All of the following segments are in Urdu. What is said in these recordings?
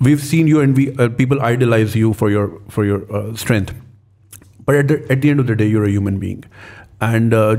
We've seen you and people idolize you for your strength, but at the end of the day you're a human being, and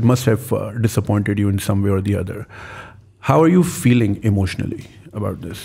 it must have disappointed you in some way or the other. How are you feeling emotionally about this?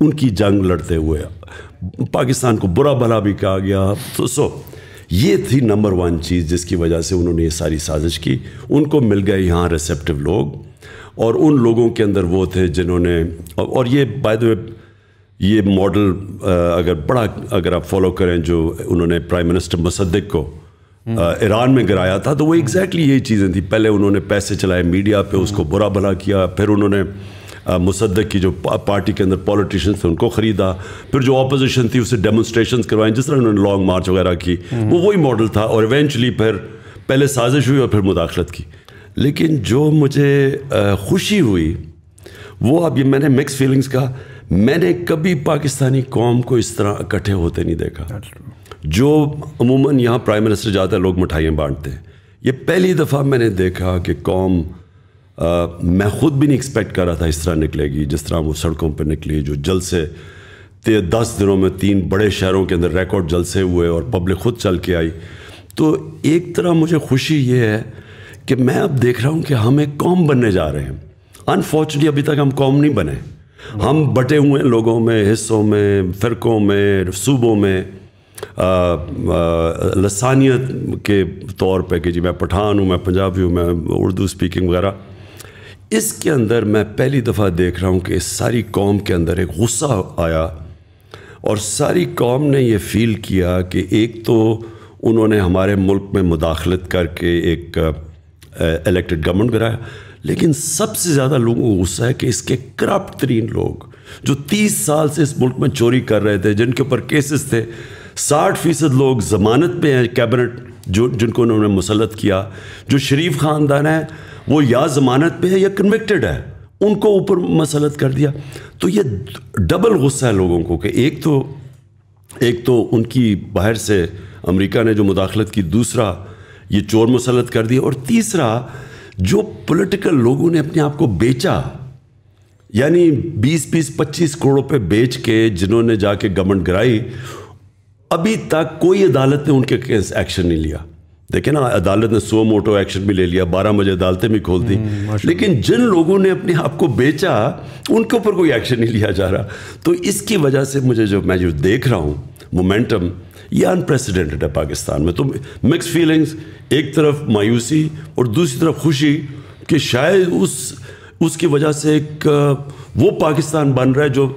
ان کی جنگ لڑتے ہوئے پاکستان کو برا بھلا بھی کہا گیا. تو یہ تھی نمبر 1 چیز جس کی وجہ سے انہوں نے یہ ساری سازش کی. ان کو مل گئے یہاں ریسیپٹیو لوگ, اور ان لوگوں کے اندر وہ تھے جنہوں نے, اور یہ بائی دا وے یہ ماڈل اگر آپ فالو کریں جو انہوں نے پرائم منسٹر مصدق کو ایران میں گرایا تھا, تو وہ ایگزیکٹلی یہی چیزیں تھیں. پہلے انہوں نے پیسے چلائے میڈیا پہ, اس کو برا بھلا کیا, پھر انہوں نے مصدق کی جو پارٹی کے اندر پولیٹیشنز تھے ان کو خریدا, پھر جو اپوزیشن تھی اسے ڈیمونسٹریشنز کروائیں, جس طرح انہوں نے لانگ مارچ وغیرہ کی, وہ وہی ماڈل تھا. اور ایونچولی پھر پہلے سازش ہوئی اور پھر مداخلت کی. لیکن جو مجھے خوشی ہوئی وہ, اب یہ میں نے مکس فیلنگز کہا, میں نے کبھی پاکستانی قوم کو اس طرح اکٹھے ہوتے نہیں دیکھا. جو عموماً یہاں پرائم منسٹر جاتا ہے لوگ مٹھائیاں بانٹتے ہیں, یہ پہلی دفعہ میں نے دیکھا کہ قوم, میں خود بھی نہیں ایکسپیکٹ کر رہا تھا اس طرح نکلے گی جس طرح وہ سڑکوں پہ نکلی. جو جلسے 10 دنوں میں 3 بڑے شہروں کے اندر ریکارڈ جلسے ہوئے اور پبلک خود چل کے آئی. تو ایک طرح مجھے خوشی یہ ہے کہ میں اب دیکھ رہا ہوں کہ ہم ایک قوم بننے جا رہے ہیں. انفارچونیٹلی ابھی تک ہم قوم نہیں بنے, ہم بٹے ہوئے ہیں لوگوں میں, حصوں میں, فرقوں میں, صوبوں میں, لسانیت کے طور پہ کہ جی میں پٹھان ہوں, میں پنجابی ہوں, میں اردو اسپیکنگ وغیرہ. اس کے اندر میں پہلی دفعہ دیکھ رہا ہوں کہ اس ساری قوم کے اندر ایک غصہ آیا, اور ساری قوم نے یہ فیل کیا کہ ایک تو انہوں نے ہمارے ملک میں مداخلت کر کے ایک الیکٹڈ گورنمنٹ گرایا, لیکن سب سے زیادہ لوگوں کو غصہ ہے کہ اس کے کرپٹ ترین لوگ جو 30 سال سے اس ملک میں چوری کر رہے تھے, جن کے اوپر کیسز تھے, 60% لوگ ضمانت پہ ہیں کیبنٹ جن کو انہوں نے مسلط کیا, جو شریف خاندان ہے وہ یا ضمانت پہ ہے یا کنوکٹڈ ہے, ان کو اوپر مسلط کر دیا. تو یہ ڈبل غصہ ہے لوگوں کو کہ ایک تو ان کی باہر سے امریکہ نے جو مداخلت کی, دوسرا یہ چور مسلط کر دیا, اور تیسرا جو پولیٹیکل لوگوں نے اپنے آپ کو بیچا, یعنی 20-25 کروڑوں پہ بیچ کے جنہوں نے جا کے گورنمنٹ گرائی, ابھی تک کوئی عدالت نے ان کے کیس ایکشن نہیں لیا. دیکھیں نا, عدالت نے سو موٹو ایکشن بھی لے لیا, 12 بجے عدالتیں بھی کھول دی, لیکن جن لوگوں نے اپنے آپ کو بیچا ان کے اوپر کوئی ایکشن نہیں لیا جا رہا. تو اس کی وجہ سے مجھے میں جو دیکھ رہا ہوں مومنٹم, یہ انپریسیڈنٹڈ ہے پاکستان میں. تو مکس فیلنگز, ایک طرف مایوسی اور دوسری طرف خوشی کہ شاید اس کی وجہ سے ایک وہ پاکستان بن رہا ہے جو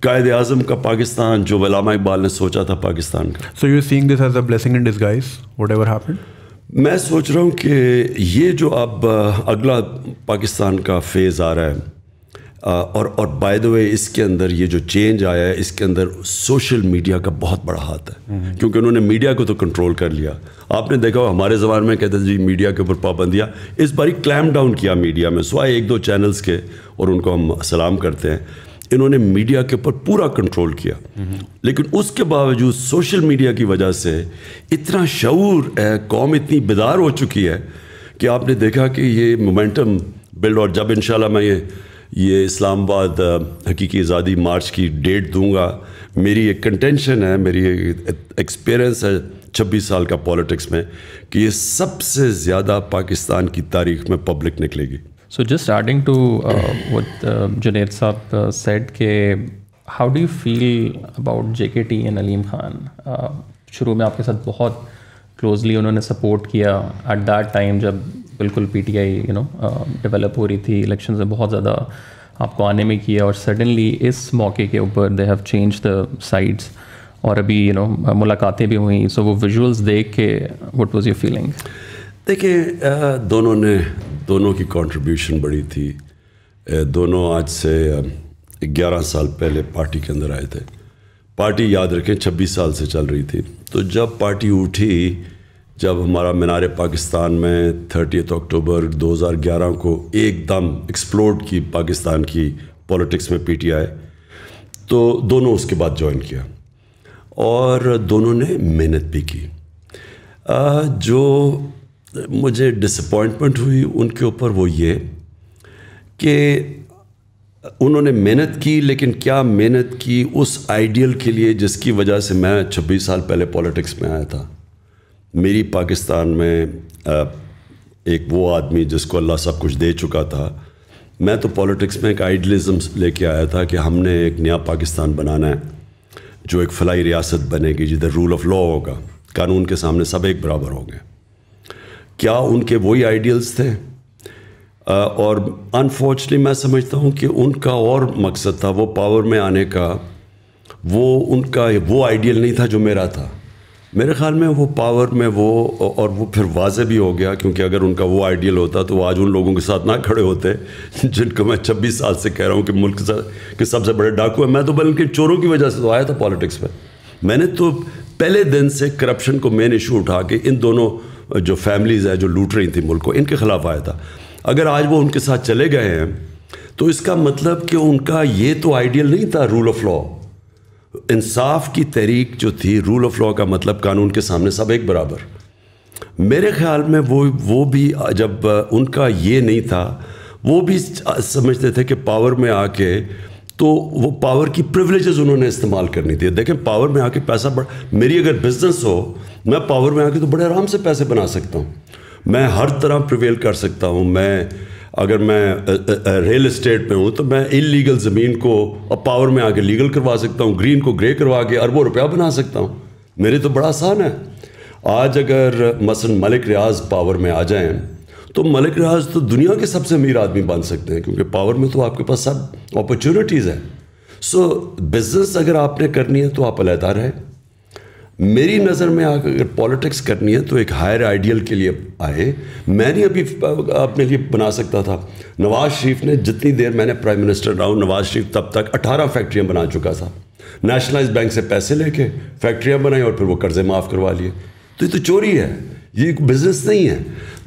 قائد اعظم کا پاکستان, جو علامہ اقبال نے سوچا تھا پاکستان کا. So you're seeing this as a blessing in disguise, whatever happened? میں سوچ رہا ہوں کہ یہ جو اب اگلا پاکستان کا فیز آ رہا ہے, اور بائی دا وے اس کے اندر یہ جو چینج آیا ہے, اس کے اندر سوشل میڈیا کا بہت بڑا ہاتھ ہے, کیونکہ انہوں نے میڈیا کو تو کنٹرول کر لیا. آپ نے دیکھا ہمارے زبان میں کہتے ہیں جی میڈیا کے اوپر پابندیاں, اس باری کلیم ڈاؤن کیا میڈیا میں, سوائے 1-2 چینلز کے, اور ان کو ہم سلام کرتے ہیں. انہوں نے میڈیا کے اوپر پورا کنٹرول کیا, لیکن اس کے باوجود سوشل میڈیا کی وجہ سے اتنا شعور ہے, قوم اتنی بیدار ہو چکی ہے کہ آپ نے دیکھا کہ یہ مومنٹم بلڈ. اور جب انشاءاللہ میں یہ اسلام آباد حقیقی آزادی مارچ کی ڈیٹ دوں گا, میری ایک کنٹینشن ہے, میری ایکسپیرئنس ہے 26 سال کا پولیٹکس میں, کہ یہ سب سے زیادہ پاکستان کی تاریخ میں پبلک نکلے گی. So just adding to what Junaid Saab said, how do you feel about JKT and Aleem Khan? شروع میں آپ کے ساتھ بہت کلوزلی انہوں نے سپورٹ کیا ایٹ دیٹ ٹائم جب بالکل پی ٹی آئی ڈیولپ ہو رہی تھی, الیکشنز میں بہت زیادہ آپ کو آنے میں کیا, اور سڈنلی اس موقع کے اوپر they have change the sides, اور ابھی ملاقاتیں بھی ہوئیں. سو وہ ویژولس دیکھ کے وٹ واز یور فیلنگ؟ دیکھیں دونوں کی کنٹریبیوشن بڑی تھی. دونوں آج سے 11 سال پہلے پارٹی کے اندر آئے تھے. پارٹی یاد رکھیں 26 سال سے چل رہی تھی. تو جب پارٹی اٹھی, جب ہمارا مینار پاکستان میں 30 اکتوبر 2011 کو ایک دم ایکسپلوڈ کی پاکستان کی پولیٹکس میں پی ٹی آئی, تو دونوں اس کے بعد جوائن کیا, اور دونوں نے محنت بھی کی. جو مجھے ڈس اپوائنٹمنٹ ہوئی ان کے اوپر وہ یہ کہ انہوں نے محنت کی, لیکن کیا محنت کی اس آئیڈیل کے لیے جس کی وجہ سے میں 26 سال پہلے پولیٹکس میں آیا تھا. میری پاکستان میں ایک وہ آدمی جس کو اللہ سب کچھ دے چکا تھا, میں تو پالیٹکس میں ایک آئیڈیلزم لے کے آیا تھا کہ ہم نے ایک نیا پاکستان بنانا ہے جو ایک فلاحی ریاست بنے گی جدھر رول آف لا ہوگا, قانون کے سامنے سب ایک برابر ہوں گے. کیا ان کے وہی آئیڈیلز تھے؟ اور انفارچونیٹلی میں سمجھتا ہوں کہ ان کا اور مقصد تھا وہ پاور میں آنے کا, وہ ان کا وہ آئیڈیل نہیں تھا جو میرا تھا. میرے خیال میں وہ پاور میں وہ, اور وہ پھر واضح بھی ہو گیا, کیونکہ اگر ان کا وہ آئیڈیل ہوتا تو وہ آج ان لوگوں کے ساتھ نہ کھڑے ہوتے جن کو میں 26 سال سے کہہ رہا ہوں کہ ملک کے سب سے بڑے ڈاکو ہیں. میں تو بلکہ چوروں کی وجہ سے تو آیا تھا پالیٹکس میں. میں نے تو پہلے دن سے کرپشن کو مین ایشو اٹھا کے ان دونوں جو فیملیز ہیں جو لوٹ رہی تھیں ملک کو, ان کے خلاف آیا تھا. اگر آج وہ ان کے ساتھ چلے گئے ہیں تو اس کا مطلب کہ ان کا یہ تو آئیڈیل نہیں تھا رول آف لا. انصاف کی تحریک جو تھی, رول آف لا کا مطلب قانون کے سامنے سب ایک برابر. میرے خیال میں وہ بھی جب ان کا یہ نہیں تھا, وہ بھی سمجھتے تھے کہ پاور میں آ کے تو وہ پاور کی پریولیجز انہوں نے استعمال کرنی تھی. دیکھیں پاور میں آ کے پیسہ میری اگر بزنس ہو, میں پاور میں آ کے تو بڑے آرام سے پیسے بنا سکتا ہوں, میں ہر طرح پریویل کر سکتا ہوں. میں اگر میں ریل اسٹیٹ میں ہوں تو میں انلیگل زمین کو پاور میں آ کے لیگل کروا سکتا ہوں, گرین کو گرے کروا کے اربوں روپیہ بنا سکتا ہوں. میرے تو بڑا آسان ہے. آج اگر مثلا ملک ریاض پاور میں آ جائیں تو ملک ریاض تو دنیا کے سب سے امیر آدمی بن سکتے ہیں, کیونکہ پاور میں تو آپ کے پاس سب اپرچونیٹیز ہیں. سو بزنس اگر آپ نے کرنی ہے تو آپ علیحدہ رہیں. میری نظر میں اگر پالیٹکس کرنی ہے تو ایک ہائر آئیڈیل کے لیے آئے. میں نہیں ابھی اپنے لیے بنا سکتا تھا. نواز شریف نے جتنی دیر میں نے پرائم منسٹر رہا ہوں, نواز شریف تب تک 18 فیکٹریاں بنا چکا تھا. نیشنلائز بینک سے پیسے لے کے فیکٹریاں بنائیں اور پھر وہ قرضے معاف کروا لیے. تو یہ تو چوری ہے, یہ بزنس نہیں ہے.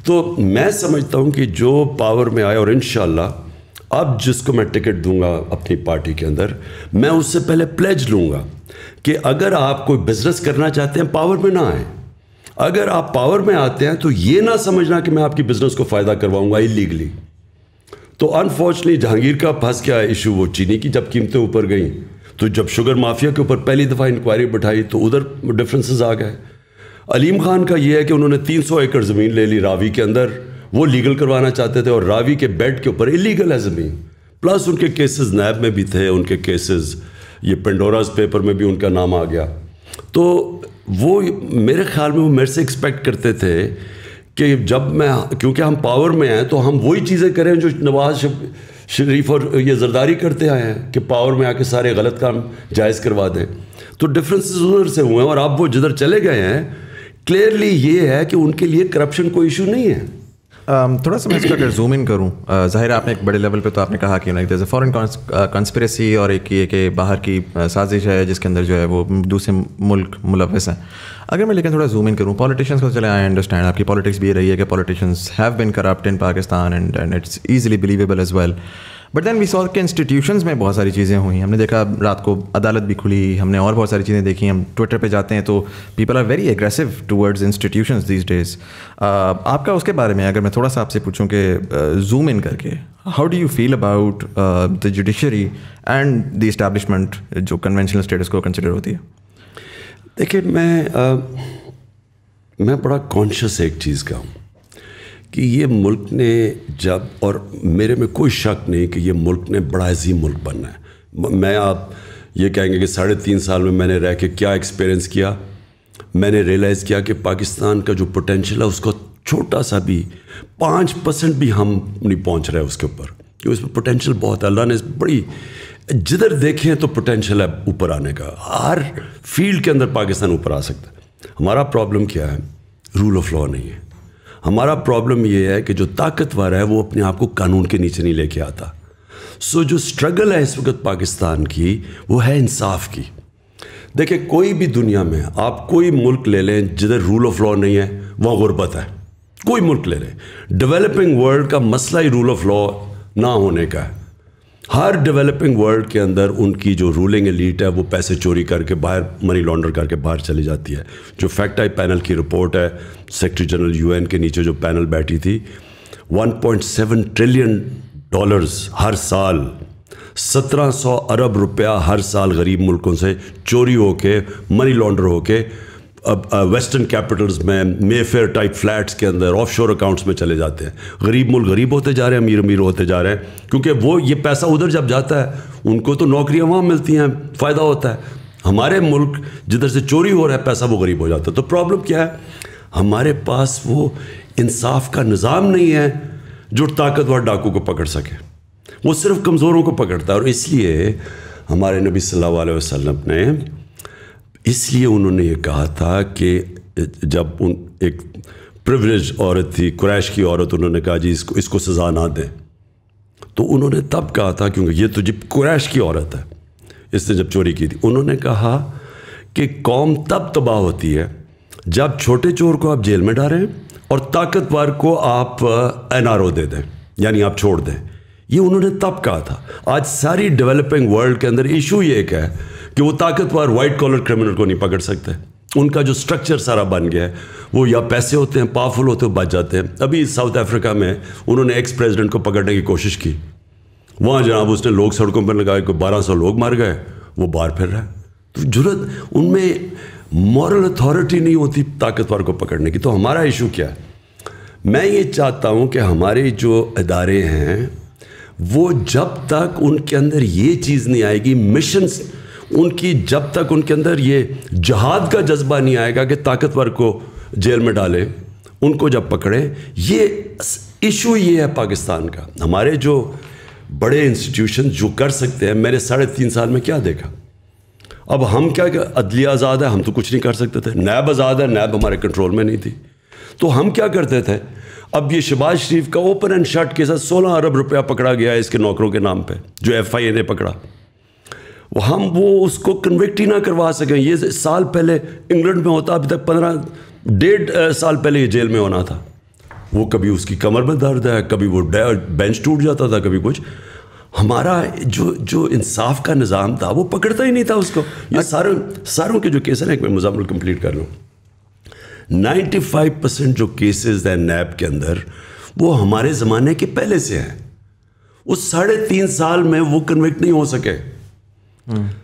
تو میں سمجھتا ہوں کہ جو پاور میں آئے, اور انشاءاللہ اب جس کو میں ٹکٹ دوں گا اپنی پارٹی کے اندر, میں اس سے پہلے پلیج لوں گا کہ اگر آپ کوئی بزنس کرنا چاہتے ہیں پاور میں نہ آئیں. اگر آپ پاور میں آتے ہیں تو یہ نہ سمجھنا کہ میں آپ کی بزنس کو فائدہ کرواؤں گا انلیگلی. تو انفارچونیٹلی جہانگیر کا پھنس گیا ایشو وہ چینی کی, جب قیمتیں اوپر گئیں تو جب شوگر مافیا کے اوپر پہلی دفعہ انکوائری بٹھائی تو ادھر ڈفرینسز آ گئے. علیم خان کا یہ ہے کہ انہوں نے 300 ایکڑ زمین لے لی راوی کے اندر, وہ لیگل کروانا چاہتے تھے, اور راوی کے بیڈ کے اوپر انلیگل ہے زمین. پلس ان کے کیسز نیب میں بھی تھے, ان کے کیسز یہ پینڈوراز پیپر میں بھی ان کا نام آ گیا. تو وہ میرے خیال میں وہ میرے سے ایکسپیکٹ کرتے تھے کہ جب میں, کیونکہ ہم پاور میں ہیں تو ہم وہی چیزیں کریں جو نواز شریف اور یہ زرداری کرتے آئے ہیں کہ پاور میں آ کے سارے غلط کام جائز کروا دیں. تو ڈفرینسز ادھر سے ہوئے ہیں, اور اب وہ جدھر چلے گئے ہیں کلیئرلی یہ ہے کہ ان کے لیے کرپشن کوئی ایشو نہیں ہے. تھوڑا سا میں اس کو اگر زوم ان کروں, ظاہر آپ نے ایک بڑے لیول پہ تو آپ نے کہا کہ like there is a foreign conspiracy, اور ایک یہ کہ باہر کی سازش ہے جس کے اندر جو ہے وہ دوسرے ملک ملوث ہیں. اگر میں لیکن تھوڑا زوم ان کروں, پالیٹیشینس کو چلے آئی انڈرسٹینڈ آپ کی پالیٹکس بھی یہ رہی ہے کہ politicians have been corrupt in Pakistan and it's easily believable as well. But then we saw کہ انسٹیٹیوشنز میں بہت ساری چیزیں ہوئیں. ہم نے دیکھا رات کو عدالت بھی کھلی, ہم نے اور بہت ساری چیزیں دیکھی. ہم ٹویٹر پہ جاتے ہیں تو people are very aggressive towards institutions these days. آپ کا اس کے بارے میں اگر میں تھوڑا سا آپ سے پوچھوں کہ زوم ان کر کے, how do you feel about the judiciary and the establishment جو کنونشنل اسٹیٹس کو کنسیڈر ہوتی ہے؟ دیکھیں میں بڑا کانشیس ایک چیز کا ہوں کہ یہ ملک نے جب, اور میرے میں کوئی شک نہیں کہ یہ ملک نے بڑا عظیم ملک بننا ہے. میں آپ یہ کہیں گے کہ 3.5 سال میں میں نے رہ کے کیا ایکسپیرینس کیا, میں نے ریئلائز کیا کہ پاکستان کا جو پوٹینشیل ہے اس کو چھوٹا سا بھی 5% بھی ہم نہیں پہنچ رہے اس کے اوپر, کہ اس میں پوٹینشیل بہت ہے. اللہ نے بڑی جدھر دیکھیں تو پوٹینشیل ہے اوپر آنے کا, ہر فیلڈ کے اندر پاکستان اوپر آ سکتا ہے. ہمارا پرابلم کیا ہے؟ رول آف لا نہیں ہے. ہمارا پرابلم یہ ہے کہ جو طاقتور ہے وہ اپنے آپ کو قانون کے نیچے نہیں لے کے آتا. سو جو اسٹرگل ہے اس وقت پاکستان کی وہ ہے انصاف کی. دیکھیں کوئی بھی دنیا میں آپ کوئی ملک لے لیں جدھر رول آف لا نہیں ہے وہاں غربت ہے. کوئی ملک لے لیں, ڈیولپنگ ورلڈ کا مسئلہ ہی رول آف لا نہ ہونے کا ہے. ہر ڈیولپنگ ورلڈ کے اندر ان کی جو رولنگ ایلیٹ ہے وہ پیسے چوری کر کے باہر, منی لانڈر کر کے باہر چلی جاتی ہے. جو فیکٹ آئی پینل کی رپورٹ ہے, سیکرٹری جنرل UN کے نیچے جو پینل بیٹھی تھی, $1.7 ٹریلین ہر سال, 1700 ارب روپیہ ہر سال غریب ملکوں سے چوری ہو کے, منی لانڈر ہو کے ویسٹرن کیپٹلز میں مے فیئر ٹائپ فلیٹس کے اندر آف شور اکاؤنٹس میں چلے جاتے ہیں. غریب ملک غریب ہوتے جا رہے ہیں, امیر امیر ہوتے جا رہے ہیں, کیونکہ وہ یہ پیسہ ادھر جب جاتا ہے ان کو تو نوکریاں وہاں ملتی ہیں, فائدہ ہوتا ہے. ہمارے ملک جدھر سے چوری ہو رہا ہے پیسہ وہ غریب ہو جاتا ہے. تو پرابلم کیا ہے, ہمارے پاس وہ انصاف کا نظام نہیں ہے جو طاقتور ڈاکو کو پکڑ سکے, وہ صرف کمزوروں کو پکڑتا ہے. اور اس لیے ہمارے نبی صلی اللہ علیہ وسلم نے اس لیے انہوں نے یہ کہا تھا کہ جب ایک پریویلیج عورت تھی, قریش کی عورت, انہوں نے کہا جی اس کو سزا نہ دیں, تو انہوں نے تب کہا تھا کیونکہ یہ تو جب قریش کی عورت ہے, اس نے جب چوری کی تھی, انہوں نے کہا کہ قوم تب تباہ ہوتی ہے جب چھوٹے چور کو آپ جیل میں ڈالیں اور طاقتور کو آپ NRO دے دیں, یعنی آپ چھوڑ دیں. یہ انہوں نے تب کہا تھا. آج ساری ڈیولپنگ ورلڈ کے اندر ایشو یہ ایک ہے کہ وہ طاقتور وائٹ کالر کرمنل کو نہیں پکڑ سکتے. ان کا جو سٹرکچر سارا بن گیا ہے, وہ یا پیسے ہوتے ہیں, پاورفل ہوتے ہیں, بچ جاتے ہیں. ابھی ساؤتھ افریقہ میں انہوں نے ایکس پریزیڈنٹ کو پکڑنے کی کوشش کی, وہاں جناب اس نے لوگ سڑکوں پر لگائے, کوئی 1200 لوگ مر گئے, وہ باہر پھر رہا ہے. تو جرت ان میں مورل اتھارٹی نہیں ہوتی طاقتور کو پکڑنے کی. تو ہمارا ایشو کیا ہے, میں یہ چاہتا ہوں کہ ہمارے جو ادارے ہیں وہ جب تک ان کے اندر یہ چیز نہیں آئے گی, مشنز ان کی جب تک ان کے اندر یہ جہاد کا جذبہ نہیں آئے گا کہ طاقتور کو جیل میں ڈالیں, ان کو جب پکڑیں. یہ ایشو یہ ہے پاکستان کا. ہمارے جو بڑے انسٹیٹیوشن جو کر سکتے ہیں, میں نے 3.5 سال میں کیا دیکھا. اب ہم کیا کہ عدلیہ آزاد ہے, ہم تو کچھ نہیں کر سکتے تھے. نیب آزاد ہے, نیب ہمارے کنٹرول میں نہیں تھی. تو ہم کیا کرتے تھے, اب یہ شہباز شریف کا اوپن اینڈ شٹ کے ساتھ 16 ارب روپیہ پکڑا گیا ہے اس کے نوکروں کے نام پہ, جو FIA نے پکڑا. ہم وہ اس کو کنوکٹ ہی نہ کروا سکیں. یہ سال پہلے انگلینڈ میں ہوتا, ابھی تک 1.5 سال پہلے یہ جیل میں ہونا تھا. وہ کبھی اس کی کمر میں درد ہے, کبھی وہ بینچ ٹوٹ جاتا تھا, کبھی کچھ. ہمارا جو انصاف کا نظام تھا وہ پکڑتا ہی نہیں تھا اس کو. یہ ساروں کے جو کیس ہیں, ایک میں مزامل کمپلیٹ کر لوں. 95% جو کیسز ہیں نیب کے اندر وہ ہمارے زمانے کے پہلے سے ہیں. اس 3.5 سال میں وہ کنوکٹ نہیں ہو سکے.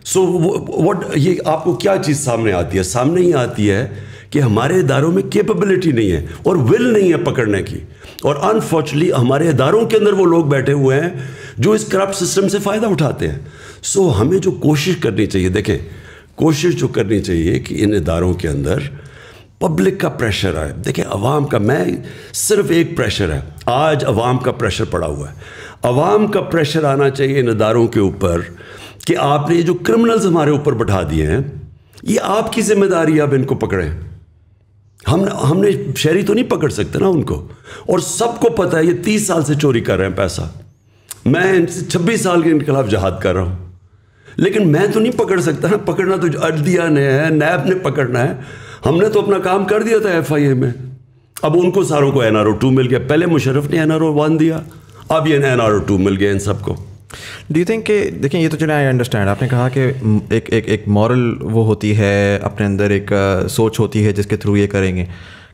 سو واٹ, یہ آپ کو کیا چیز سامنے آتی ہے؟ سامنے ہی آتی ہے کہ ہمارے اداروں میں کیپیبلٹی نہیں ہے اور ول نہیں ہے پکڑنے کی. اور انفارچونیٹلی ہمارے اداروں کے اندر وہ لوگ بیٹھے ہوئے ہیں جو اس کرپٹ سسٹم سے فائدہ اٹھاتے ہیں. سو ہمیں جو کوشش کرنی چاہیے, دیکھیں کوشش جو کرنی چاہیے کہ ان اداروں کے اندر پبلک کا پریشر آئے. دیکھیں عوام کا, میں صرف ایک پریشر ہے, آج عوام کا پریشر پڑا ہوا ہے. عوام کا پریشر آنا چاہیے ان اداروں کے اوپر کہ آپ نے یہ جو کرمنلز ہمارے اوپر بٹھا دیے ہیں, یہ آپ کی ذمہ داری ہے, اب ان کو پکڑیں. ہم نے شہری تو نہیں پکڑ سکتے نا ان کو. اور سب کو پتہ ہے یہ 30 سال سے چوری کر رہے ہیں پیسہ. میں 26 سال کے ان کے خلاف جہاد کر رہا ہوں, لیکن میں تو نہیں پکڑ سکتا نا. پکڑنا تو عدلیہ نے ہے, نیب نے پکڑنا ہے. ہم نے تو اپنا کام کر دیا تھا FIA میں. اب ان کو ساروں کو NRO 2 مل گیا. پہلے مشرف نے NRO 1 دیا, اب یہ NRO 2 مل گیا ان سب کو. ڈو یو تھنک کہ دیکھیں یہ تو چلیں آئی انڈرسٹینڈ, آپ نے کہا کہ ایک مورل وہ ہوتی ہے, اپنے اندر ایک سوچ ہوتی ہے جس کے تھرو یہ کریں گے.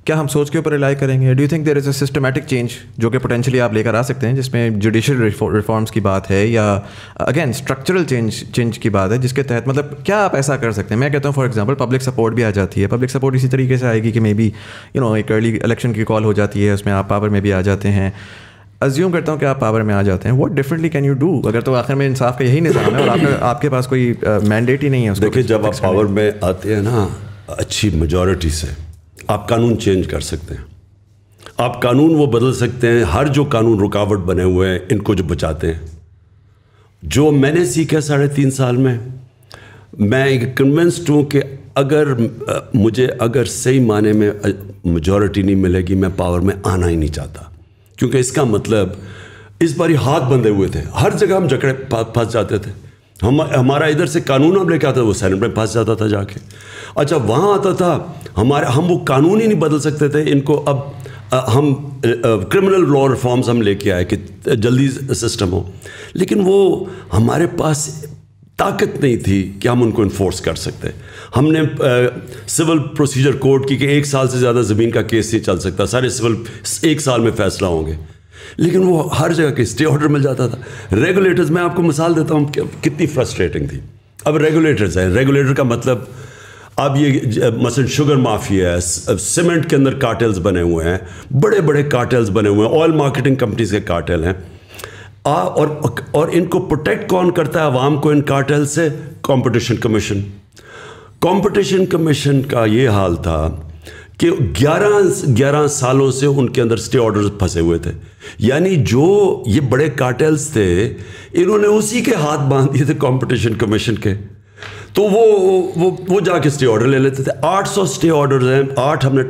کیا ہم سوچ کے اوپر ریلائی کریں گے؟ Do you think there is a systematic change جو کہ پوٹینشلی آپ لے کر آ سکتے ہیں, جس میں جوڈیشل ریفارمس کی بات ہے یا اگین اسٹرکچرل چینج کی بات ہے, جس کے تحت مطلب کیا آپ ایسا کر سکتے ہیں؟ میں کہتا ہوں فار ایگزامپل پبلک سپورٹ بھی آ جاتی ہے. پبلک سپورٹ اسی طریقے سے آئے گی کہ مے بی ایک ارلی الیکشن کی کال ہو جاتی ہے, اس میں آپ پاور میں بھی آ جاتے ہیں. ازیوم کرتا ہوں کہ آپ پاور میں آ جاتے ہیں, what differently can you do اگر تو آخر میں انصاف کا یہی نظام ہے اور آپ کے پاس کوئی مینڈیٹ ہی نہیں ہے اس کو. دیکھیں جب آپ پاور میں آتے ہیں نا اچھی میجورٹی سے, آپ قانون چینج کر سکتے ہیں, آپ قانون وہ بدل سکتے ہیں. ہر جو قانون رکاوٹ بنے ہوئے ہیں ان کو جو بچاتے ہیں, جو میں نے سیکھا 3.5 سال میں کنونسڈ ہوں کہ اگر صحیح معنی میں میجورٹی نہیں ملے گی, میں پاور میں آنا ہی نہیں چاہتا. کیونکہ اس کا مطلب اس باری ہاتھ بندھے ہوئے تھے, ہر جگہ ہم جکڑے پھنس جاتے تھے. ہمارا ادھر سے قانون ہم لے کے آتا تھا, وہ سینٹ میں پھنس جاتا تھا جا کے. اچھا وہاں آتا تھا ہم وہ قانون ہی نہیں بدل سکتے تھے ان کو. اب ہم کرمنل لا ریفارمز ہم لے کے آئے کہ جلدی سسٹم ہو, لیکن وہ ہمارے پاس طاقت نہیں تھی کہ ہم ان کو انفورس کر سکتے. ہم نے سول پروسیجر کوڈ کی کہ 1 سال سے زیادہ زمین کا کیس نہیں چل سکتا, سارے سول 1 سال میں فیصلہ ہوں گے, لیکن وہ ہر جگہ کے اسٹے آرڈر مل جاتا تھا. ریگولیٹرز, میں آپ کو مثال دیتا ہوں کتنی فرسٹریٹنگ تھی. اب ریگولیٹرز ہیں, ریگولیٹر کا مطلب اب یہ مثلا شوگر مافیا ہے, سیمنٹ کے اندر کارٹلز بنے ہوئے ہیں, بڑے بڑے کارٹلز بنے ہوئے ہیں, آئل مارکیٹنگ کمپنیز کے کارٹل ہیں, اور ان کو پروٹیکٹ کون کرتا ہے عوام کو ان کارٹل سے؟ Competition commission. کمپٹیشن کمیشن کا یہ حال تھا کہ 11 سالوں سے ان کے اندر اسٹے آرڈرز پھنسے ہوئے تھے. یعنی جو یہ بڑے کارٹلز تھے انہوں نے اسی کے ہاتھ باندھ دیے تھے کمپٹیشن کمیشن کے, تو وہ جا کے اسٹے آرڈر لے لیتے تھے. 800 اسٹے آرڈرز ہیں, 8 ہم نے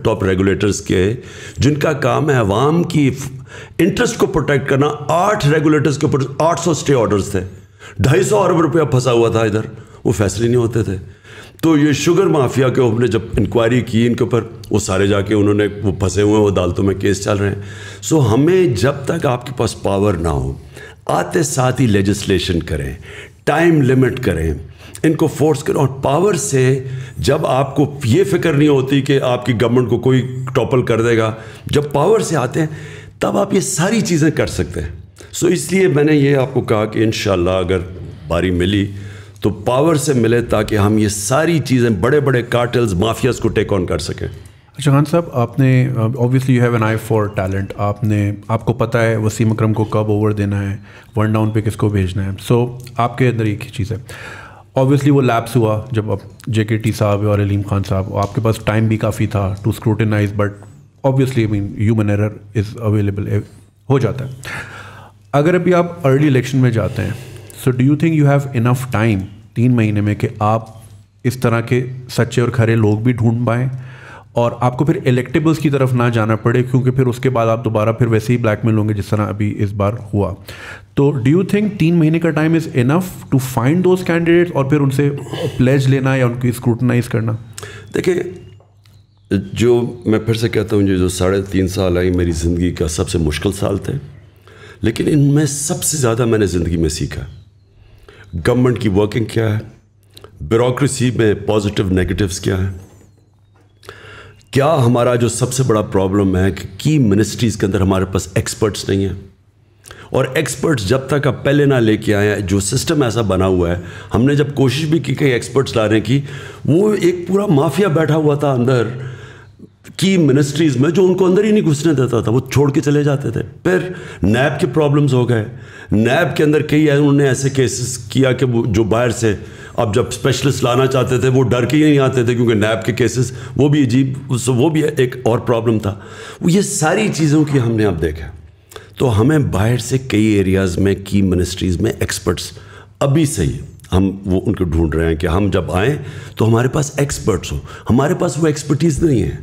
ٹاپ ریگولیٹرز کے جن کا کام ہے عوام کی انٹرسٹ کو پروٹیکٹ کرنا. 8 ریگولیٹرز کے اوپر 800 اسٹے آرڈرز تھے. 250 ارب روپیہ پھنسا ہوا تھا ادھر, وہ فیصلے نہیں ہوتے تھے. تو یہ شوگر مافیا کے ہم نے جب انکوائری کی ان کے اوپر, وہ سارے جا کے انہوں نے وہ پھنسے ہوئے ہیں, وہ عدالتوں میں کیس چل رہے ہیں. سو ہمیں جب تک آپ کے پاس پاور نہ ہو, آتے ساتھ ہی لیجسلیشن کریں, ٹائم لمٹ کریں, ان کو فورس کریں. اور پاور سے جب آپ کو یہ فکر نہیں ہوتی کہ آپ کی گورنمنٹ کو کوئی ٹاپل کر دے گا, جب پاور سے آتے ہیں تب آپ یہ ساری چیزیں کر سکتے ہیں. سو اس لیے میں نے یہ آپ کو کہا کہ انشاءاللہ اگر باری ملی تو پاور سے ملے تاکہ ہم یہ ساری چیزیں بڑے بڑے کارٹلز مافیاز کو ٹیک آن کر سکیں. اچھا خان صاحب, آپ نے obviously you have an I for talent. آپ کو پتہ ہے وسیم اکرم کو کب اوور دینا ہے, 1 ڈاؤن پہ کس کو بھیجنا ہے. سو آپ کے اندر ایک ہی چیز ہے, اوبیسلی وہ لیپس ہوا جب اب جے کے ٹی صاحب اور علیم خان صاحب, آپ کے پاس ٹائم بھی کافی تھا to scrutinize, but obviously human error is available, ہو جاتا ہے. اگر ابھی آپ ارلی الیکشن میں جاتے ہیں, so do you think you have enough time 3 مہینے میں کہ آپ اس طرح کے سچے اور کھرے لوگ بھی ڈھونڈ پائیں اور آپ کو پھر الیکٹیبلس کی طرف نہ جانا پڑے, کیونکہ پھر اس کے بعد آپ دوبارہ پھر ویسے ہی بلیک میل ہوں گے جس طرح ابھی اس بار ہوا. تو ڈو یو تھنک 3 مہینے کا time is enough to find those candidates اور پھر ان سے پلیج لینا یا ان کی اسکروٹنائز کرنا؟ دیکھیں, جو میں پھر سے کہتا ہوں, جو 3.5 سال آئی میری زندگی کا سب سے مشکل سال تھے, لیکن ان میں سب سے زیادہ میں نے زندگی میں سیکھا گورنمنٹ کی ورکنگ کیا ہے, بیوروکریسی میں پازیٹیو نیگیٹیوز کیا ہے, کیا ہمارا جو سب سے بڑا پرابلم ہے کہ کی منسٹریز کے اندر ہمارے پاس ایکسپرٹس نہیں ہیں, اور ایکسپرٹس جب تک آپ پہلے نہ لے کے آئے ہیں, جو سسٹم ایسا بنا ہوا ہے, ہم نے جب کوشش بھی کی کئی ایکسپرٹس لانے کی, وہ ایک پورا مافیا بیٹھا ہوا تھا اندر کی منسٹریز میں جو ان کو اندر ہی نہیں گھسنے دیتا تھا, وہ چھوڑ کے چلے جاتے تھے. پھر نیب کے پرابلمز ہو گئے, نیب کے اندر کئی انہوں نے ایسے کیسز کیا کہ وہ جو باہر سے اب جب اسپیشلسٹ لانا چاہتے تھے وہ ڈر کے ہی نہیں آتے تھے, کیونکہ نیب کے کیسز وہ بھی عجیب, وہ بھی ایک اور پرابلم تھا. وہ یہ ساری چیزوں کی ہم نے اب دیکھا, تو ہمیں باہر سے کئی ایریاز میں کی منسٹریز میں ایکسپرٹس ابھی سے ہی ہم وہ ان کو ڈھونڈ رہے ہیں کہ ہم جب آئیں تو ہمارے پاس ایکسپرٹس ہو. ہمارے پاس وہ ایکسپرٹیز نہیں ہے.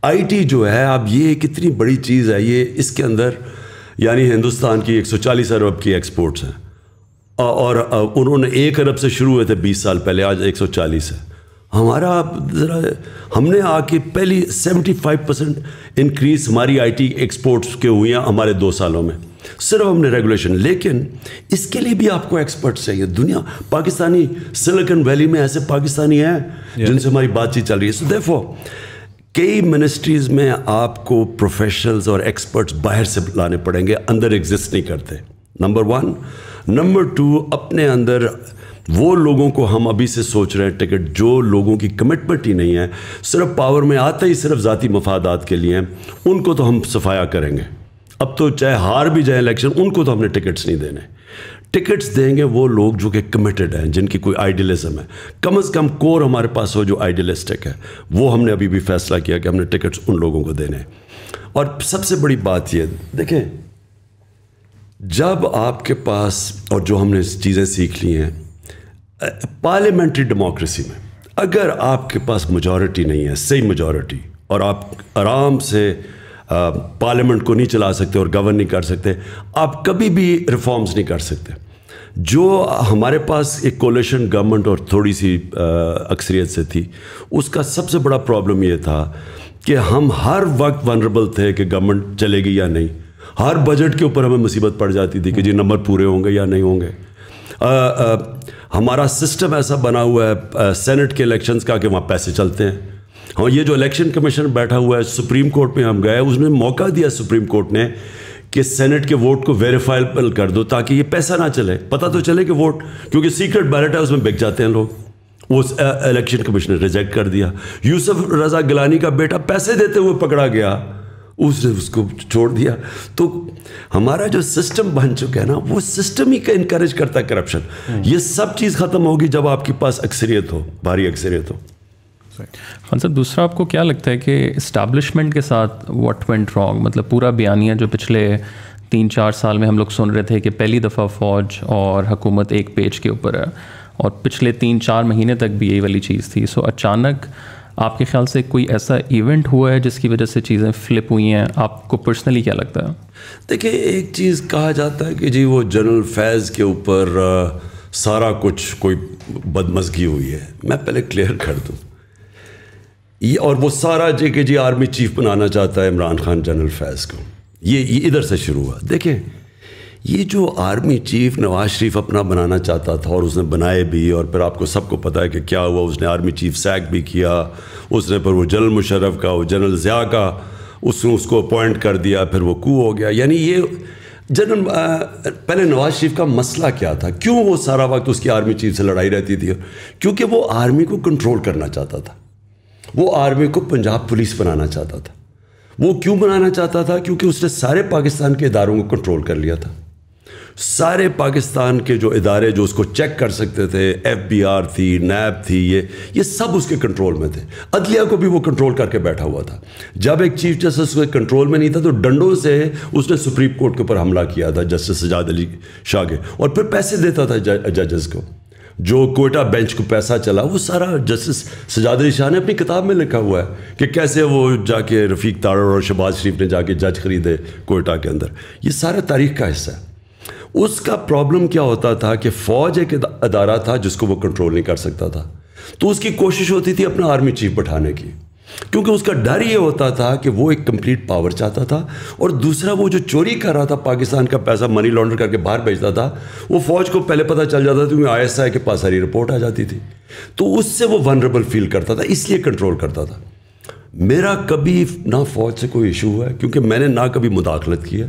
آئی ٹی جو ہے اب یہ کتنی بڑی چیز ہے, یہ اس کے اندر یعنی ہندوستان کی 140 ارب کی ایکسپورٹس ہیں, اور انہوں نے 1 ارب سے شروع ہوئے تھے 20 سال پہلے, آج 140 ہے. ہمارا ذرا ہم نے آ کے پہلی 75% انکریز ہماری آئی ٹی ایکسپورٹس کے ہوئی ہیں ہمارے 2 سالوں میں, صرف ہم نے ریگولیشن. لیکن اس کے لیے بھی آپ کو ایکسپرٹس چاہیے. دنیا پاکستانی سلیکن ویلی میں ایسے پاکستانی ہیں جن سے ہماری بات چیت چل رہی ہے. سو دیرفور کئی منسٹریز میں آپ کو پروفیشنلز اور ایکسپرٹس باہر سے لانے پڑیں گے, اندر ایگزسٹ نہیں کرتے, نمبر 1. نمبر 2, اپنے اندر وہ لوگوں کو ہم ابھی سے سوچ رہے ہیں ٹکٹ, جو لوگوں کی کمٹمنٹ ہی نہیں ہے, صرف پاور میں آتا ہی صرف ذاتی مفادات کے لیے ہیں, ان کو تو ہم صفایا کریں گے. اب تو چاہے ہار بھی جائیں الیکشن, ان کو تو ہم نے ٹکٹس نہیں دینے. ٹکٹس دیں گے وہ لوگ جو کہ کمیٹڈ ہیں, جن کی کوئی آئیڈیلزم ہے, کم از کم کور ہمارے پاس ہو جو آئیڈیلسٹک ہے. وہ ہم نے ابھی بھی فیصلہ کیا کہ ہم نے ٹکٹس ان لوگوں کو دینے. اور سب سے بڑی بات یہ دیکھیں, جب آپ کے پاس, اور جو ہم نے چیزیں سیکھ لی ہیں پارلیمنٹری ڈیموکریسی میں, اگر آپ کے پاس میجورٹی نہیں ہے, صحیح میجورٹی, اور آپ آرام سے پارلیمنٹ کو نہیں چلا سکتے اور گورن نہیں کر سکتے, آپ کبھی بھی ریفارمز نہیں کر سکتے. جو ہمارے پاس ایک کولیشن گورنمنٹ اور تھوڑی سی اکثریت سے تھی, اس کا سب سے بڑا پرابلم یہ تھا کہ ہم ہر وقت ونربل تھے کہ گورنمنٹ چلے گی یا نہیں. ہر بجٹ کے اوپر ہمیں مصیبت پڑ جاتی تھی کہ جی نمبر پورے ہوں گے یا نہیں ہوں گے. ہمارا سسٹم ایسا بنا ہوا ہے سینٹ کے الیکشنز کا کہ وہاں پیسے چلتے ہیں. ہاں, یہ جو الیکشن کمیشن بیٹھا ہوا ہے, سپریم کورٹ میں ہم گئے, اس نے موقع دیا سپریم کورٹ نے کہ سینٹ کے ووٹ کو ویریفائبل کر دو تاکہ یہ پیسہ نہ چلے. پتہ تو چلے کہ ووٹ, کیونکہ سیکرٹ بیلٹ ہے اس میں بک جاتے ہیں لوگ, وہ الیکشن کمیشن ریجیکٹ کر دیا. یوسف رضا گیلانی کا بیٹا پیسے دیتے ہوئے پکڑا گیا, اس نے اس کو چھوڑ دیا. تو ہمارا جو سسٹم بن چکا ہے نا, وہ سسٹم ہی کا انکریج کرتا ہے کرپشن. یہ سب چیز ختم ہوگی جب آپ کے پاس اکثریت ہو, بھاری اکثریت ہو. خان صاحب, دوسرا آپ کو کیا لگتا ہے کہ اسٹیبلشمنٹ کے ساتھ واٹ وینٹ رانگ, مطلب پورا بیانیہ جو پچھلے 3-4 سال میں ہم لوگ سن رہے تھے کہ پہلی دفعہ فوج اور حکومت ایک پیج کے اوپر ہے, اور پچھلے 3-4 مہینے تک بھی یہی والی چیز تھی. سو اچانک آپ کے خیال سے کوئی ایسا ایونٹ ہوا ہے جس کی وجہ سے چیزیں فلپ ہوئی ہیں؟ آپ کو پرسنلی کیا لگتا ہے؟ دیکھیں, ایک چیز کہا جاتا ہے کہ جی وہ جنرل فیض کے اوپر سارا کچھ کوئی بدمزگی ہوئی ہے. میں پہلے کلیئر کر دوں, یہ اور وہ سارا کہ جی آرمی چیف بنانا چاہتا ہے عمران خان جنرل فیض کو, یہ ادھر سے شروع ہوا. دیکھیں, یہ جو آرمی چیف نواز شریف اپنا بنانا چاہتا تھا اور اس نے بنائے بھی, اور پھر آپ کو سب کو پتہ ہے کہ کیا ہوا, اس نے آرمی چیف سیک بھی کیا, اس نے پھر وہ جنرل مشرف کا, وہ جنرل ضیاء کا, اس نے اس کو اپوائنٹ کر دیا, پھر وہ کو ہو گیا. یعنی یہ جنرل پہلے نواز شریف کا مسئلہ کیا تھا, کیوں وہ سارا وقت اس کی آرمی چیف سے لڑائی رہتی تھی؟ کیونکہ وہ آرمی کو کنٹرول کرنا چاہتا تھا, وہ آرمی کو پنجاب پولیس بنانا چاہتا تھا. وہ کیوں بنانا چاہتا تھا؟ کیونکہ اس نے سارے پاکستان کے اداروں کو کنٹرول کر لیا تھا. سارے پاکستان کے جو ادارے جو اس کو چیک کر سکتے تھے, FBI تھی, نیب تھی, یہ سب اس کے کنٹرول میں تھے. عدلیہ کو بھی وہ کنٹرول کر کے بیٹھا ہوا تھا. جب ایک چیف جسٹس اس کے کنٹرول میں نہیں تھا تو ڈنڈوں سے اس نے سپریم کورٹ کے اوپر حملہ کیا تھا, جسٹس سجاد علی شاہ کے, اور پھر پیسے دیتا تھا ججز کو. جو کوئٹہ بینچ کو پیسہ چلا, وہ سارا جسٹس سجاد علی شاہ نے اپنی کتاب میں لکھا ہوا ہے کہ کیسے وہ جا کے رفیق تارڑ اور شہباز شریف نے جا کے جج خریدے کوئٹہ کے اندر. یہ سارا تاریخ کا حصہ ہے. اس کا پرابلم کیا ہوتا تھا کہ فوج ایک ادارہ تھا جس کو وہ کنٹرول نہیں کر سکتا تھا, تو اس کی کوشش ہوتی تھی اپنا آرمی چیف بٹھانے کی, کیونکہ اس کا ڈر یہ ہوتا تھا کہ وہ ایک کمپلیٹ پاور چاہتا تھا. اور دوسرا, وہ جو چوری کر رہا تھا پاکستان کا پیسہ, منی لانڈر کر کے باہر بھیجتا تھا, وہ فوج کو پہلے پتہ چل جاتا تھا, کیونکہ ISI کے پاس ساری رپورٹ آ جاتی تھی. تو اس سے وہ ونربل فیل کرتا تھا, اس لیے کنٹرول کرتا تھا. میرا کبھی نہ فوج سے کوئی ایشو ہوا ہے, کیونکہ میں نے نہ کبھی مداخلت کی ہے,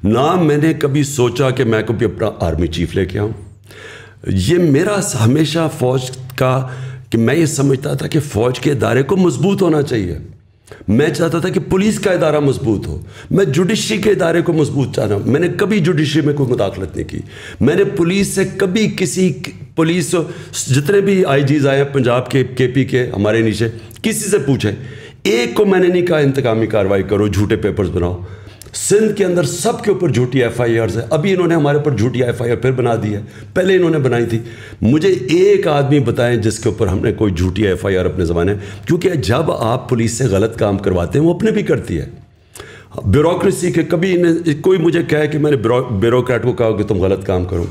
نہ میں نے کبھی سوچا کہ میں کبھی اپنا آرمی چیف لے کے آؤں. یہ میرا ہمیشہ فوج کا کہ میں یہ سمجھتا تھا کہ فوج کے ادارے کو مضبوط ہونا چاہیے. میں چاہتا تھا کہ پولیس کا ادارہ مضبوط ہو, میں جوڈیشری کے ادارے کو مضبوط چاہتا ہوں. میں نے کبھی جوڈیشری میں کوئی مداخلت نہیں کی. میں نے پولیس سے کبھی کسی پولیس جتنے بھی IGs آئے ہیں پنجاب کے, KP کے, ہمارے نیچے, کسی سے پوچھیں, ایک کو میں نے نہیں کہا انتقامی کارروائی کرو, جھوٹے پیپرز بناؤ. سندھ کے اندر سب کے اوپر جھوٹی FIRs ہے. ابھی انہوں نے ہمارے اوپر جھوٹی FIR پھر بنا دی ہے, پہلے انہوں نے بنائی تھی. مجھے ایک آدمی بتائیں جس کے اوپر ہم نے کوئی جھوٹی FIR اپنے زمانے, کیونکہ جب آپ پولیس سے غلط کام کرواتے ہیں وہ اپنے بھی کرتی ہے. بیوروکریسی کے کبھی کوئی مجھے کہے کہ میں نے بیوروکریٹ کو کہا کہ تم غلط کام کرو,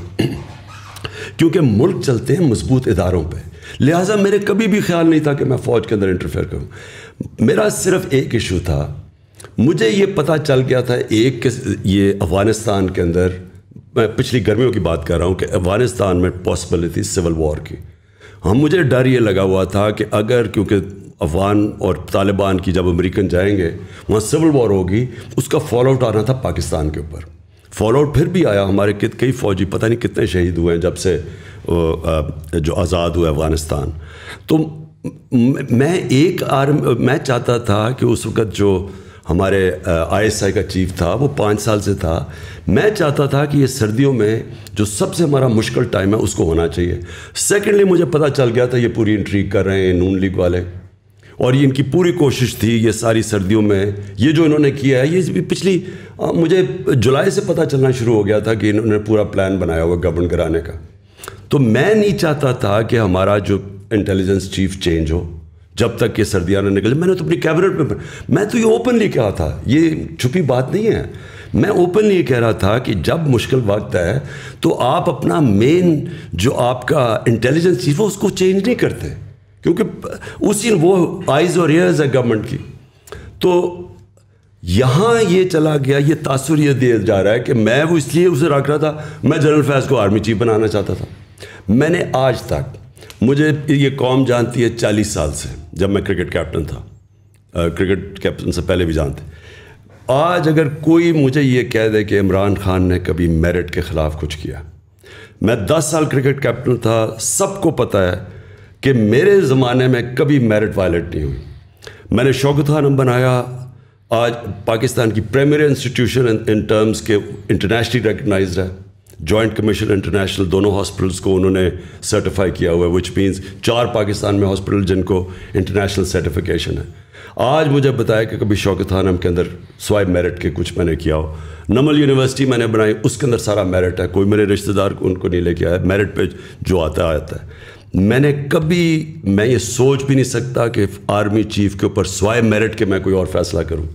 کیونکہ ملک چلتے ہیں مضبوط اداروں پہ. لہٰذا میرے کبھی بھی خیال نہیں تھا کہ میں فوج کے اندر انٹرفیئر کروں. میرا صرف ایک ایشو تھا, مجھے یہ پتہ چل گیا تھا ایک کہ یہ افغانستان کے اندر, میں پچھلی گرمیوں کی بات کر رہا ہوں, کہ افغانستان میں پاسبلٹی سول وار کی. مجھے ڈر یہ لگا ہوا تھا کہ اگر, کیونکہ افغان اور طالبان کی جب امریکن جائیں گے وہاں سول وار ہوگی, اس کا فال آؤٹ آنا تھا پاکستان کے اوپر. فال آؤٹ پھر بھی آیا, ہمارے کئی فوجی پتہ نہیں کتنے شہید ہوئے ہیں جب سے جو آزاد ہوا افغانستان. تو میں چاہتا تھا کہ اس وقت جو ہمارے ISI کا چیف تھا وہ 5 سال سے تھا, میں چاہتا تھا کہ یہ سردیوں میں جو سب سے ہمارا مشکل ٹائم ہے اس کو ہونا چاہیے. سیکنڈلی مجھے پتہ چل گیا تھا یہ پوری انٹریگ کر رہے ہیں نون لیگ والے, اور یہ ان کی پوری کوشش تھی یہ ساری سردیوں میں یہ جو انہوں نے کیا ہے. یہ پچھلی مجھے جولائی سے پتہ چلنا شروع ہو گیا تھا کہ انہوں نے پورا پلان بنایا ہوا گورنمنٹ کرانے کا. تو میں نہیں چاہتا تھا کہ ہمارا جو انٹیلیجنس چیف چینج ہو جب تک کہ سردیاں نہ نکلے. میں نے تو اپنی کیبنٹ میں تو یہ اوپنلی کہا تھا, یہ چھپی بات نہیں ہے. میں اوپنلی یہ کہہ رہا تھا کہ جب مشکل وقت ہے تو آپ اپنا مین جو آپ کا انٹیلیجنس چیف ہے اس کو چینج نہیں کرتے, کیونکہ اسی وہ آئیز اور ایئرز ہے گورنمنٹ کی. تو یہاں یہ چلا گیا, یہ تاثر یہ دیا جا رہا ہے کہ میں وہ اس لیے اسے رکھ رہا تھا, میں جنرل فیض کو آرمی چیف بنانا چاہتا تھا. میں نے آج تک, مجھے یہ قوم جانتی ہے 40 سال سے, جب میں کرکٹ کیپٹن تھا, کرکٹ کیپٹن سے پہلے بھی جانتے. آج اگر کوئی مجھے یہ کہہ دے کہ عمران خان نے کبھی میرٹ کے خلاف کچھ کیا, میں 10 سال کرکٹ کیپٹن تھا, سب کو پتہ ہے کہ میرے زمانے میں کبھی میرٹ وائلیٹ نہیں ہوئی. میں نے شوکت خانم بنایا, آج پاکستان کی پریمیئر انسٹیٹیوشن ان ٹرمز کے انٹرنیشنلی ریکگنائزڈ ہے. جوائنٹ کمیشن انٹرنیشنل دونوں ہاسپٹلس کو انہوں نے سرٹیفائی کیا ہوا ہے, وچ مینس 4 پاکستان میں ہاسپٹل جن کو انٹرنیشنل سرٹیفکیشن ہے. آج مجھے بتایا کہ کبھی شوکت خانم کے اندر سوائے میرٹ کے کچھ میں نے کیا ہو. نمل یونیورسٹی میں نے بنائی, اس کے اندر سارا میرٹ ہے, کوئی میرے رشتہ دار ان کو نہیں لے کے آیا, میرٹ پہ جو آتا ہے. میں نے کبھی, میں یہ سوچ بھی نہیں سکتا کہ آرمی چیف کے اوپر سوائے میرٹ کے میں کوئی اور فیصلہ کروں.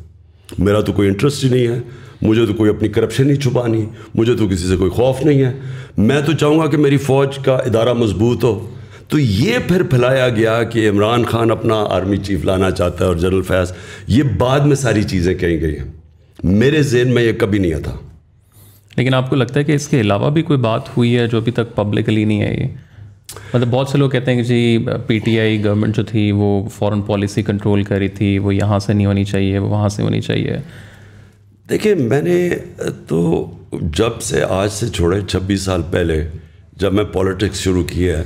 میرا تو کوئی انٹرسٹ ہی نہیں ہے, مجھے تو کوئی اپنی کرپشن نہیں چھپانی, مجھے تو کسی سے کوئی خوف نہیں ہے. میں تو چاہوں گا کہ میری فوج کا ادارہ مضبوط ہو. تو یہ پھر پھیلایا گیا کہ عمران خان اپنا آرمی چیف لانا چاہتا ہے اور جنرل فیض, یہ بعد میں ساری چیزیں کہیں گئی ہیں. میرے ذہن میں یہ کبھی نہیں تھا. لیکن آپ کو لگتا ہے کہ اس کے علاوہ بھی کوئی بات ہوئی ہے جو ابھی تک پبلکلی نہیں ہے؟ مطلب بہت سے لوگ کہتے ہیں کہ جی پی ٹی آئی گورنمنٹ جو تھی وہ فورن پالیسی کنٹرول کر رہی تھی, وہ یہاں سے نہیں ہونی چاہیے, وہ وہاں سے ہونی چاہیے. دیکھیں, میں نے تو جب سے آج سے چھوڑے 26 سال پہلے جب میں پولیٹکس شروع کی ہے,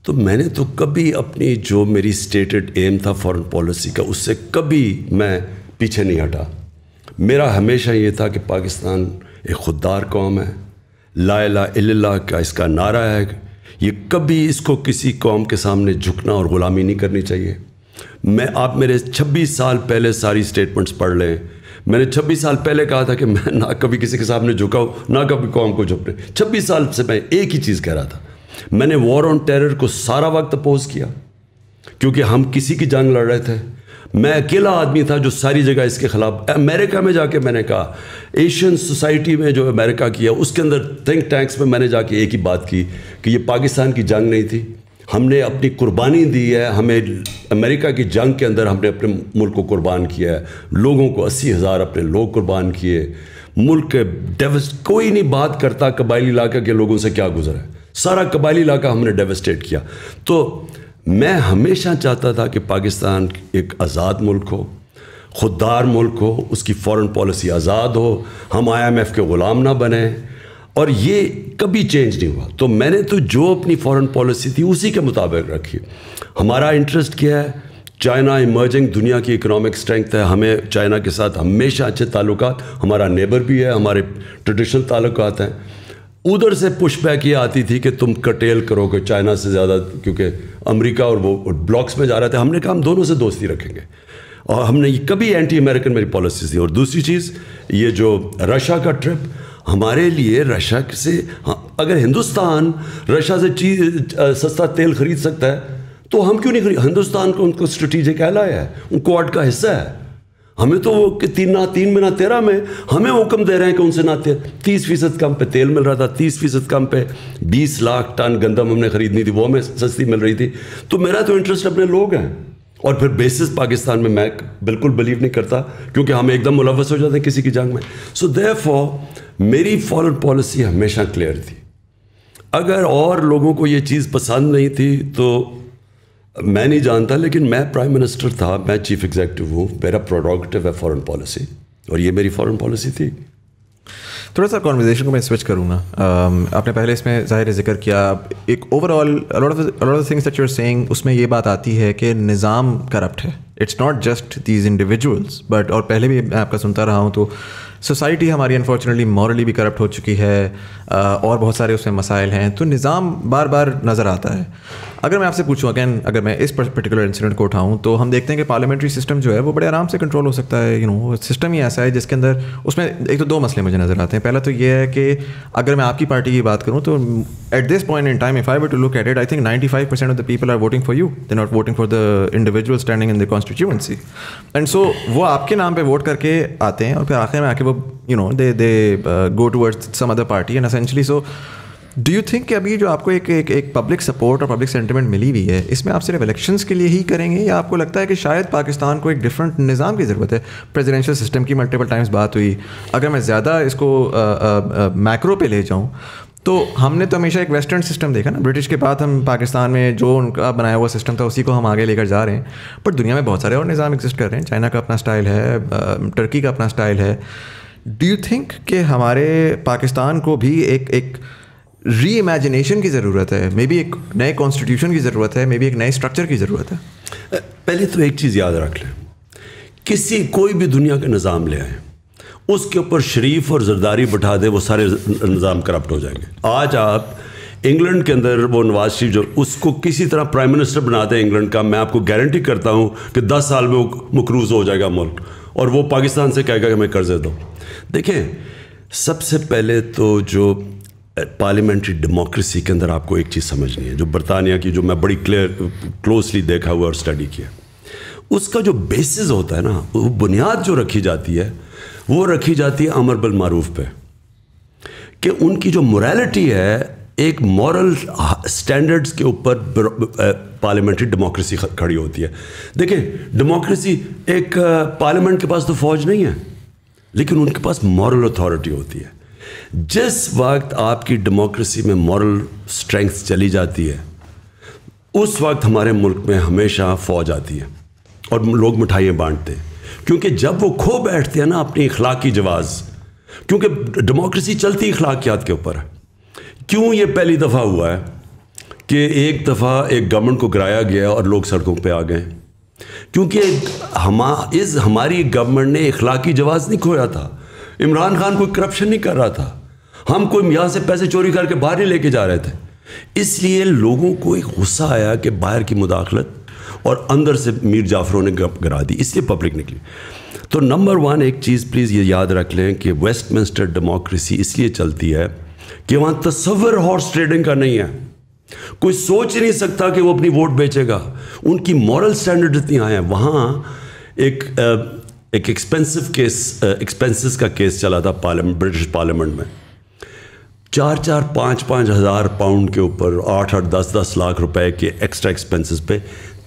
تو میں نے تو کبھی اپنی جو میری اسٹیٹڈ ایم تھا فورن پالیسی کا, اس سے کبھی میں پیچھے نہیں ہٹا. میرا ہمیشہ یہ تھا کہ پاکستان ایک خوددار قوم ہے, لا الہ الا اللہ کا اس کا نعرہ ہے, یہ کبھی اس کو کسی قوم کے سامنے جھکنا اور غلامی نہیں کرنی چاہیے. آپ میرے 26 سال پہلے ساری اسٹیٹمنٹس پڑھ لیں. میں نے 26 سال پہلے کہا تھا کہ میں نہ کبھی کسی کے سامنے جھکا ہوں, نہ کبھی قوم کو جھکنے. 26 سال سے میں ایک ہی چیز کہہ رہا تھا. میں نے وار آن ٹیرر کو سارا وقت اپوز کیا, کیونکہ ہم کسی کی جنگ لڑ رہے تھے. میں اکیلا آدمی تھا جو ساری جگہ اس کے خلاف. امریکہ میں جا کے میں نے کہا, ایشین سوسائٹی میں جو امریکہ کیا, اس کے اندر تھنک ٹینکس میں میں نے جا کے ایک ہی بات کی کہ یہ پاکستان کی جنگ نہیں تھی, ہم نے اپنی قربانی دی ہے. ہمیں امریکہ کی جنگ کے اندر ہم نے اپنے ملک کو قربان کیا ہے, لوگوں کو 80,000 اپنے لوگ قربان کیے. ملک کے کوئی نہیں بات کرتا قبائلی علاقہ کے لوگوں سے کیا گزرا ہے, سارا قبائلی علاقہ ہم نے ڈیوسٹیٹ کیا. تو میں ہمیشہ چاہتا تھا کہ پاکستان ایک آزاد ملک ہو, خوددار ملک ہو, اس کی فورن پالیسی آزاد ہو, ہم IMF کے غلام نہ بنیں, اور یہ کبھی چینج نہیں ہوا. تو میں نے تو جو اپنی فورن پالیسی تھی اسی کے مطابق رکھی. ہمارا انٹرسٹ کیا ہے؟ چائنا ایمرجنگ دنیا کی اکنامک اسٹرینتھ ہے, ہمیں چائنا کے ساتھ ہمیشہ اچھے تعلقات, ہمارا نیبر بھی ہے, ہمارے ٹریڈیشنل تعلقات ہیں. ادھر سے پش بیک یہ آتی تھی کہ تم کٹیل کرو کہ چائنا سے زیادہ, کیونکہ امریکہ اور وہ بلاکس میں جا رہے تھے. ہم نے کہا ہم دونوں سے دوستی رکھیں گے, اور ہم نے کبھی اینٹی امریکن میری پالیسیز تھی. اور دوسری چیز یہ جو رشیا کا ٹرپ, ہمارے لیے رشیا سے, اگر ہندوستان رشیا سے سستا تیل خرید سکتا ہے تو ہم کیوں نہیں خرید؟ ہندوستان کو ان کو اسٹریٹجک ایلائی ہے, ان کوڈ کا حصہ ہے. ہمیں تو وہ 3 مہینہ 13 میں ہمیں حکم دے رہے ہیں کہ ان سے نہ 30% کم پہ تیل مل رہا تھا, 30% کم پہ 20 لاکھ ٹن گندم ہم نے خریدنی تھی, وہ ہمیں سستی مل رہی تھی. تو میرا تو انٹرسٹ اپنے لوگ ہیں. اور پھر بیسس پاکستان میں بالکل بلیو نہیں کرتا, کیونکہ ہم ایک دم ملوث ہو جاتے ہیں کسی کی جنگ میں. سو دیئرفور میری فورن پالیسی ہمیشہ کلیئر تھی. اگر اور لوگوں کو یہ چیز پسند نہیں تھی تو میں نہیں جانتا, لیکن میں پرائم منسٹر تھا, میں چیف ایگزیکٹو ہوں, میرا پروڈکٹیو ہے فورن پالیسی, اور یہ میری فورن پالیسی تھی. تھوڑا سا کانورزیشن کو میں سوئچ کروں گا. آپ نے پہلے اس میں ظاہر ذکر کیا ایک overall things that you are seeing, اس میں یہ بات آتی ہے کہ نظام کرپٹ ہے. It's not just these individuals but, اور پہلے بھی میں آپ کا سنتا رہا ہوں, تو سوسائٹی ہماری انفارچونیٹلی مورلی بھی کرپٹ ہو چکی ہے, اور بہت سارے اس میں مسائل ہیں. تو نظام بار بار نظر آتا ہے. اگر میں آپ سے پوچھوں اگین, اگر میں اس پرٹیکولر انسیڈنٹ کو اٹھاؤں, تو ہم دیکھتے ہیں کہ پارلیمنٹری سسٹم جو ہے وہ بڑے آرام سے کنٹرول ہو سکتا ہے. سسٹم ہی ایسا ہے جس کے اندر, اس میں ایک تو 2 مسئلے مجھے نظر آتے ہیں. پہلا تو یہ ہے کہ اگر میں آپ کی پارٹی کی بات کروں تو at this point in time if I were to look at it, I think 95% of the people are voting for you, they not voting for the individual standing in the constituency. And so وہ آپ کے نام پہ ووٹ کر کے آتے ہیں, اور پھر آخر میں آ کے وہ they go towards some other party and essentially. So do you think کہ ابھی جو آپ کو ایک پبلک سپورٹ اور پبلک سینٹیمنٹ ملی ہوئی ہے, اس میں آپ صرف الیکشنز کے لیے ہی کریں گے, یا آپ کو لگتا ہے کہ شاید پاکستان کو ایک ڈفرینٹ نظام کی ضرورت ہے؟ پریزیڈینشیل سسٹم کی ملٹیپل ٹائمز بات ہوئی. اگر میں زیادہ اس کو میکرو پہ لے جاؤں تو ہم نے تو ہمیشہ ایک ویسٹرن سسٹم دیکھا نا, برٹش کے بعد ہم پاکستان میں جو ان کا بنایا ہوا سسٹم تھا اسی کو ہم آگے لے کر جا رہے ہیں. بٹ دنیا میں بہت سارے اور نظام ایگزسٹ کر رہے ہیں. چائنا کا اپنا اسٹائل ہے, ٹرکی کا اپنا اسٹائل ہے. ڈو یو تھنک کہ ہمارے پاکستان کو بھی ایک ری امیجنیشن کی ضرورت ہے, مے بی ایک نئے کانسٹیٹیوشن کی ضرورت ہے, مے بی ایک نئے اسٹرکچر کی ضرورت ہے. پہلے تو ایک چیز یاد رکھ لیں, کوئی بھی دنیا کا نظام لے آئے, اس کے اوپر شریف اور زرداری بٹھا دے, وہ سارے نظام کرپٹ ہو جائیں گے. آج آپ انگلینڈ کے اندر وہ نواز شریف جو اس کو کسی طرح پرائم منسٹر بناتے ہیں انگلینڈ کا, میں آپ کو گارنٹی کرتا ہوں کہ 10 سال میں وہ مقروض ہو جائے گا ملک, اور وہ پاکستان سے کہے گا کہ ہمیں قرضے دو. دیکھیں, سب سے پہلے تو جو پارلیمنٹری ڈیموکریسی کے اندر آپ کو ایک چیز سمجھنی ہے, جو برطانیہ کی, جو میں بڑی کلوزلی دیکھا ہوا اور اسٹڈی کیا, اس کا جو بیسز ہوتا ہے نا, وہ بنیاد جو رکھی جاتی ہے, وہ رکھی جاتی ہے امر بالمعروف پہ, کہ ان کی جو موریلٹی ہے ایک مورل سٹینڈرڈز کے اوپر پارلیمنٹری ڈیموکریسی کھڑی ہوتی ہے. دیکھیں, ڈیموکریسی ایک پارلیمنٹ کے پاس تو فوج نہیں ہے, لیکن ان کے پاس مورل اتھارٹی ہوتی ہے. جس وقت آپ کی ڈیموکریسی میں مورل اسٹرینگتھ چلی جاتی ہے, اس وقت ہمارے ملک میں ہمیشہ فوج آتی ہے اور لوگ مٹھائیاں بانٹتے ہیں, کیونکہ جب وہ کھو بیٹھتے ہیں نا اپنی اخلاقی جواز, کیونکہ ڈیموکریسی چلتی اخلاقیات کے اوپر ہے. کیوں یہ پہلی دفعہ ہوا ہے کہ ایک دفعہ ایک گورنمنٹ کو گرایا گیا اور لوگ سڑکوں پہ آ گئے؟ کیونکہ ہماری گورنمنٹ نے اخلاقی جواز نہیں کھویا تھا. عمران خان کوئی کرپشن نہیں کر رہا تھا, ہم کوئی یہاں سے پیسے چوری کر کے باہر نہیں لے کے جا رہے تھے. اس لیے لوگوں کو ایک غصہ آیا کہ باہر کی مداخلت اور اندر سے میر جعفروں نے گرا دی, اس لیے پبلک نکلی. تو نمبر 1 ایک چیز پلیز یہ یاد رکھ لیں کہ ویسٹ منسٹر ڈیموکریسی اس لیے چلتی ہے کہ وہاں تصور ہارس ٹریڈنگ کا نہیں ہے. کوئی سوچ نہیں سکتا کہ وہ اپنی ووٹ بیچے گا. ان کی مورل سٹینڈرڈ اتنی آئے ہیں. وہاں ایک ایکسپینسز کا کیس چلا تھا برٹش پارلیمنٹ میں, 4-5 ہزار پاؤنڈ کے اوپر 8-8 10 لاکھ روپے کے ایکسٹرا ایکسپینسز پہ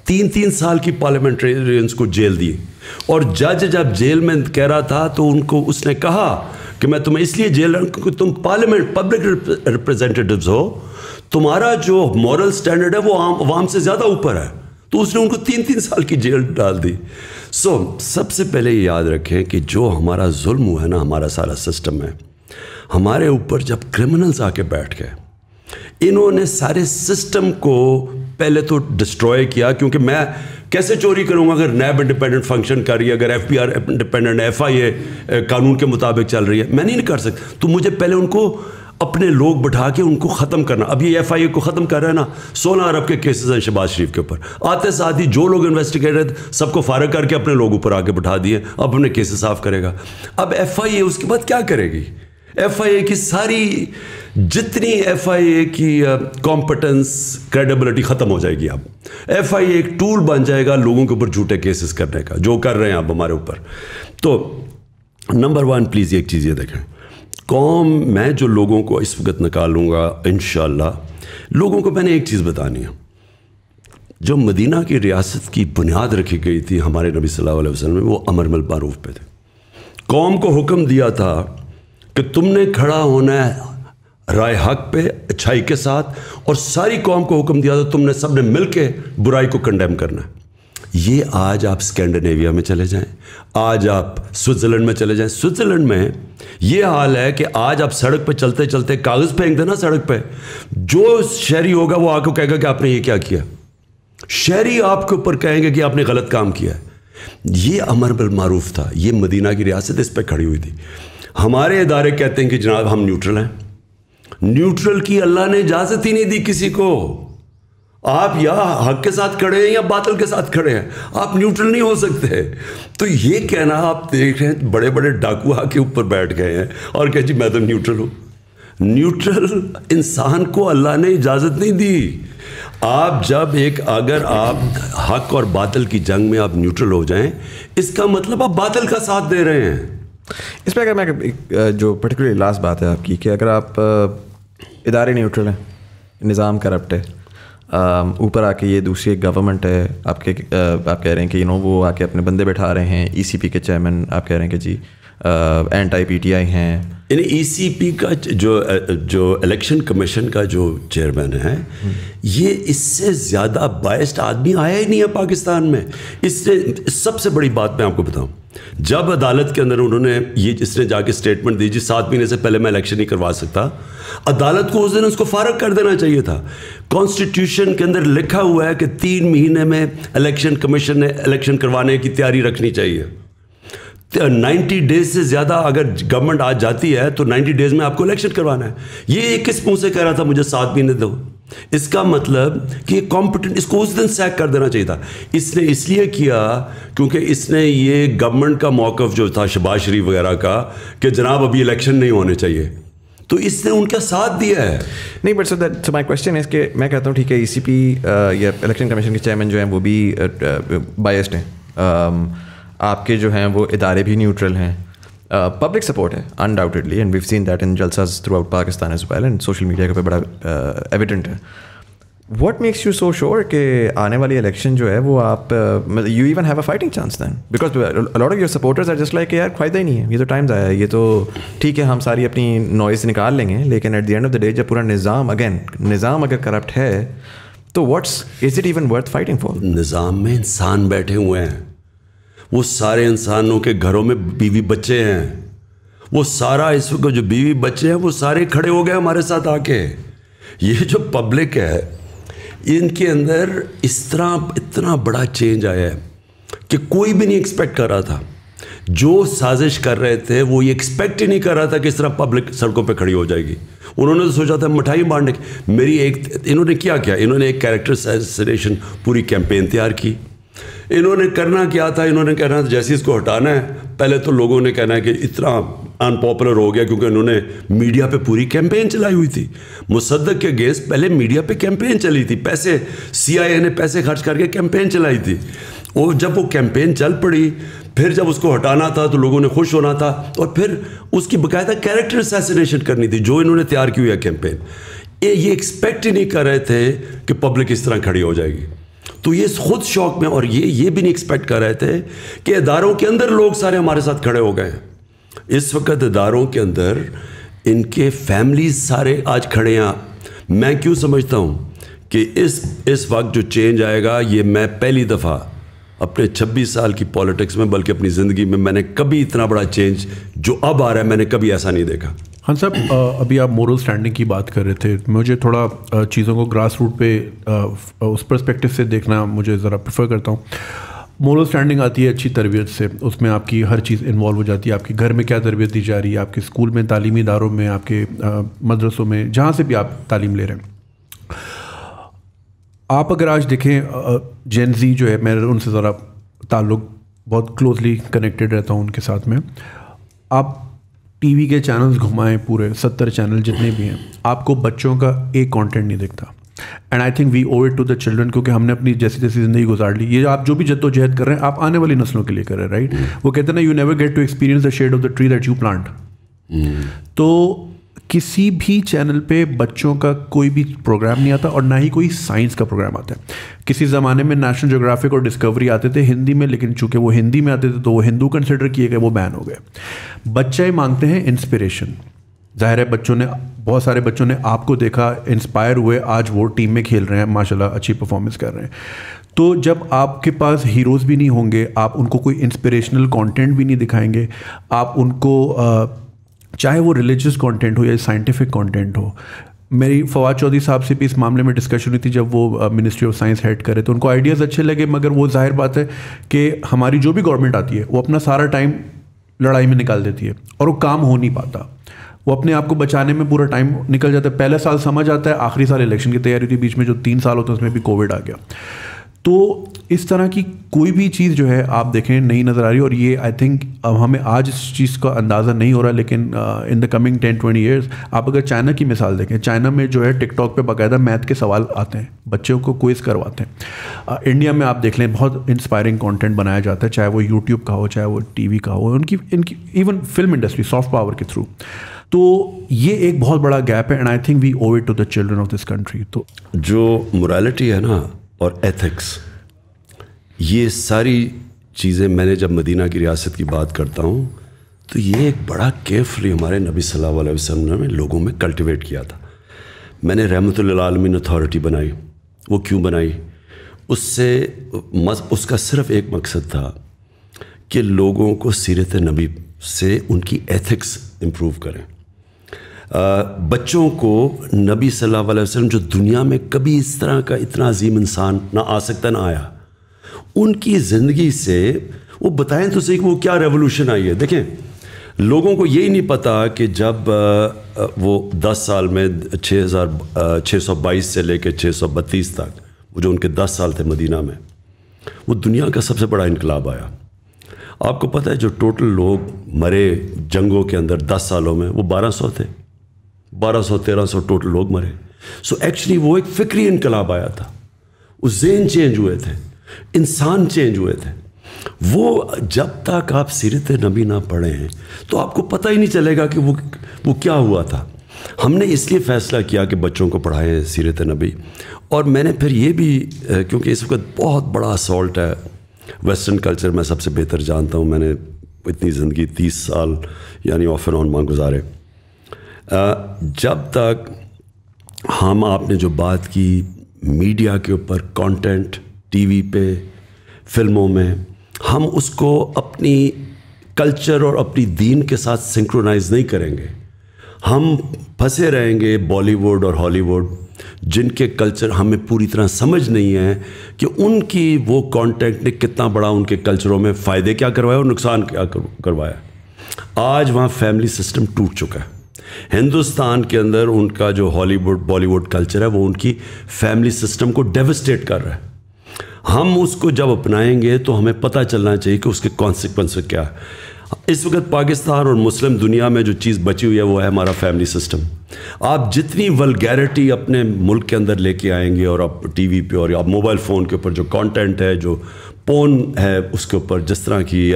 3 سال کی پارلیمنٹرینز کو جیل دی. اور جج جب جیل میں کہہ رہا تھا تو ان کو اس نے کہا کہ میں تمہیں اس لیے جیل رہا ہوں کیونکہ تم پارلیمنٹ پبلک ریپرزینٹیٹیوز ہو, تمہارا جو مورل سٹینڈرڈ ہے وہ عوام سے زیادہ اوپر ہے. تو اس نے ان کو 3 سال کی جیل ڈال دی. سب سے پہلے یہ یاد رکھیں کہ جو ہمارا ظلم ہوا ہے نا, ہمارا سارا سسٹم ہے, ہمارے اوپر جب کرمنلز آ کے بیٹھ گئے, انہوں نے سارے سسٹم کو پہلے تو ڈسٹروائے کیا. کیونکہ میں کیسے چوری کروں گا اگر نیب انڈیپینڈنٹ فنکشن کر رہی ہے, اگر FBR انڈیپینڈنٹ, FIA قانون کے مطابق چل رہی ہے, میں نہیں کر سکتا. تو مجھے پہلے ان کو اپنے لوگ بٹھا کے ان کو ختم کرنا. اب یہ FIA کو ختم کر رہا ہے نا, 16 ارب کے کیسز ہیں شہباز شریف کے اوپر. آتے ساتھ ہی جو لوگ انویسٹیگیٹر سب کو فارغ کر کے اپنے لوگ اوپر آ کے بٹھا دیے, اب اپنے کیسز صاف کرے گا. اب FIA اس کے بعد کیا کرے گی؟ FIA کی ساری جتنی FIA کی کمپٹنس کریڈیبلٹی ختم ہو جائے گی. اب FIA ایک ٹول بن جائے گا لوگوں کے اوپر جھوٹے کیسز کرنے کا, جو کر رہے ہیں اب ہمارے اوپر. تو نمبر 1 پلیز ایک چیز یہ دیکھیں, قوم میں جو لوگوں کو اس وقت نکالوں گا انشاءاللہ, لوگوں کو میں نے ایک چیز بتانی ہے. جو مدینہ کی ریاست کی بنیاد رکھی گئی تھی ہمارے نبی صلی اللہ علیہ وسلم میں, وہ امر بالمعروف پہ تھے. قوم کو حکم دیا تھا کہ تم نے کھڑا ہونا ہے رائے حق پہ اچھائی کے ساتھ, اور ساری قوم کو حکم دیا تھا تم نے سب نے مل کے برائی کو کنڈیم کرنا ہے. یہ آج آپ اسکینڈینیویا میں چلے جائیں, آج آپ سوئٹزرلینڈ میں چلے جائیں. سوئٹزرلینڈ میں یہ حال ہے کہ آج آپ سڑک پہ چلتے چلتے کاغذ پھینک دینا سڑک پہ, جو شہری ہوگا وہ آ کے کہے گا کہ آپ نے یہ کیا کیا. شہری آپ کے اوپر کہیں گے کہ آپ نے غلط کام کیا ہے. یہ امر بالمعروف تھا. یہ مدینہ کی ریاست اس پہ کھڑی ہوئی تھی. ہمارے ادارے کہتے ہیں کہ جناب ہم نیوٹرل ہیں. نیوٹرل کی اللہ نے اجازت ہی نہیں دی کسی کو. آپ یا حق کے ساتھ کھڑے ہیں یا باطل کے ساتھ کھڑے ہیں, آپ نیوٹرل نہیں ہو سکتے. تو یہ کہنا, آپ دیکھ رہے ہیں بڑے بڑے ڈاکو آ کے اوپر بیٹھ گئے ہیں اور کہ جی میں تو نیوٹرل ہوں. نیوٹرل انسان کو اللہ نے اجازت نہیں دی. آپ جب اگر آپ حق اور باطل کی جنگ میں آپ نیوٹرل ہو جائیں, اس کا مطلب آپ باطل کا ساتھ دے رہے ہیں. اس پہ اگر میں جو پرٹیکولرلی لاسٹ بات ہے آپ کی, کہ اگر آپ ادارے نیوٹرل ہیں, نظام کرپٹ ہے, اوپر آ کے یہ دوسری ایک گورنمنٹ ہے, آپ کہہ رہے ہیں کہ وہ آ کے اپنے بندے بیٹھا رہے ہیں, ECP کے چیئرمین آپ کہہ رہے ہیں کہ جی اینٹی PTI ہیں. یعنی ECP کا جو الیکشن کمیشن کا جو چیئرمین ہے, یہ اس سے زیادہ بائسڈ آدمی آیا ہی نہیں ہے پاکستان میں. اس سے سب سے بڑی بات میں آپ کو بتاؤں, جب عدالت کے اندر انہوں نے اس نے جا کے اسٹیٹمنٹ دی 7 مہینے سے پہلے میں الیکشن نہیں کروا سکتا, عدالت کو اس دن اس کو فارغ کر دینا چاہیے تھا. کانسٹیٹیوشن کے اندر لکھا ہوا ہے کہ 3 مہینے میں الیکشن کمیشن نے الیکشن کروانے کی تیاری رکھنی چاہیے. 90 ڈیز سے زیادہ اگر گورنمنٹ آج جاتی ہے تو 90 ڈیز میں آپ کو الیکشن کروانا ہے. یہ کس منہ سے کہہ رہا تھا مجھے 7 مہینے دو؟ اس کا مطلب کہ یہ کمپٹنٹ, اس کو اس دن سیک کر دینا چاہیے تھا. اس نے اس لیے کیا کیونکہ اس نے یہ گورنمنٹ کا موقف جو تھا شہباز شریف وغیرہ کا کہ جناب ابھی الیکشن نہیں ہونے چاہیے, تو اس نے ان کا ساتھ دیا ہے. نہیں بٹ سو مائی کوشچن ہے کہ میں کہتا ہوں ٹھیک ہے ECP یا الیکشن کمیشن کے چیئرمین جو ہیں وہ بھی بائسڈ ہیں, آپ کے جو ہیں وہ ادارے بھی نیوٹرل ہیں, پبلک سپورٹ ہے undoubtedly, and we've seen that in جلساز throughout Pakistan as well, and social media کے پہ بڑا ایویڈنٹ ہے. What makes you so sure کہ آنے والی الیکشن جو ہے وہ آپ you even have a fighting chance then, because lot of your supporters are just like کہ یار فائدہ ہی نہیں ہے, یہ تو ٹائمز آیا ہے, یہ تو ٹھیک ہے ہم ساری اپنی نوائز نکال لیں گے, لیکن at the end of the day جب پورا نظام اگر کرپٹ ہے تو what's is it even worth fighting for? نظام میں انسان بیٹھے ہوئے ہیں, وہ سارے انسانوں کے گھروں میں بیوی بچے ہیں, وہ سارا اس وقت جو بیوی بچے ہیں وہ سارے کھڑے ہو گئے ہمارے ساتھ آ کے. یہ جو پبلک ہے ان کے اندر اس طرح اتنا بڑا چینج آیا ہے کہ کوئی بھی نہیں ایکسپیکٹ کر رہا تھا. جو سازش کر رہے تھے وہ یہ ایکسپیکٹ ہی نہیں کر رہا تھا کہ اس طرح پبلک سڑکوں پہ کھڑی ہو جائے گی. انہوں نے تو سوچا تھا مٹھائی بانٹنے کی. انہوں نے کیا انہوں نے ایک کیریکٹر اسیسینیشن پوری کیمپین تیار کی. انہوں نے کرنا کیا تھا, انہوں نے کہنا جیسے اس کو ہٹانا ہے, پہلے تو لوگوں نے کہنا ہے کہ اتنا ان پاپولر ہو گیا کیونکہ انہوں نے میڈیا پہ پوری کیمپین چلائی ہوئی تھی. مصدق کے اگینسٹ پہلے میڈیا پہ کیمپین چلی تھی, پیسے CIA نے پیسے خرچ کر کے کیمپین چلائی تھی. اور جب وہ کیمپین چل پڑی, پھر جب اس کو ہٹانا تھا تو لوگوں نے خوش ہونا تھا, اور پھر اس کی باقاعدہ کیریکٹر اسیسینیشن کرنی تھی جو انہوں نے تیار کی ہوئی ہے کیمپین. یہ ایکسپیکٹ ہی نہیں کر رہے تھے کہ پبلک اس طرح کھڑی ہو جائے گی. تو یہ خود شوق میں, اور یہ بھی نہیں ایکسپیکٹ کر رہے تھے کہ اداروں کے اندر لوگ سارے ہمارے ساتھ کھڑے ہو گئے ہیں. اس وقت اداروں کے اندر ان کے فیملیز سارے آج کھڑے ہیں. میں کیوں سمجھتا ہوں کہ اس وقت جو چینج آئے گا, یہ میں پہلی دفعہ اپنے 26 سال کی پالیٹکس میں, بلکہ اپنی زندگی میں نے کبھی اتنا بڑا چینج جو اب آ رہا ہے میں نے کبھی ایسا نہیں دیکھا. خان صاحب, ابھی آپ مورل اسٹینڈنگ کی بات کر رہے تھے, مجھے تھوڑا چیزوں کو گراس روٹ پہ اس پرسپیکٹو سے دیکھنا مجھے ذرا پریفر کرتا ہوں. مورل اسٹینڈنگ آتی ہے اچھی تربیت سے, اس میں آپ کی ہر چیز انوالو ہو جاتی ہے. آپ کے گھر میں کیا تربیت دی جا رہی ہے, آپ کے اسکول میں, تعلیمی اداروں میں, آپ کے مدرسوں میں, جہاں سے بھی آپ تعلیم لے رہے ہیں. آپ اگر آج دیکھیں جین زی جو ہے, میں ان سے ذرا تعلق بہت کلوزلی کنیکٹیڈ رہتا ہوں ان کے ساتھ میں. آپ ٹی وی کے چینلز گھمائیں, پورے 70 چینل جتنے بھی ہیں, آپ کو بچوں کا ایک کانٹینٹ نہیں دکھتا. And I think we owe it to the children, کیونکہ ہم نے اپنی جیسی زندگی گزار لی. یہ آپ جو بھی جد و جہد کر رہے ہیں آپ آنے والی نسلوں کے لیے کر رہے ہیں, رائٹ. وہ کہتے ہیں نا, you never get to experience the shade of the tree that you plant. تو کسی بھی چینل پہ بچوں کا کوئی بھی پروگرام نہیں آتا, اور نہ ہی کوئی سائنس کا پروگرام آتا ہے. کسی زمانے میں نیشنل جیوگرافک اور ڈسکوری آتے تھے ہندی میں, لیکن چونکہ وہ ہندی میں آتے تھے تو وہ ہندو کنسیڈر کیے گئے, وہ بین ہو گئے. بچے مانگتے ہیں انسپریشن. ظاہر ہے بچوں نے, بہت سارے بچوں نے آپ کو دیکھا, انسپائر ہوئے, آج وہ ٹیم میں کھیل رہے ہیں, ماشاءاللہ اچھی پرفارمنس کر رہے ہیں. تو جب آپ کے پاس ہیروز بھی نہیں ہوں گے, آپ ان کو کوئی انسپریشنل کانٹینٹ بھی نہیں دکھائیں گے, آپ ان کو چاہے وہ ریلیجیس کانٹینٹ ہو یا سائنٹیفک کانٹینٹ ہو. میری فواد چودھری صاحب سے بھی اس معاملے میں ڈسکشن ہوئی تھی جب وہ منسٹری آف سائنس ہیڈ کرے, تو ان کو آئیڈیاز اچھے لگے, مگر وہ ظاہر بات ہے کہ ہماری جو بھی گورنمنٹ آتی ہے وہ اپنا سارا ٹائم لڑائی میں نکال دیتی ہے, اور وہ کام ہو نہیں پاتا. وہ اپنے آپ کو بچانے میں پورا ٹائم نکل جاتا ہے. پہلا سال سمجھ آتا ہے, آخری سال الیکشن کی تیاری ہوتی ہے, بیچ میں جو 3 سال ہوتا ہے اس میں بھی کووڈ آ گیا. تو اس طرح کی کوئی بھی چیز جو ہے آپ دیکھیں نہیں نظر آ رہی. اور یہ آئی تھنک ہمیں آج اس چیز کا اندازہ نہیں ہو رہا, لیکن ان دا کمنگ 10-20 ایئرس آپ اگر چائنا کی مثال دیکھیں, چائنا میں جو ہے ٹک ٹاک پہ باقاعدہ میتھ کے سوال آتے ہیں, بچوں کو کوئز کرواتے ہیں. انڈیا میں آپ دیکھ لیں بہت انسپائرنگ کانٹینٹ بنایا جاتا ہے, چاہے وہ یوٹیوب کا ہو, چاہے وہ ٹی وی کا ہو, ان کی even film industry soft power کے تھرو. تو یہ ایک بہت بڑا گیپ ہے, and I think we owe it to the children of this country. تو جو morality ہے نا اور ایتھکس, یہ ساری چیزیں میں نے جب مدینہ کی ریاست کی بات کرتا ہوں تو یہ ایک بڑا کیئرفلی ہمارے نبی صلی اللہ علیہ وسلم نے لوگوں میں کلٹیویٹ کیا تھا. میں نے رحمۃ للعالمین اتھارٹی بنائی. وہ کیوں بنائی؟ اس کا صرف ایک مقصد تھا کہ لوگوں کو سیرت نبی سے ان کی ایتھکس امپروو کریں. بچوں کو نبی صلی اللہ علیہ وسلم جو دنیا میں کبھی اس طرح کا اتنا عظیم انسان نہ آ سکتا نہ آیا, ان کی زندگی سے وہ بتائیں تو صحیح کہ وہ کیا ریولوشن آئی ہے. دیکھیں, لوگوں کو یہی نہیں پتا کہ جب وہ 10 سال میں 622 سے لے کے 632 تک, وہ جو ان کے 10 سال تھے مدینہ میں, وہ دنیا کا سب سے بڑا انقلاب آیا. آپ کو پتہ ہے جو ٹوٹل لوگ مرے جنگوں کے اندر 10 سالوں میں, وہ 1200 تھے. 1200-1300 ٹوٹل لوگ مرے. سو ایکچولی وہ ایک فکری انقلاب آیا تھا. وہ ذہن چینج ہوئے تھے, انسان چینج ہوئے تھے. وہ جب تک آپ سیرت نبی نہ پڑھیں تو آپ کو پتہ ہی نہیں چلے گا کہ وہ کیا ہوا تھا. ہم نے اس لیے فیصلہ کیا کہ بچوں کو پڑھائیں سیرت نبی. اور میں نے پھر یہ بھی, کیونکہ اس وقت بہت بڑا اسالٹ ہے ویسٹرن کلچر, میں سب سے بہتر جانتا ہوں, میں نے اتنی زندگی 30 سال یعنی آف اینڈ آن وہاں گزارے. جب تک آپ نے جو بات کی میڈیا کے اوپر, کانٹینٹ ٹی وی پہ, فلموں میں, ہم اس کو اپنی کلچر اور اپنی دین کے ساتھ سنکرونائز نہیں کریں گے. ہم پھنسے رہیں گے بالی ووڈ اور ہالی ووڈ, جن کے کلچر ہمیں پوری طرح سمجھ نہیں ہے کہ ان کی وہ کانٹینٹ نے کتنا بڑا ان کے کلچروں میں فائدے کیا کروایا اور نقصان کیا کروایا. آج وہاں فیملی سسٹم ٹوٹ چکا ہے. ہندوستان کے اندر ان کا جو ہالی ووڈ بالی ووڈ کلچر ہے وہ ان کی فیملی سسٹم کو ڈیوسٹیٹ کر رہا ہے. ہم اس کو جب اپنائیں گے تو ہمیں پتہ چلنا چاہیے کہ اس کے کانسیکوینس کیا ہے. اس وقت پاکستان اور مسلم دنیا میں جو چیز بچی ہوئی ہے وہ ہے ہمارا فیملی سسٹم. آپ جتنی ولگیرٹی اپنے ملک کے اندر لے کے آئیں گے, اور آپ ٹی وی پہ اور آپ موبائل فون کے اوپر جو کانٹینٹ ہے, جو پون ہے اس کے اوپر جس طرح کی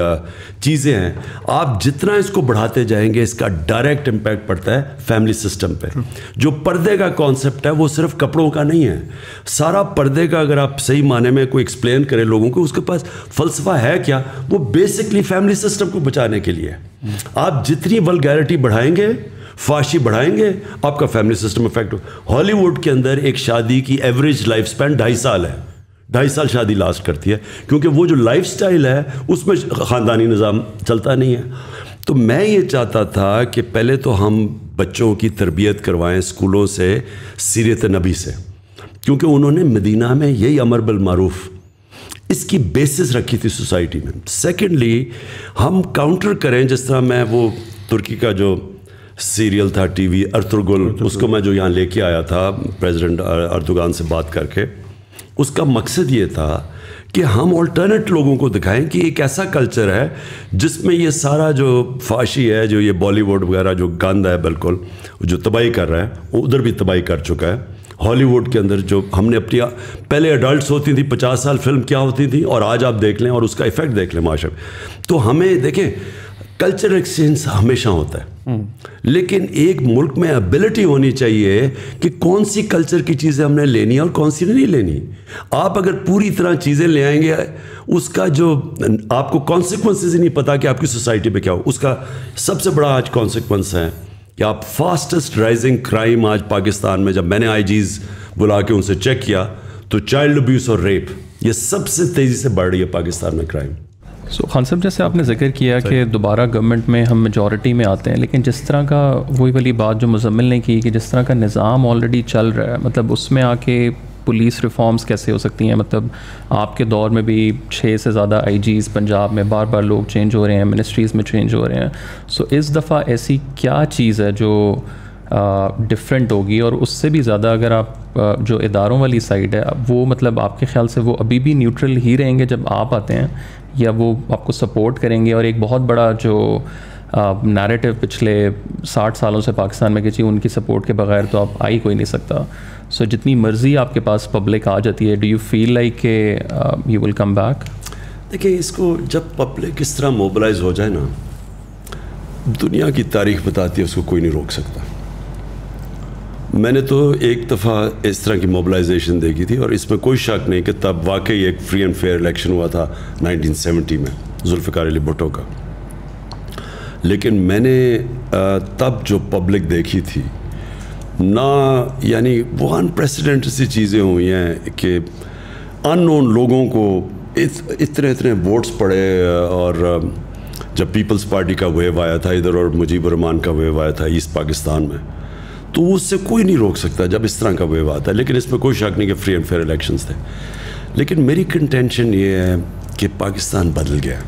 چیزیں ہیں, آپ جتنا اس کو بڑھاتے جائیں گے اس کا ڈائریکٹ امپیکٹ پڑتا ہے فیملی سسٹم پہ. جو پردے کا کانسیپٹ ہے وہ صرف کپڑوں کا نہیں ہے. سارا پردے کا اگر آپ صحیح معنی میں کوئی ایکسپلین کریں لوگوں کو, اس کے پاس فلسفہ ہے کیا, وہ بیسکلی فیملی سسٹم کو بچانے کے لیے. آپ جتنی ولگیرٹی بڑھائیں گے, فحاشی بڑھائیں گے, آپ کا فیملی سسٹم افیکٹ ہو. ہالی ووڈ کے اندر ایک شادی کی ایوریج لائف سپین 2.5 سال ہے. 2.5 سال شادی لاسٹ کرتی ہے, کیونکہ وہ جو لائف سٹائل ہے اس میں خاندانی نظام چلتا نہیں ہے. تو میں یہ چاہتا تھا کہ پہلے تو ہم بچوں کی تربیت کروائیں اسکولوں سے سیرت نبی سے, کیونکہ انہوں نے مدینہ میں یہی امر بالمعروف اس کی بیسس رکھی تھی سوسائٹی میں. سیکنڈلی ہم کاؤنٹر کریں, جس طرح میں وہ ترکی کا جو سیریل تھا ٹی وی ارطغرل, اس کو میں جو یہاں لے کے آیا تھا پریزیڈنٹ اردوغان سے بات کر کے, اس کا مقصد یہ تھا کہ ہم آلٹرنیٹ لوگوں کو دکھائیں کہ ایک ایسا کلچر ہے جس میں یہ سارا جو فحاشی ہے, جو یہ بالی ووڈ وغیرہ جو گند ہے بالکل, جو تباہی کر رہا ہے, وہ ادھر بھی تباہی کر چکا ہے. ہالی ووڈ کے اندر جو ہم نے اپنی پہلے ایڈلٹس ہوتی تھیں 50 سال فلم کیا ہوتی تھی, اور آج آپ دیکھ لیں اور اس کا ایفیکٹ دیکھ لیں معاشرے میں. تو ہمیں دیکھیں کلچر ایکسچینج ہمیشہ ہوتا ہے, لیکن ایک ملک میں ایبلٹی ہونی چاہیے کہ کون سی کلچر کی چیزیں ہم نے لینی ہے اور کون سی نہیں لینی. آپ اگر پوری طرح چیزیں لے آئیں گے, اس کا جو آپ کو کانسیکوینسز ہی نہیں پتا کہ آپ کی سوسائٹی پہ کیا ہو. اس کا سب سے بڑا آج کانسیکوینس ہے کہ آپ فاسٹسٹ رائزنگ کرائم آج پاکستان میں, جب میں نے IGs بلا کے ان سے چیک کیا تو چائلڈ ابیوس اور ریپ یہ سب سے تیزی سے بڑھ رہی ہے پاکستان میں کرائم. خان صاحب, جیسے آپ نے ذکر کیا کہ دوبارہ گورنمنٹ میں ہم میجورٹی میں آتے ہیں, لیکن جس طرح کا وہی والی بات جو مزمل نے کی کہ جس طرح کا نظام آلریڈی چل رہا ہے, مطلب اس میں آ کے پولیس ریفارمز کیسے ہو سکتی ہیں؟ مطلب آپ کے دور میں بھی 6 سے زیادہ IGs پنجاب میں بار بار لوگ چینج ہو رہے ہیں, منسٹریز میں چینج ہو رہے ہیں. سو اس دفعہ ایسی کیا چیز ہے جو ڈفرینٹ ہوگی؟ اور اس سے بھی زیادہ اگر آپ جو اداروں والی سائڈ ہے وہ مطلب آپ کے خیال سے وہ ابھی بھی نیوٹرل ہی رہیں گے جب آپ آتے ہیں, یا وہ آپ کو سپورٹ کریں گے؟ اور ایک بہت بڑا جو نیریٹو پچھلے 60 سالوں سے پاکستان میں کہ جی ان کی سپورٹ کے بغیر تو آپ آ ہی کوئی نہیں سکتا. سو جتنی مرضی آپ کے پاس پبلک آ جاتی ہے, ڈو یو فیل لائک کہ یو ول کم بیک؟ دیکھیں, اس کو جب پبلک اس طرح موبلائز ہو جائے نا, دنیا کی تاریخ بتاتی ہے اس کو کوئی نہیں روک سکتا. میں نے تو ایک دفعہ اس طرح کی موبلائزیشن دیکھی تھی, اور اس میں کوئی شک نہیں کہ تب واقعی ایک فری اینڈ فیئر الیکشن ہوا تھا 1970 میں ذوالفقار علی بھٹو کا. لیکن میں نے تب جو پبلک دیکھی تھی نہ, یعنی وہ انپریسیڈنٹ سی چیزیں ہوئی ہیں کہ ان نون لوگوں کو اتنے ووٹس پڑے, اور جب پیپلز پارٹی کا ویو آیا تھا ادھر اور مجیب الرحمان کا ویو آیا تھا ایسٹ پاکستان میں, تو اس سے کوئی نہیں روک سکتا جب اس طرح کا ویو آتا ہے. لیکن اس میں کوئی شک نہیں کہ فری اینڈ فیئر الیکشنز تھے. لیکن میری کنٹینشن یہ ہے کہ پاکستان بدل گیا,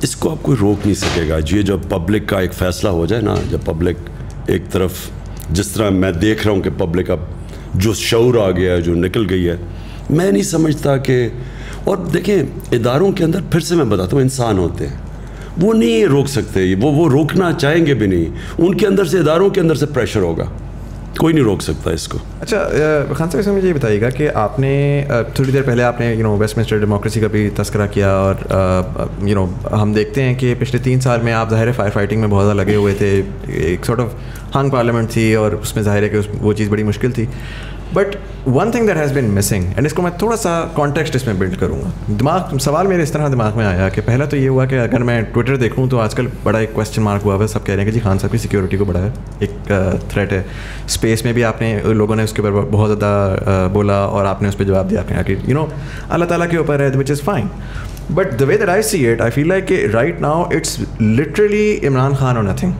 اس کو آپ کوئی روک نہیں سکے گا. یہ جب پبلک کا ایک فیصلہ ہو جائے نا, جب پبلک ایک طرف, جس طرح میں دیکھ رہا ہوں کہ پبلک اب جو شعور آ گیا ہے, جو نکل گئی ہے, میں نہیں سمجھتا کہ, اور دیکھیں اداروں کے اندر پھر سے میں بتاتا ہوں انسان ہوتے ہیں, وہ نہیں روک سکتے, وہ روکنا چاہیں گے بھی نہیں. ان کے اندر سے, اداروں کے اندر سے پریشر ہوگا, کوئی نہیں روک سکتا اس کو. اچھا خان صاحب, اس میں مجھے یہ بتائیے گا کہ آپ نے تھوڑی دیر پہلے آپ نے ویسٹ منسٹر ڈیموکریسی کا بھی تذکرہ کیا, اور ہم دیکھتے ہیں کہ پچھلے 3 سال میں آپ ظاہر فائر فائٹنگ میں بہت زیادہ لگے ہوئے تھے. ایک سارٹ آف ہنگ پارلیمنٹ تھی اور اس میں ظاہر ہے کہ وہ چیز بڑی مشکل تھی. But one thing that has been missing, and اس کو میں تھوڑا سا کانٹیکسٹ اس میں بلڈ کروں گا. سوال میرے اس طرح دماغ میں آیا کہ پہلا تو یہ ہوا کہ اگر میں ٹویٹر دیکھوں تو آج کل بڑا ایک کویسچن مارک ہوا ہے, سب کہہ رہے ہیں کہ جی خان صاحب کی سیکیورٹی کو بڑا ہے, ایک تھریٹ ہے. اسپیس میں بھی آپ نے, لوگوں نے اس کے اوپر بہت زیادہ بولا اور آپ نے اس پہ جواب دیا کہ اللہ تعالیٰ کے اوپر ہے, which is fine. But the way that I see it, I feel like کہ right now it's literally Imran Khan اور نتھنگ,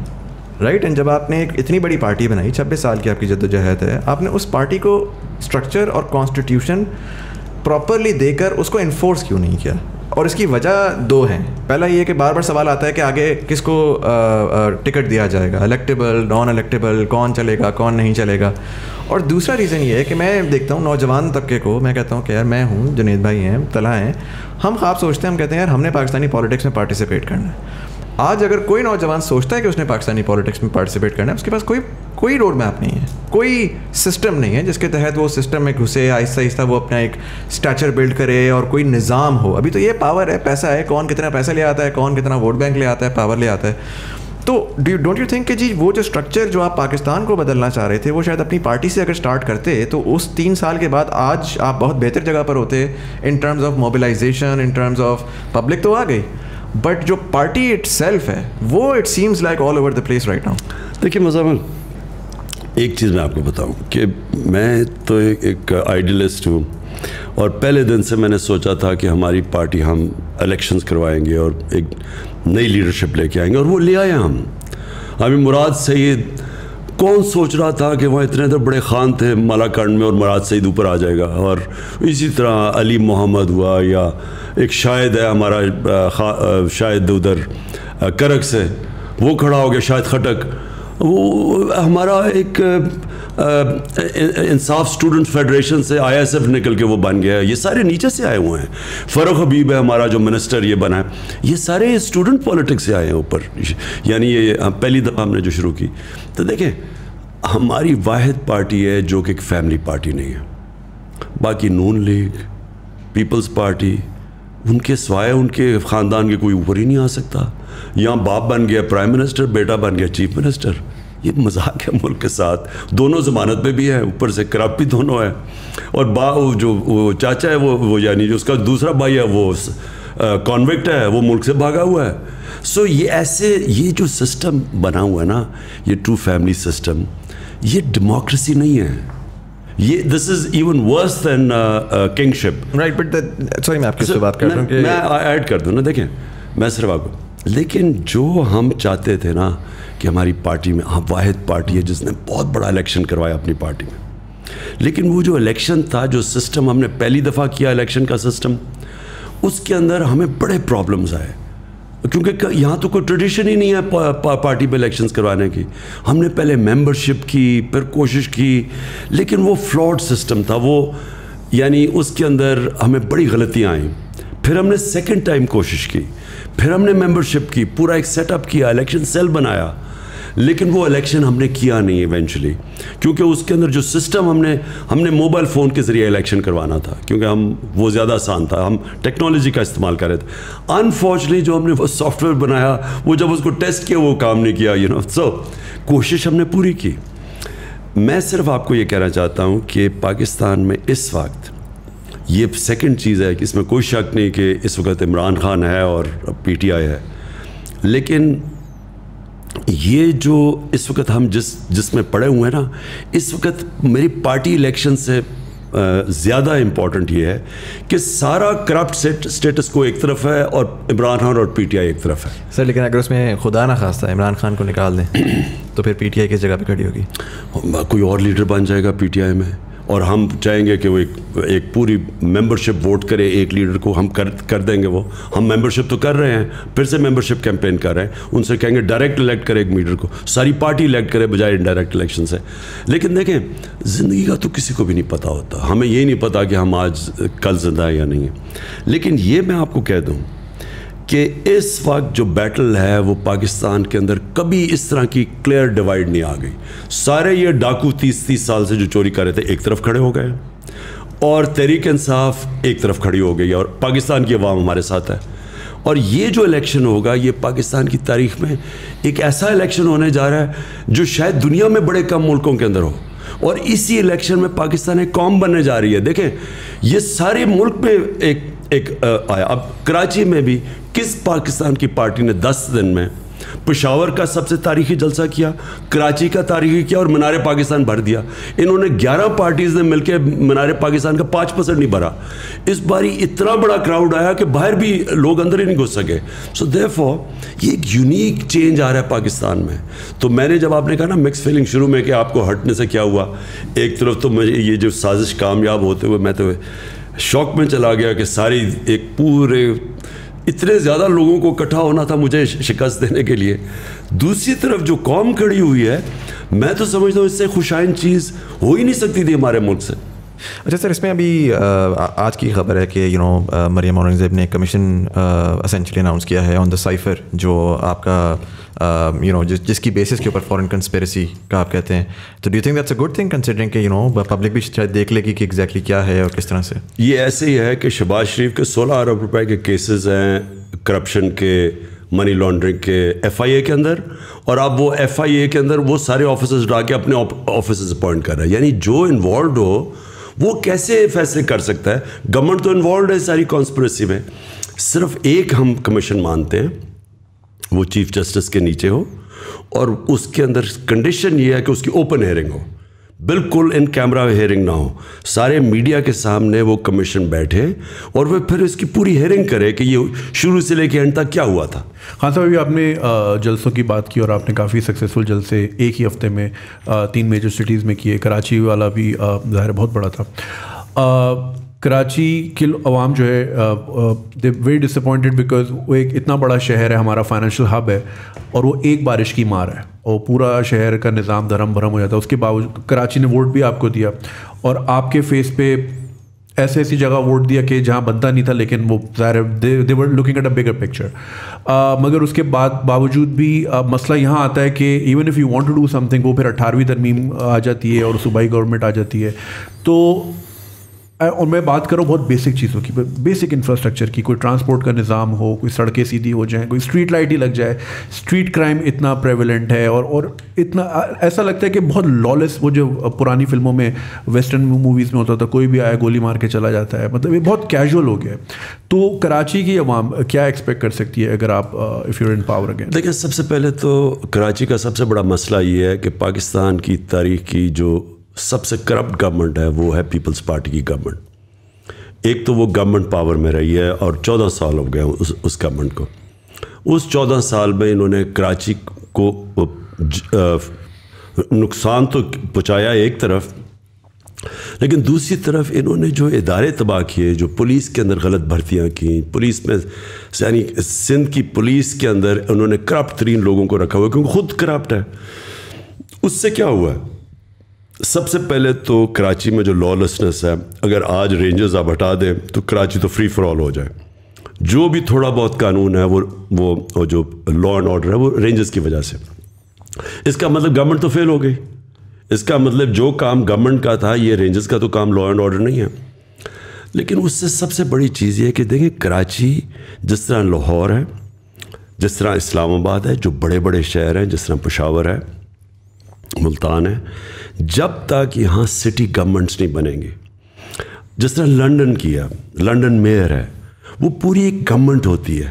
رائٹ. اینڈ جب آپ نے ایک اتنی بڑی پارٹی بنائی, 26 سال کی آپ کی جدوجہد ہے, آپ نے اس پارٹی کو اسٹرکچر اور کانسٹیٹیوشن پراپرلی دے کر اس کو انفورس کیوں نہیں کیا؟ اور اس کی وجہ 2 ہیں. پہلا یہ کہ بار بار سوال آتا ہے کہ آگے کس کو ٹکٹ دیا جائے گا, الیکٹیبل, نان الیکٹیبل, کون چلے گا, کون نہیں چلے گا. اور دوسرا ریزن یہ ہے کہ میں دیکھتا ہوں نوجوان طبقے کو, میں کہتا ہوں کہ یار میں ہوں, جنید بھائی ہیں, طلحہ ہیں, ہم خواب سوچتے ہیں, ہم کہتے ہیں یار ہم نے پاکستانی پالیٹکس میں پارٹیسپیٹ کرنا ہے. آج اگر کوئی نوجوان سوچتا ہے کہ اس نے پاکستانی پالیٹکس میں پارٹیسپیٹ کرنا ہے, اس کے پاس کوئی روڈ میپ نہیں ہے, کوئی سسٹم نہیں ہے جس کے تحت وہ سسٹم میں گھسے, آہستہ آہستہ وہ اپنا ایک اسٹیچر بلڈ کرے اور کوئی نظام ہو. ابھی تو یہ پاور ہے, پیسہ ہے, کون کتنا پیسہ لے آتا ہے, کون کتنا ووٹ بینک لے آتا ہے, پاور لے آتا ہے. تو ڈونٹ یو تھنک کہ جی وہ جو اسٹرکچر جو آپ پاکستان کو بدلنا چاہ رہے تھے, وہ شاید اپنی پارٹی سے اگر اسٹارٹ کرتے تو اس 3 سال کے بعد آج آپ بہت بہتر جگہ پر ہوتے in terms of mobilisation, in terms of public تو آ گئی, بٹ جو پارٹی اٹ سیلف ہے وہ it seems like all over the place right now. دیکھیے مزامل, ایک چیز میں آپ کو بتاؤں کہ میں تو ایک آئیڈیلسٹ ہوں, اور پہلے دن سے میں نے سوچا تھا کہ ہماری پارٹی, ہم الیکشنز کروائیں گے اور ایک نئی لیڈرشپ لے کے آئیں گے, اور وہ لے آئے ہم. ہمیں مراد سعید, کون سوچ رہا تھا کہ وہاں اتنے بڑے خان تھے مالا کنڈ میں اور مراد سعید اوپر آ جائے گا. اور اسی طرح علی محمد ہوا, یا ایک شاہد ہے ہمارا, شاہد ادھر کرک سے, وہ کھڑا ہو گیا, شاہد خٹک, وہ ہمارا ایک انصاف اسٹوڈنٹ فیڈریشن سے ISF نکل کے وہ بن گیا ہے. یہ سارے نیچے سے آئے ہوئے ہیں. فاروق حبیب ہے ہمارا جو منسٹر یہ بنا ہے, یہ سارے اسٹوڈنٹ پالیٹکس سے آئے ہیں اوپر. یعنی یہ پہلی دفعہ ہم نے جو شروع کی. تو دیکھیں ہماری واحد پارٹی ہے جو کہ ایک فیملی پارٹی نہیں ہے. باقی نون لیگ, پیپلز پارٹی, ان کے سوائے ان کے خاندان کے کوئی اوپر ہی نہیں آ سکتا. یہاں باپ بن گیا پرائم منسٹر, بیٹا بن گیا چیف منسٹر. یہ مذاق ہے ملک کے ساتھ. دونوں ضمانت پہ بھی ہیں, اوپر سے کرپٹ بھی دونوں ہیں. اور جو وہ چاچا ہے وہ یعنی جو اس کا دوسرا بھائی ہے وہ کانوکٹ ہے, وہ ملک سے بھاگا ہوا ہے. سو یہ ایسے, یہ جو سسٹم بنا ہوا ہے نا, یہ ٹرو فیملی سسٹم, یہ ڈیموکریسی نہیں ہے. یہ this is even worse than kingship, right. But sorry میں آپ کی بات کر رہا ہوں کہ میں ایڈ کر دوں نا. دیکھیں میں صرف آپ کو, لیکن جو ہم چاہتے تھے نا کہ ہماری پارٹی میں, ہم واحد پارٹی ہے جس نے بہت بڑا الیکشن کروایا اپنی پارٹی میں, لیکن وہ جو الیکشن تھا, جو سسٹم ہم نے پہلی دفعہ کیا الیکشن کا سسٹم, اس کے اندر ہمیں بڑے پرابلمز آئے, کیونکہ یہاں تو کوئی ٹریڈیشن ہی نہیں ہے پارٹی پہ الیکشنز کروانے کی. ہم نے پہلے ممبرشپ کی, پھر کوشش کی, لیکن وہ فلاڈ سسٹم تھا وہ, یعنی اس کے اندر ہمیں بڑی غلطیاں آئیں. پھر ہم نے سیکنڈ ٹائم کوشش کی, پھر ہم نے ممبرشپ کی, پورا ایک سیٹ اپ کیا, الیکشن سیل بنایا, لیکن وہ الیکشن ہم نے کیا نہیں ایونچولی, کیونکہ اس کے اندر جو سسٹم ہم نے موبائل فون کے ذریعے الیکشن کروانا تھا, کیونکہ وہ زیادہ آسان تھا, ہم ٹیکنالوجی کا استعمال کر رہے تھے. انفارچونیٹلی جو ہم نے وہ سافٹ ویئر بنایا, وہ جب اس کو ٹیسٹ کیا وہ کام نہیں کیا. سو کوشش ہم نے پوری کی. میں صرف آپ کو یہ کہنا چاہتا ہوں کہ پاکستان میں اس وقت یہ سیکنڈ چیز ہے کہ اس میں کوئی شک نہیں کہ اس وقت عمران خان ہے اور PTI ہے, لیکن یہ جو اس وقت ہم جس میں پڑے ہوئے ہیں نا, اس وقت میری پارٹی الیکشن سے زیادہ امپورٹنٹ یہ ہے کہ سارا کرپٹ سٹیٹس کو ایک طرف ہے اور عمران خان اور پی ٹی آئی ایک طرف ہے. سر لیکن اگر اس میں خدا نہ خواستہ عمران خان کو نکال دیں تو پھر پی ٹی آئی کس جگہ پہ کھڑی ہوگی؟ کوئی اور لیڈر بن جائے گا پی ٹی آئی میں, اور ہم چاہیں گے کہ وہ ایک پوری ممبرشپ ووٹ کرے ایک لیڈر کو, ہم کر دیں گے. وہ ہم ممبرشپ تو کر رہے ہیں, پھر سے ممبرشپ کیمپین کر رہے ہیں. ان سے کہیں گے ڈائریکٹ الیکٹ کرے ایک لیڈر کو, ساری پارٹی الیکٹ کرے بجائے انڈائریکٹ الیکشن سے. لیکن دیکھیں زندگی کا تو کسی کو بھی نہیں پتہ ہوتا, ہمیں یہ نہیں پتا کہ ہم آج کل زندہ ہیں یا نہیں ہیں. لیکن یہ میں آپ کو کہہ دوں کہ اس وقت جو بیٹل ہے وہ پاکستان کے اندر کبھی اس طرح کی کلیئر ڈیوائیڈ نہیں آ گئی. سارے یہ ڈاکو 30 سال سے جو چوری کر رہے تھے ایک طرف کھڑے ہو گئے, اور تحریک انصاف ایک طرف کھڑی ہو گئی, اور پاکستان کی عوام ہمارے ساتھ ہے. اور یہ جو الیکشن ہوگا یہ پاکستان کی تاریخ میں ایک ایسا الیکشن ہونے جا رہا ہے جو شاید دنیا میں بڑے کم ملکوں کے اندر ہو, اور اسی الیکشن میں پاکستان ایک قوم بننے جا رہی ہے. دیکھیں یہ سارے ملک میں ایک آیا. اب کراچی میں بھی کس پاکستان کی پارٹی نے 10 دن میں پشاور کا سب سے تاریخی جلسہ کیا, کراچی کا تاریخی کیا, اور منار پاکستان بھر دیا. انہوں نے 11 پارٹیز نے مل کے منار پاکستان کا 5% نہیں بھرا. اس باری اتنا بڑا کراؤڈ آیا کہ باہر بھی لوگ اندر ہی نہیں گھس سکے. سو دیئرفور یہ ایک یونیک چینج آ رہا ہے پاکستان میں. تو میں نے جب آپ نے کہا نا مکس فیلنگ شروع میں کہ آپ کو ہٹنے سے کیا ہوا, ایک طرف تو مجھے یہ جو سازش کامیاب ہوتے ہوئے میں تو شوق میں چلا گیا کہ ساری ایک پورے اتنے زیادہ لوگوں کو اکٹھا ہونا تھا مجھے شکست دینے کے لیے. دوسری طرف جو قوم کھڑی ہوئی ہے, میں تو سمجھتا ہوں اس سے خوشائن چیز ہو ہی نہیں سکتی تھی ہمارے ملک سے. اچھا سر, اس میں ابھی آج کی خبر ہے کہ مریم اورنگزیب نے کمیشن اسینچلی اناؤنس کیا ہے آن دا سائفر, جو آپ کا جس کی بیسس کے اوپر فورن کنسپیریسی کا آپ کہتے ہیں. تو do you think that's a good thing considering کہ پبلک بھی شاید دیکھ لے گی کہ ایگزیکٹلی کیا ہے اور کس طرح سے. یہ ایسے ہی ہے کہ شہباز شریف کے 16 ارب روپے کے کیسز ہیں کرپشن کے, منی لانڈرنگ کے ایف آئی اے کے اندر, اور اب وہ ایف آئی اے کے اندر وہ سارے آفیسرز ڈال کے اپنے آفیسرز اپوائنٹ کر رہا ہے. یعنی جو انوالوڈ ہو وہ کیسے فیصلے کر سکتا ہے؟ گورنمنٹ تو انوالوڈ ہے ساری کانسپریسی میں. صرف ایک ہم کمیشن مانتے ہیں, وہ چیف جسٹس کے نیچے ہو, اور اس کے اندر کنڈیشن یہ ہے کہ اس کی اوپن ہیئرنگ ہو, بالکل ان کیمرہ ہیئرنگ نہ ہو. سارے میڈیا کے سامنے وہ کمیشن بیٹھے اور وہ پھر اس کی پوری ہیئرنگ کرے کہ یہ شروع سے لے کے اینڈ تک کیا ہوا تھا. خان صاحب ابھی آپ نے جلسوں کی بات کی, اور آپ نے کافی سکسیزفل جلسے ایک ہی ہفتے میں 3 میجر سٹیز میں کیے. کراچی والا بھی ظاہر بہت بڑا تھا. کراچی کی عوام جو ہے they very disappointed because وہ ایک اتنا بڑا شہر ہے, ہمارا فائنینشیل ہب ہے, اور وہ ایک بارش کی مار ہے اور پورا شہر کا نظام دھرم بھرم ہو جاتا ہے. اس کے باوجود کراچی نے ووٹ بھی آپ کو دیا, اور آپ کے فیس پہ ایسی جگہ ووٹ دیا کہ جہاں بنتا نہیں تھا, لیکن وہ ظاہر they were looking at a bigger picture. مگر اس کے باوجود بھی مسئلہ یہاں آتا ہے کہ even if you want to do something, وہ پھر 18ویں ترمیم آ جاتی ہے اور صوبائی گورنمنٹ آ جاتی ہے. تو اور میں بات کروں بہت بیسک چیزوں کی, بیسک انفراسٹرکچر کی, کوئی ٹرانسپورٹ کا نظام ہو, کوئی سڑکیں سیدھی ہو جائیں, کوئی اسٹریٹ لائٹ ہی لگ جائے. اسٹریٹ کرائم اتنا پریویلنٹ ہے, اور اتنا ایسا لگتا ہے کہ بہت لالس, وہ جو پرانی فلموں میں ویسٹرن موویز میں ہوتا تھا, کوئی بھی آیا گولی مار کے چلا جاتا ہے, مطلب یہ بہت کیجول ہو گیا ہے. تو کراچی کی عوام کیا ایکسپیکٹ کر سکتی ہے اگر آپ if you are in power again? دیکھیں سب سے پہلے تو کراچی کا سب سے بڑا مسئلہ یہ ہے کہ پاکستان کی تاریخ کی جو سب سے کرپٹ گورنمنٹ ہے وہ ہے پیپلز پارٹی کی گورنمنٹ. ایک تو وہ گورنمنٹ پاور میں رہی ہے اور 14 سال ہو گئے اس گورنمنٹ کو. اس 14 سال میں انہوں نے کراچی کو نقصان تو پہنچایا ایک طرف, لیکن دوسری طرف انہوں نے جو ادارے تباہ کیے, جو پولیس کے اندر غلط بھرتیاں کیں, پولیس میں یعنی سندھ کی پولیس کے اندر انہوں نے کرپٹ ترین لوگوں کو رکھا ہوا کیونکہ خود کرپٹ ہے. اس سے کیا ہوا ہے؟ سب سے پہلے تو کراچی میں جو لالسنس ہے, اگر آج رینجرز آپ ہٹا دیں تو کراچی تو فری فار آل ہو جائے. جو بھی تھوڑا بہت قانون ہے وہ جو لا اینڈ آرڈر ہے وہ رینجرز کی وجہ سے. اس کا مطلب گورنمنٹ تو فیل ہو گئی. اس کا مطلب جو کام گورنمنٹ کا تھا یہ رینجرز کا تو کام لا اینڈ آرڈر نہیں ہے. لیکن اس سے سب سے بڑی چیز یہ ہے کہ دیکھیں کراچی جس طرح لاہور ہے, جس طرح اسلام آباد ہے, جو بڑے بڑے شہر ہیں, جس طرح پشاور ہے, ملتان ہے, جب تک یہاں سٹی گورنمنٹس نہیں بنیں گے, جس طرح لنڈن کیا, لنڈن میئر ہے, وہ پوری ایک گورنمنٹ ہوتی ہے.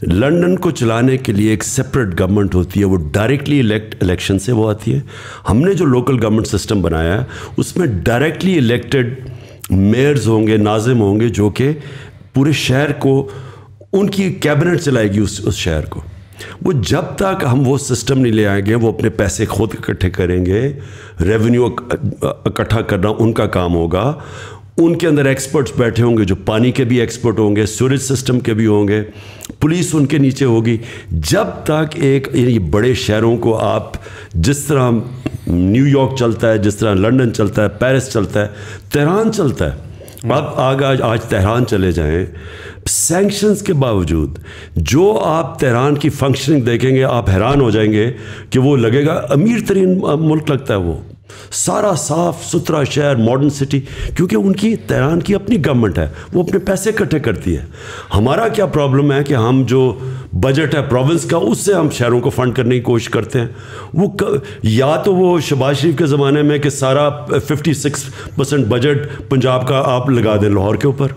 لنڈن کو چلانے کے لیے ایک سپریٹ گورنمنٹ ہوتی ہے, وہ ڈائریکٹلی الیکشن سے وہ آتی ہے. ہم نے جو لوکل گورنمنٹ سسٹم بنایا ہے اس میں ڈائریکٹلی الیکٹڈ میئرز ہوں گے, ناظم ہوں گے, جو کہ پورے شہر کو ان کی کیبنٹ چلائے گی اس شہر کو. وہ جب تک ہم وہ سسٹم نہیں لے آئیں گے, وہ اپنے پیسے خود اکٹھے کریں گے, ریونیو اکٹھا کرنا ان کا کام ہوگا. ان کے اندر ایکسپرٹس بیٹھے ہوں گے جو پانی کے بھی ایکسپرٹ ہوں گے, سوریج سسٹم کے بھی ہوں گے, پولیس ان کے نیچے ہوگی. جب تک ایک یعنی بڑے شہروں کو آپ جس طرح نیو یارک چلتا ہے, جس طرح لنڈن چلتا ہے, پیرس چلتا ہے, تہران چلتا ہے, آپ آج تہران چلے جائیں, سینکشنز کے باوجود جو آپ تہران کی فنکشننگ دیکھیں گے آپ حیران ہو جائیں گے کہ وہ لگے گا امیر ترین ملک لگتا ہے. وہ سارا صاف ستھرا شہر, ماڈرن سٹی, کیونکہ ان کی تہران کی اپنی گورنمنٹ ہے, وہ اپنے پیسے اکٹھے کرتی ہے. ہمارا کیا پرابلم ہے کہ ہم جو بجٹ ہے پروونس کا اس سے ہم شہروں کو فنڈ کرنے کی کوشش کرتے ہیں. وہ یا تو وہ شہباز شریف کے زمانے میں کہ سارا 56% بجٹ پنجاب کا آپ لگا دیں لاہور کے اوپر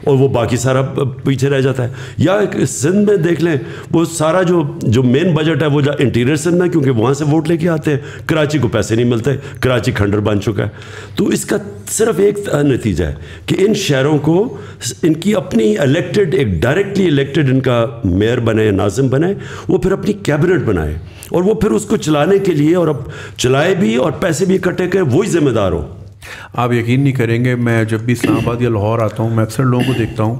اور وہ باقی سارا پیچھے رہ جاتا ہے. یا سندھ میں دیکھ لیں, وہ سارا جو مین بجٹ ہے وہ انٹیریئر سندھ میں, کیونکہ وہاں سے ووٹ لے کے آتے ہیں. کراچی کو پیسے نہیں ملتے, کراچی کھنڈر بن چکا ہے. تو اس کا صرف ایک نتیجہ ہے کہ ان شہروں کو ان کی اپنی الیکٹڈ, ایک ڈائریکٹلی الیکٹڈ ان کا میئر بنے, ناظم بنے, وہ پھر اپنی کیبنٹ بنائے اور وہ پھر اس کو چلانے کے لیے اور اب چلائے بھی اور پیسے بھی اکٹھے کرے, وہی ذمہ دار ہو. آپ یقین نہیں کریں گے, میں جب بھی اسلام آباد یا لاہور آتا ہوں میں اکثر لوگوں کو دیکھتا ہوں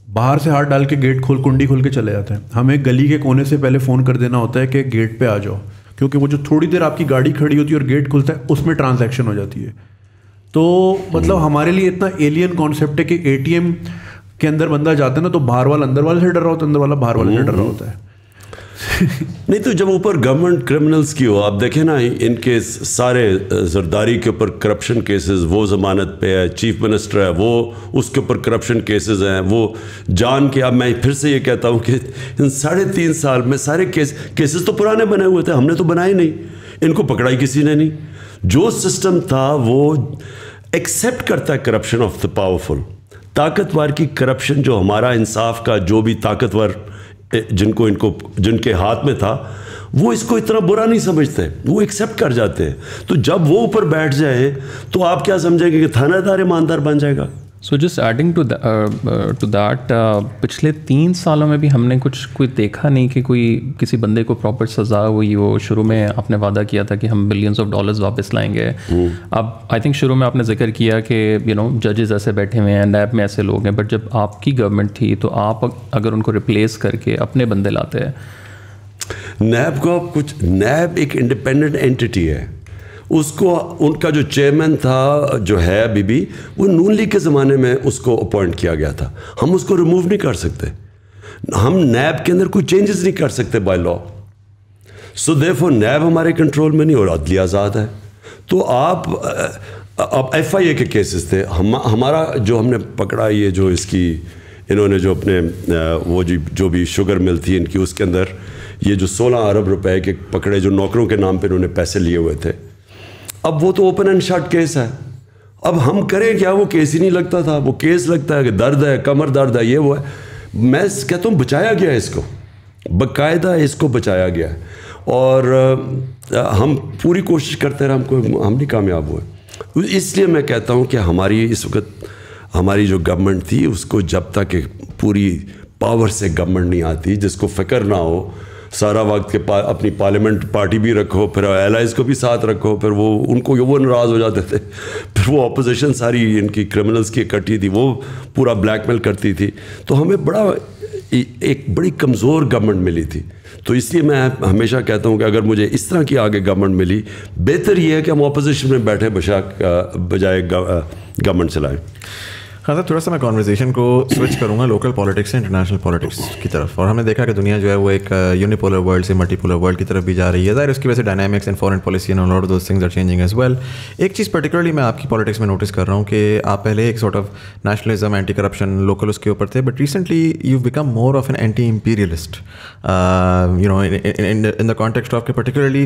باہر سے ہاتھ ڈال کے گیٹ کنڈی کھول کے چلے جاتے ہیں. ہمیں گلی کے کونے سے پہلے فون کر دینا ہوتا ہے کہ گیٹ پہ آ جاؤ, کیونکہ وہ جو تھوڑی دیر آپ کی گاڑی کھڑی ہوتی ہے اور گیٹ کھلتا ہے اس میں ٹرانزیکشن ہو جاتی ہے. تو مطلب ہمارے لیے اتنا ایلین کانسیپٹ ہے کہ ATM کے اندر بندہ جاتا ہے نا تو باہر والا اندر والے سے ڈر رہا ہوتا ہے, اندر والا باہر والے سے ڈر رہا ہوتا ہے. نہیں تو جب اوپر گورنمنٹ کرمنلز کی ہو, آپ دیکھیں نا ان کے سارے زرداری کے اوپر کرپشن کیسز, وہ ضمانت پہ ہے, چیف منسٹر ہے وہ اس کے اوپر کرپشن کیسز ہیں, وہ جان کے. اب میں پھر سے یہ کہتا ہوں کہ ان 3.5 سال میں سارے کیسز تو پرانے بنے ہوئے تھے, ہم نے تو بنائے نہیں, ان کو پکڑائی کسی نے نہیں. جو سسٹم تھا وہ ایکسیپٹ کرتا ہے کرپشن آف دا پاورفل, طاقتور کی کرپشن. جو ہمارا انصاف کا جو بھی طاقتور جن کے ہاتھ میں تھا وہ اس کو اتنا برا نہیں سمجھتے, وہ ایکسیپٹ کر جاتے ہیں. تو جب وہ اوپر بیٹھ جائیں تو آپ کیا سمجھیں گے کہ تھانہ دار ایماندار بن جائے گا. So just adding to that, پچھلے 3 سالوں میں بھی ہم نے کوئی دیکھا نہیں کہ کوئی کسی بندے کو پراپر سزا ہوئی ہو. شروع میں آپ نے وعدہ کیا تھا کہ ہم $billions واپس لائیں گے. اب آئی تھنک شروع میں آپ نے ذکر کیا کہ ججز ایسے بیٹھے ہوئے ہیں, نیب میں ایسے لوگ ہیں, بٹ جب آپ کی گورنمنٹ تھی تو آپ اگر ان کو ریپلیس کر کے اپنے بندے لاتے ہیں. نیب ایک انڈیپینڈنٹ اینٹی ہے. اس کو ان کا جو چیئرمین تھا جو ہے ابھی بھی, وہ نون لیگ کے زمانے میں اس کو اپوائنٹ کیا گیا تھا. ہم اس کو ریموو نہیں کر سکتے, ہم نیب کے اندر کوئی چینجز نہیں کر سکتے بائی لا. سو دیئرفور نیب ہمارے کنٹرول میں نہیں اور عدلیہ آزاد ہے. تو آپ اب FIA کے کیسز تھے, ہمارا جو ہم نے پکڑا, یہ جو اس کی انہوں نے جو اپنے وہ جو بھی شوگر مل تھی ان کی, اس کے اندر یہ جو 16 ارب روپے کے پکڑے جو نوکروں کے نام پہ انہوں نے پیسے لیے ہوئے تھے. اب وہ تو اوپن اینڈ شٹ کیس ہے. اب ہم کریں کیا, وہ کیس ہی نہیں لگتا تھا. وہ کیس لگتا ہے کہ درد ہے, کمر درد ہے, یہ وہ ہے. میں کہتا ہوں بچایا گیا ہے اس کو, باقاعدہ اس کو بچایا گیا ہے, اور ہم پوری کوشش کرتے رہے, ہم نہیں کامیاب ہوئے. اس لیے میں کہتا ہوں کہ ہماری اس وقت ہماری جو گورنمنٹ تھی اس کو جب تک پوری پاور سے گورنمنٹ نہیں آتی, جس کو فکر نہ ہو سارا وقت کے اپنی پارلیمنٹ پارٹی بھی رکھو, پھر ایلائز کو بھی ساتھ رکھو, پھر وہ ان کو وہ ناراض ہو جاتے تھے, پھر وہ اپوزیشن ساری ان کی کرمنلز کی اکٹھی تھی, وہ پورا بلیک میل کرتی تھی. تو ہمیں ایک بڑی کمزور گورنمنٹ ملی تھی. تو اس لیے میں ہمیشہ کہتا ہوں کہ اگر مجھے اس طرح کی آگے گورنمنٹ ملی, بہتر یہ ہے کہ ہم اپوزیشن میں بیٹھے بجائے گورنمنٹ چلائیں. ہاں سر, تھوڑا سا میں کانورزیشن کو سوئچ کروں گا لوکل پالیٹکس سے انٹرنیشنل پالیٹکس کی طرف. اور ہم نے دیکھا کہ دنیا جو ہے وہ ایک یونیپولر ورلڈ سے ملٹی پولر ورلڈ کی طرف بھی جا رہی ہے. ظاہر اس کی وجہ سے dynamics and foreign policy and lot of those things are changing as well. ایک چیز پرٹیکولرلی میں آپ کی پالیٹکس میں نوٹس کر رہا ہوں کہ آپ پہلے ایک sort of nationalism, anti corruption, local اس کے اوپر تھے, but recently you become more of an anti imperialist, in the context of کہ particularly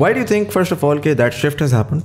Why do you think, first of all, that shift has happened,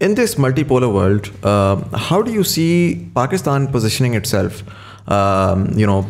in this multipolar world, how do you see Pakistan positioning itself?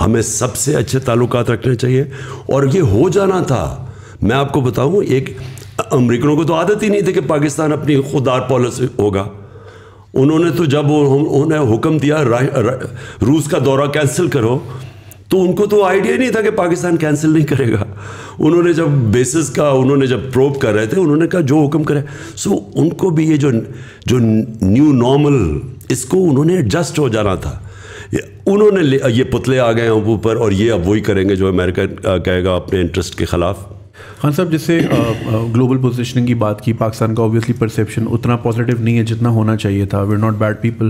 ہمیں سب سے اچھے تعلقات رکھنے چاہیے. اور یہ ہو جانا تھا. میں آپ کو بتاؤں, ایک امریکنوں کو تو عادت ہی نہیں تھی کہ پاکستان اپنی خوددار پالیسی ہوگا. انہوں نے تو جب انہوں نے حکم دیا روس کا دورہ کینسل کرو, تو ان کو تو آئیڈیا نہیں تھا کہ پاکستان کینسل نہیں کرے گا. انہوں نے جب بیسس کا انہوں نے جب پروب کر رہے تھے, انہوں نے کہا جو حکم کرے. سو ان کو بھی یہ جو نیو نارمل, اس کو انہوں نے ایڈجسٹ ہو جانا تھا. انہوں نے یہ پتلے آ گئے ہیں اوپر, اور یہ اب وہی کریں گے جو امریکہ کہے گا اپنے انٹرسٹ کے خلاف. خان صاحب, جس سے گلوبل پوزیشننگ کی بات کی, پاکستان کا اوبویسلی پرسیپشن اتنا پازیٹیو نہیں ہے جتنا ہونا چاہیے تھا. We are not bad people,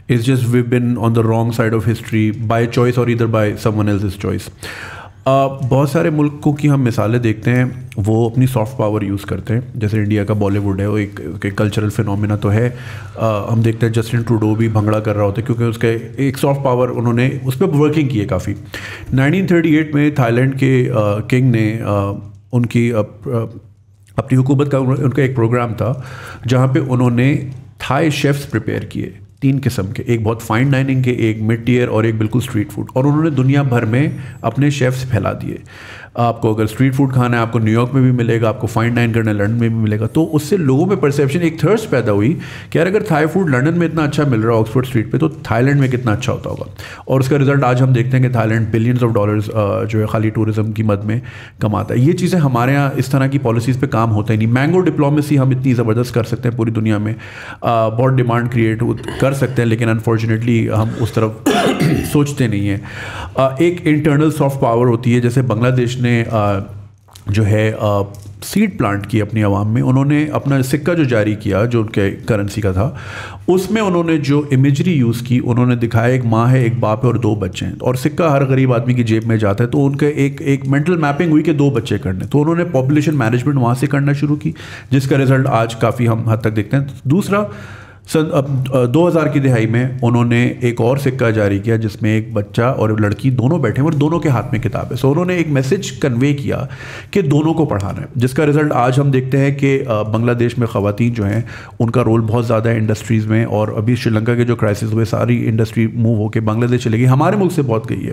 it's just we been on the wrong side of history by choice اور ادھر by someone else's choice. بہت سارے ملکوں کی ہم مثالیں دیکھتے ہیں, وہ اپنی سافٹ پاور یوز کرتے ہیں. جیسے انڈیا کا بالی ووڈ ہے, وہ ایک کلچرل فینومینا تو ہے. ہم دیکھتے ہیں جسٹن ٹروڈو بھی بھنگڑا کر رہا ہوتا ہے کیونکہ اس کے ایک سافٹ پاور انہوں نے اس پہ ورکنگ کی ہے کافی. 1938 میں تھائی لینڈ کے کنگ نے ان کی اپنی حکومت کا ان کا ایک پروگرام تھا جہاں پہ انہوں نے تھائی شیفس پریپیئر کیے, 3 قسم کے, ایک بہت فائن ڈائننگ کے, ایک مڈ ٹیئر اور ایک بالکل اسٹریٹ فوڈ. اور انہوں نے دنیا بھر میں اپنے شیفس پھیلا دیے. آپ کو اگر اسٹریٹ فوڈ کھانا ہے آپ کو نیو یارک میں بھی ملے گا, آپ کو فائن ڈائن کرنا ہے لنڈن میں بھی ملے گا. تو اس سے لوگوں میں پرسیپشن, ایک تھرسٹ پیدا ہوئی کہ یار اگر تھائی فوڈ لنڈن میں اتنا اچھا مل رہا ہے آکسفورڈ اسٹریٹ پہ, تو تھائی لینڈ میں کتنا اچھا ہوتا ہوگا. اور اس کا رزلٹ آج ہم دیکھتے ہیں کہ Thailand billions of dollars جو ہے خالی ٹورزم کی مد میں کماتا ہے. یہ چیزیں ہمارے یہاں اس طرح کی پالیسیز پہ کام ہوتا ہی نہیں. مینگو ڈپلومیسی ہم اتنی زبردست کر سکتے ہیں پوری دنیا میں, بہت ڈیمانڈ کریٹ کر سکتے ہیں, لیکن انفارچونیٹلی ہم اس طرف سوچتے نہیں ہیں. ایک انٹرنل سافٹ پاور ہوتی ہے, جیسے بنگلہ دیش نے جو ہے سیڈ پلانٹ کی اپنی عوام میں. انہوں نے اپنا سکہ جو جاری کیا جو ان کے کرنسی کا تھا, اس میں انہوں نے جو امیجری یوز کی, انہوں نے دکھایا ایک ماں ہے, ایک باپ ہے اور 2 بچے ہیں. اور سکہ ہر غریب آدمی کی جیب میں جاتا ہے, تو ان کا ایک مینٹل میپنگ ہوئی کہ 2 بچے کرنے. تو انہوں نے پاپولیشن مینجمنٹ وہاں سے کرنا شروع کی, جس کا رزلٹ آج کافی ہم حد تک دیکھتے ہیں. دوسرا, 2000 کی دہائی میں انہوں نے ایک اور سکہ جاری کیا جس میں ایک بچہ اور لڑکی دونوں بیٹھے ہیں اور دونوں کے ہاتھ میں کتاب ہے. سو انہوں نے ایک میسج کنوے کیا کہ دونوں کو پڑھانا ہے, جس کا رزلٹ آج ہم دیکھتے ہیں کہ بنگلہ دیش میں خواتین جو ہیں ان کا رول بہت زیادہ ہے انڈسٹریز میں. اور ابھی شری لنکا کے جو کرائسس ہوئے, ساری انڈسٹری موو ہو کے بنگلہ دیش چلے گئی, ہمارے ملک سے بہت گئی ہے.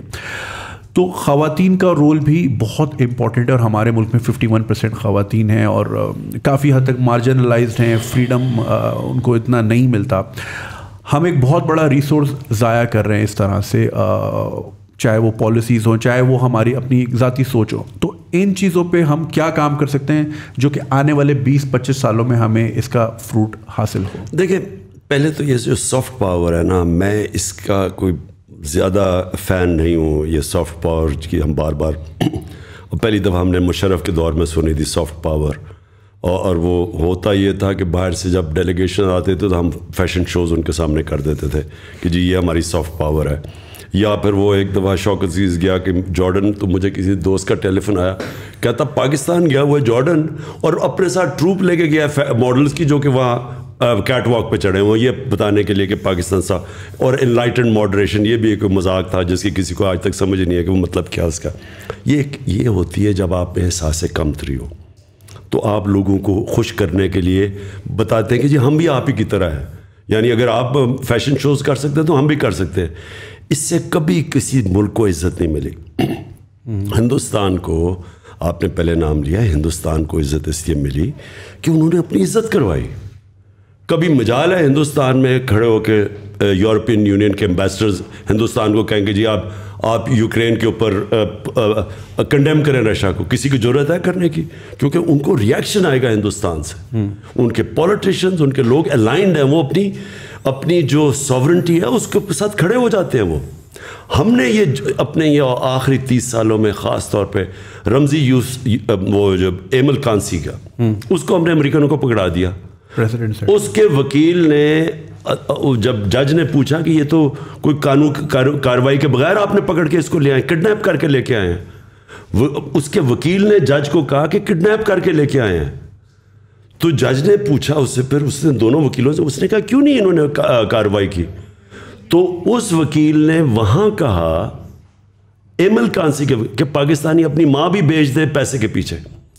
تو خواتین کا رول بھی بہت امپورٹنٹ ہے, اور ہمارے ملک میں 51% خواتین ہیں اور کافی حد تک مارجنلائزڈ ہیں, فریڈم ان کو اتنا نہیں ملتا. ہم ایک بہت بڑا ریسورس ضائع کر رہے ہیں اس طرح سے, چاہے وہ پالیسیز ہوں, چاہے وہ ہماری اپنی ذاتی سوچ ہو. تو ان چیزوں پہ ہم کیا کام کر سکتے ہیں جو کہ آنے والے 20-25 سالوں میں ہمیں اس کا فروٹ حاصل ہو؟ دیکھیں, پہلے تو یہ جو سافٹ پاور ہے نا, میں اس کا کوئی زیادہ فین نہیں ہوں. یہ سافٹ پاور کی ہم بار بار پہلی دفعہ ہم نے مشرف کے دور میں سنی تھی سافٹ پاور, اور وہ ہوتا یہ تھا کہ باہر سے جب ڈیلیگیشن آتے تھے تو ہم فیشن شوز ان کے سامنے کر دیتے تھے کہ جی یہ ہماری سافٹ پاور ہے. یا پھر وہ ایک دفعہ شوق عزیز گیا کہ جارڈن, تو مجھے کسی دوست کا ٹیلی فون آیا, کہتا پاکستان گیا ہوا ہے جارڈن اور اپنے ساتھ ٹروپ لے کے گیا ماڈلس کی جو کہ وہاں کیٹ واک پہ چڑھے ہوئے, یہ بتانے کے لیے کہ پاکستان سا. اور انلائٹنڈ ماڈریشن, یہ بھی ایک مذاق تھا جس کی کسی کو آج تک سمجھ نہیں ہے کہ وہ مطلب کیا اس کا. یہ ہوتی ہے جب آپ میں احساس کمتری ہو, تو آپ لوگوں کو خوش کرنے کے لیے بتاتے ہیں کہ جی ہم بھی آپ ہی کی طرح ہیں. یعنی اگر آپ فیشن شوز کر سکتے ہیں تو ہم بھی کر سکتے ہیں. اس سے کبھی کسی ملک کو عزت نہیں ملی. ہندوستان کو آپ نے پہلے نام لیا, ہندوستان کو عزت اس لیے ملی کہ انہوں نے اپنی عزت کروائی. کبھی مجال ہے ہندوستان میں کھڑے ہو کے یورپین یونین کے امبیسڈرز ہندوستان کو کہیں گے جی آپ یوکرین کے اوپر کنڈیم کریں رشیا کو؟ کسی کی ضرورت ہے کرنے کی؟ کیونکہ ان کو ریئیکشن آئے گا ہندوستان سے. ان کے پولیٹیشینز, ان کے لوگ الائنڈ ہیں, وہ اپنی جو ساورنٹی ہے اس کے ساتھ کھڑے ہو جاتے ہیں. ہم نے یہ اپنے یہ آخری 30 سالوں میں خاص طور پہ رمزی وہ جو ایمل کانسی کا, اس کو ہم نے امریکنوں کو پکڑا دیا. اس کے وکیل نے, جب جج نے پوچھا کہ یہ تو کوئی قانون کارروائی کے بغیر آپ نے پکڑ کے اس کو لے آئے, کڈنیپ کر کے لے کے آئے ہیں, اس کے وکیل نے جج کو کہا کہ کڈنیپ کر کے لے کے آئے ہیں. تو جج نے پوچھا اس سے, پھر اس نے دونوں وکیلوں سے, اس نے کہا کیوں نہیں انہوں نے کارروائی کی؟ تو اس وکیل نے وہاں کہا ایمل کانسی کے کہ پاکستانی اپنی ماں بھی بیچ دے پیسے کے پیچھے.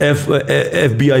FBI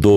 2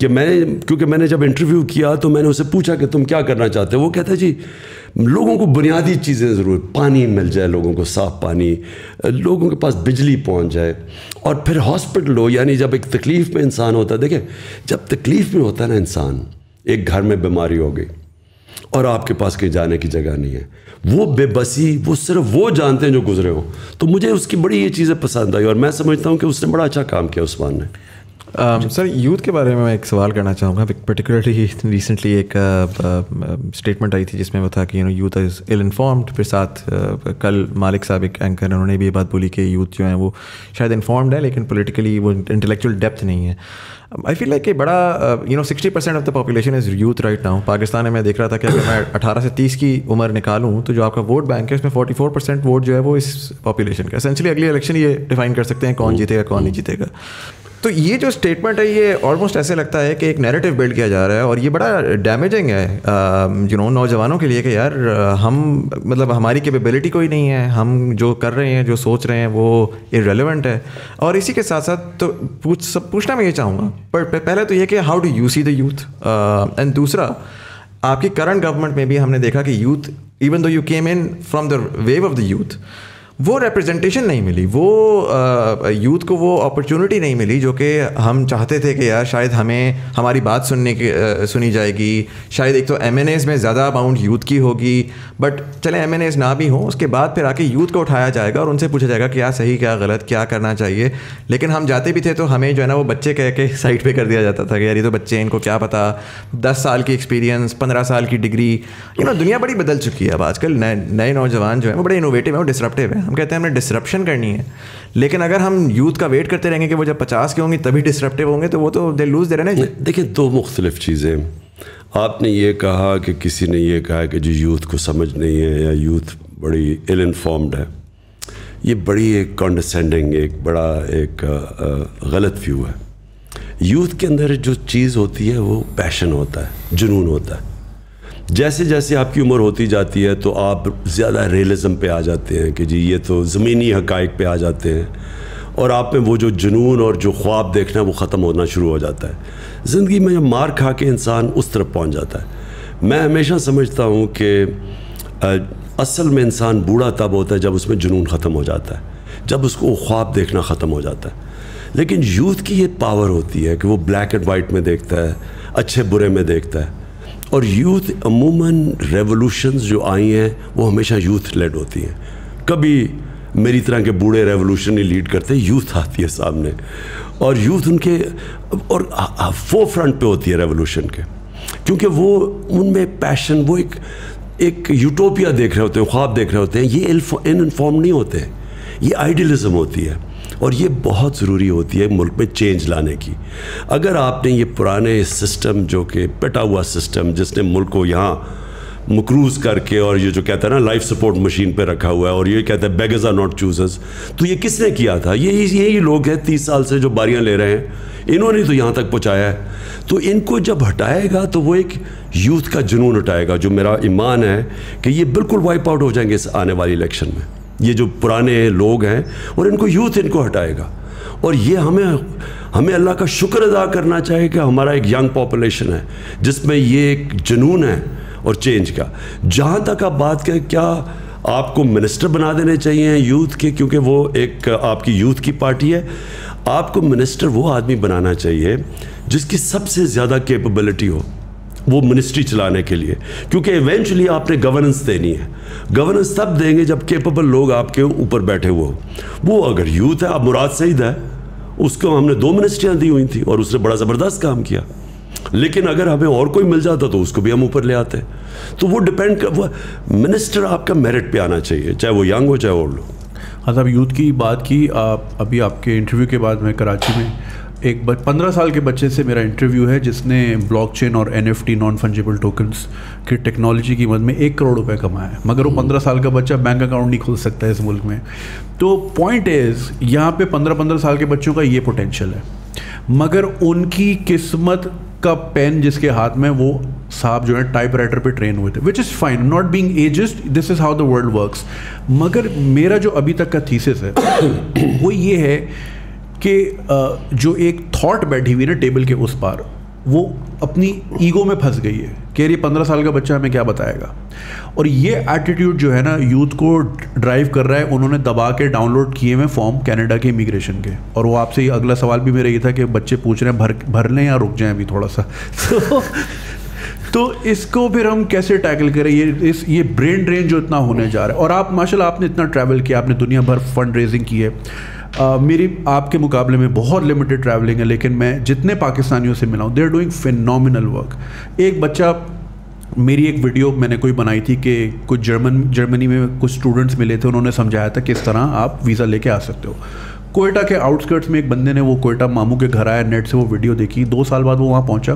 کہ کیونکہ میں نے جب انٹرویو کیا تو میں نے اسے پوچھا کہ تم کیا کرنا چاہتے ہو. وہ کہتا ہے جی لوگوں کو بنیادی چیزیں ضرور, پانی مل جائے لوگوں کو, صاف پانی, لوگوں کے پاس بجلی پہنچ جائے, اور پھر ہاسپٹل ہو. یعنی جب ایک تکلیف میں انسان ہوتا ہے, دیکھیں جب تکلیف میں ہوتا ہے نا انسان, ایک گھر میں بیماری ہو گئی اور آپ کے پاس کہیں جانے کی جگہ نہیں ہے, وہ بے بسی وہ صرف وہ جانتے ہیں جو گزرے ہوں. تو مجھے اس کی بڑی یہ چیزیں پسند آئی, اور میں سمجھتا ہوں کہ اس نے بڑا اچھا کام کیا عثمان نے. سر یوتھ کے بارے میں ایک سوال کرنا چاہوں گا. پرٹیکولرلی ریسنٹلی ایک اسٹیٹمنٹ آئی تھی جس میں وہ تھا کہ یوتھ از ایل انفارمڈ. پھر ساتھ کل مالک صاحب ایک اینکر انہوں نے بھی یہ بات بولی کہ یوتھ جو ہیں وہ شاید انفارمڈ ہے لیکن پولیٹیکلی وہ انٹلیکچوئل ڈیپتھ نہیں ہے. آئی فیل لائک کہ بڑا 60% of the population is youth right now. Pakistan میں دیکھ رہا تھا کہ اگر میں 18 سے 30 کی عمر نکالوں تو جو آپ کا ووٹ بینک ہے اس میں 44% ووٹ جو ہے وہ اس پاپولیشن کا. اسینشلی اگلی الیکشن یہ ڈیفائن کر سکتے ہیں کون جیتے گا کون نہیں جیتے گا. تو یہ جو اسٹیٹمنٹ ہے یہ آلموسٹ ایسے لگتا ہے کہ ایک نیریٹو بلڈ کیا جا رہا ہے, اور یہ بڑا ڈیمیجنگ ہے نوجوانوں کے لیے کہ یار ہم مطلب ہماری کیپیبلٹی کوئی نہیں ہے, ہم جو کر رہے ہیں جو سوچ رہے ہیں وہ ارریلیونٹ ہے. اور اسی کے ساتھ ساتھ تو پوچھنا میں یہ چاہوں گا, پر پہلے تو یہ کہ how do you see the youth, and دوسرا آپ کی کرنٹ گورنمنٹ میں بھی ہم نے دیکھا کہ youth even though you came in from the view of the youth, وہ ریپرزنٹیشن نہیں ملی, وہ یوتھ کو وہ اپرچونٹی نہیں ملی جو کہ ہم چاہتے تھے کہ یار شاید ہمیں ہماری بات سنی جائے گی. شاید ایک تو ایم این ایز میں زیادہ اماؤنٹ یوتھ کی ہوگی, بٹ چلیں ایم این ایز نہ بھی ہوں, اس کے بعد پھر آ کے یوتھ کو اٹھایا جائے گا اور ان سے پوچھا جائے گا کیا صحیح کیا غلط کیا کرنا چاہیے. لیکن ہم جاتے بھی تھے تو ہمیں جو ہے نا وہ بچے کہہ کے سائڈ پہ کر دیا جاتا تھا کہ یار یہ تو بچے ان کو کیا پتا, 10 سال کی ایکسپیرینس 15 سال کی ڈگری. دنیا بڑی بدل چکی ہے اب, آج کل نئے نوجوان جو ہیں وہ بڑے انوویٹیو ہیں, وہ ڈسرپٹیو ہیں. ہم کہتے ہیں ہم نے ڈسرپشن کرنی ہے, لیکن اگر ہم یوتھ کا ویٹ کرتے رہیں گے کہ وہ جب 50 کے ہوں گے تبھی ڈسرپٹیو ہوں گے تو وہ تو دے لوز دے رہے نا. دیکھیں دو مختلف چیزیں. آپ نے یہ کہا کہ کسی نے یہ کہا کہ جو یوتھ کو سمجھ نہیں ہے یا یوتھ بڑی ایل انفارمڈ ہے, یہ بڑی ایک کانڈسینڈنگ ایک بڑا ایک غلط ویو ہے. یوتھ کے اندر جو چیز ہوتی ہے وہ پیشن ہوتا ہے, جنون ہوتا ہے. جیسے جیسے آپ کی عمر ہوتی جاتی ہے تو آپ زیادہ ریئلزم پہ آ جاتے ہیں کہ جی یہ تو زمینی حقائق پہ آ جاتے ہیں, اور آپ میں وہ جو جنون اور جو خواب دیکھنا وہ ختم ہونا شروع ہو جاتا ہے. زندگی میں مار کھا کے انسان اس طرف پہنچ جاتا ہے. میں ہمیشہ سمجھتا ہوں کہ اصل میں انسان بوڑھا تب ہوتا ہے جب اس میں جنون ختم ہو جاتا ہے, جب اس کو خواب دیکھنا ختم ہو جاتا ہے. لیکن یوتھ کی یہ پاور ہوتی ہے کہ وہ بلیک اینڈ وائٹ میں دیکھتا ہے, اچھے برے میں دیکھتا ہے. اور یوتھ عموماً ریولوشنز جو آئی ہیں وہ ہمیشہ یوتھ لیڈ ہوتی ہیں. کبھی میری طرح کے بوڑھے ریولوشن نہیں لیڈ کرتے, یوتھ آتی ہے سامنے, اور یوتھ ان کے اور فور فرنٹ پہ ہوتی ہے ریولوشن کے, کیونکہ وہ ان میں پیشن, وہ ایک یوٹوپیا دیکھ رہے ہوتے ہیں, خواب دیکھ رہے ہوتے ہیں. یہ انفارم نہیں ہوتے, یہ آئیڈیلزم ہوتی ہے, اور یہ بہت ضروری ہوتی ہے ملک میں چینج لانے کی. اگر آپ نے یہ پرانے سسٹم جو کہ پٹا ہوا سسٹم جس نے ملک کو یہاں مقروض کر کے اور یہ جو کہتا ہے نا لائف سپورٹ مشین پہ رکھا ہوا ہے, اور یہ کہتا ہے بیگرز آر ناٹ چوزرز, تو یہ کس نے کیا تھا؟ یہی لوگ ہیں 30 سال سے جو باریاں لے رہے ہیں, انہوں نے تو یہاں تک پہنچایا ہے. تو ان کو جب ہٹائے گا تو وہ ایک یوتھ کا جنون ہٹائے گا, جو میرا ایمان ہے کہ یہ بالکل وائپ آؤٹ ہو جائیں گے اس آنے والی الیکشن میں. یہ جو پرانے لوگ ہیں اور ان کو یوتھ ان کو ہٹائے گا, اور یہ ہمیں اللہ کا شکر ادا کرنا چاہیے کہ ہمارا ایک ینگ پاپولیشن ہے جس میں یہ ایک جنون ہے اور چینج کا. جہاں تک آپ بات کریں کیا آپ کو منسٹر بنا دینے چاہیے یوتھ کے, کیونکہ وہ ایک آپ کی یوتھ کی پارٹی ہے, آپ کو منسٹر وہ آدمی بنانا چاہیے جس کی سب سے زیادہ کیپبلٹی ہو وہ منسٹری چلانے کے لیے, کیونکہ ایونچولی آپ نے گورننس دینی ہے. گورننس تب دیں گے جب کیپبل لوگ آپ کے اوپر بیٹھے ہوئے ہوں. وہ اگر یوتھ ہے, اب مراد سعید ہے, اس کو ہم نے 2 منسٹریاں دی ہوئی تھیں اور اس نے بڑا زبردست کام کیا, لیکن اگر ہمیں اور کوئی مل جاتا تو اس کو بھی ہم اوپر لے آتے. تو وہ ڈپینڈ وہ منسٹر آپ کا میرٹ پہ آنا چاہیے, چاہے وہ ینگ ہو چاہے اولڈ ہو. ہاں صاحب, یوتھ کی بات کی آپ ابھی, آپ کے انٹرویو کے بعد میں کراچی میں ایک 15 سال کے بچے سے میرا انٹرویو ہے جس نے بلاک چین اور NFT نان فنجیبل ٹوکنس کی ٹیکنالوجی کی مد میں 1 کروڑ روپے کمایا ہے, مگر وہ 15 سال کا بچہ بینک اکاؤنٹ نہیں کھول سکتا ہے اس ملک میں. تو پوائنٹ از یہاں پہ 15 سال کے بچوں کا یہ پوٹینشیل ہے, مگر ان کی قسمت کا پین جس کے ہاتھ میں, وہ صاحب جو ہے ٹائپ رائٹر پہ ٹرین ہوئے تھے, which is fine, not being ایجسڈ, this is how the world works. مگر میرا جو ابھی تک کا تھیسس ہے وہ یہ ہے کہ جو ایک تھاٹ بیٹھی ہوئی نا ٹیبل کے اس پار, وہ اپنی ایگو میں پھنس گئی ہے کہ یہ 15 سال کا بچہ ہمیں کیا بتائے گا. اور یہ ایٹیٹیوڈ جو ہے نا یوتھ کو ڈرائیو کر رہا ہے. انہوں نے دبا کے ڈاؤن لوڈ کیے ہوئے فارم کینیڈا کے امیگریشن کے, اور وہ آپ سے اگلا سوال بھی میرا یہ تھا کہ بچے پوچھ رہے ہیں بھر لیں یا رک جائیں ابھی تھوڑا سا. تو اس کو پھر ہم کیسے ٹیکل کریں, یہ برین ڈرین جو اتنا ہونے جا رہا ہے. اور آپ ماشاء اللہ آپ نے اتنا ٹریول کیا, آپ نے دنیا بھر فنڈ ریزنگ کی ہے. میری آپ کے مقابلے میں بہت لمیٹڈ ٹریولنگ ہے, لیکن میں جتنے پاکستانیوں سے ملا ہوں they are doing phenomenal work. ایک بچہ, میری ایک ویڈیو میں نے کوئی بنائی تھی کہ کچھ جرمنی میں کچھ اسٹوڈنٹس ملے تھے, انہوں نے سمجھایا تھا کس طرح آپ ویزا لے کے آ سکتے ہو. کوئٹہ کے آؤٹسکرٹس میں ایک بندے نے, وہ کوئٹہ ماموں کے گھر آیا, نیٹ سے وہ ویڈیو دیکھی, 2 سال بعد وہ وہاں پہنچا.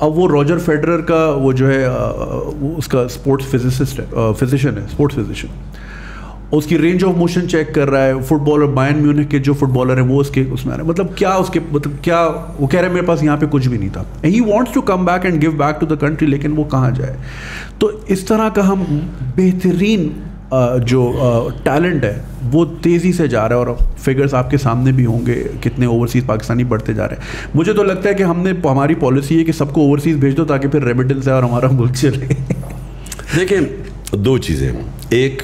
اب وہ روجر فیڈرر کا وہ جو ہے اس کا اسپورٹس فزیشین ہے, اسپورٹس فزیشین, اس کی رینج آف موشن چیک کر رہا ہے. فٹ بالر بائرن میونخ کے جو فٹ بالر ہیں وہ اس میں آ رہے ہیں. مطلب کیا وہ کہہ رہے ہیں میرے پاس یہاں پہ کچھ بھی نہیں تھا. He wants to come back and give back to the country, لیکن وہ کہاں جائے. تو اس طرح کا ہم بہترین جو ٹیلنٹ ہے وہ تیزی سے جا رہا ہے, اور فگرز آپ کے سامنے بھی ہوں گے کتنے اوورسیز پاکستانی بڑھتے جا رہے ہیں. مجھے تو لگتا ہے کہ ہماری پالیسی ہے کہ سب کو اوورسیز بھیج دو تاکہ پھر ریمیٹنس ہے اور ہمارا ملک چلے. دیکھیں 2 چیزیں, ایک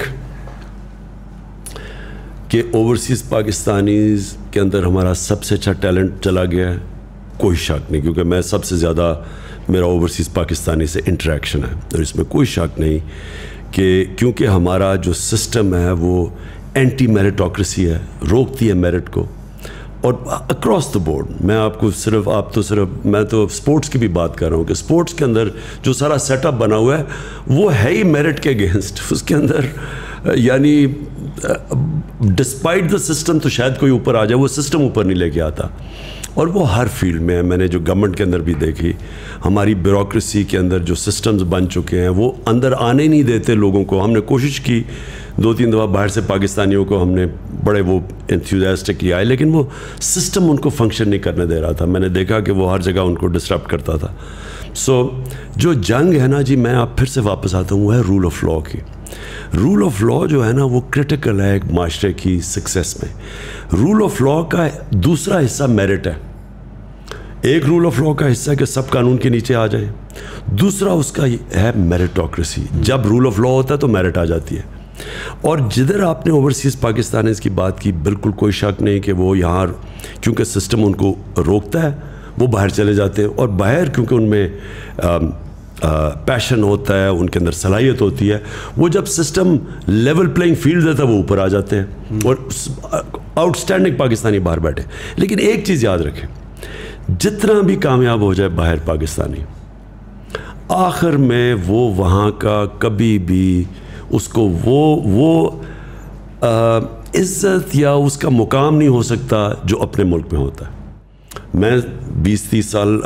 کہ اوورسیز پاکستانیز کے اندر ہمارا سب سے اچھا ٹیلنٹ چلا گیا ہے, کوئی شک نہیں, کیونکہ میں سب سے زیادہ میرا اوورسیز پاکستانی سے انٹریکشن ہے, اور اس میں کوئی شک نہیں کہ کیونکہ ہمارا جو سسٹم ہے وہ اینٹی میرٹوکریسی ہے, روکتی ہے میرٹ کو. اور اکراس دا بورڈ, میں آپ کو میں تو اسپورٹس کی بھی بات کر رہا ہوں کہ اسپورٹس کے اندر جو سارا سیٹ اپ بنا ہوا ہے وہ ہے ہی میرٹ کے اگینسٹ. اس کے اندر یعنی ڈسپائٹ دا سسٹم تو شاید کوئی اوپر آ جائے, وہ سسٹم اوپر نہیں لے کے آتا. اور وہ ہر فیلڈ میں ہے. میں نے جو گورنمنٹ کے اندر بھی دیکھی, ہماری بیوروکریسی کے اندر جو سسٹمز بن چکے ہیں وہ اندر آنے نہیں دیتے لوگوں کو. ہم نے کوشش کی 2-3 دفعہ باہر سے پاکستانیوں کو ہم نے بڑے وہ انتھوزیاسٹک آئے, لیکن وہ سسٹم ان کو فنکشن نہیں کرنے دے رہا تھا. میں نے دیکھا کہ وہ ہر جگہ ان کو ڈسٹرب کرتا تھا. جو جنگ ہے نا جی, میں آپ پھر سے واپس آتا ہوں, وہ ہے رول آف لاء کی. رول آف لاء جو ہے نا وہ کرٹیکل ہے ایک معاشرے کی سکسیس میں. رول آف لاء کا دوسرا حصہ میرٹ ہے. ایک رول آف لاء کا حصہ ہے کہ سب قانون کے نیچے آ جائیں, دوسرا اس کا ہے میرٹوکریسی. جب رول آف لاء ہوتا ہے تو میرٹ آ جاتی ہے. اور جدھر آپ نے اوورسیز پاکستانیز کی بات کی, بالکل کوئی شک نہیں کہ وہ یہاں کیونکہ سسٹم ان کو روکتا ہے وہ باہر چلے جاتے ہیں, اور باہر کیونکہ ان میں پیشن ہوتا ہے, ان کے اندر صلاحیت ہوتی ہے, وہ جب سسٹم لیول پلینگ فیلڈ دیتا ہے وہ اوپر آ جاتے ہیں اور آؤٹ اسٹینڈنگ پاکستانی باہر بیٹھے. لیکن ایک چیز یاد رکھیں, جتنا بھی کامیاب ہو جائے باہر پاکستانی, آخر میں وہ وہاں کا کبھی بھی اس کو وہ عزت یا اس کا مقام نہیں ہو سکتا جو اپنے ملک میں ہوتا ہے. میں 20-30 سال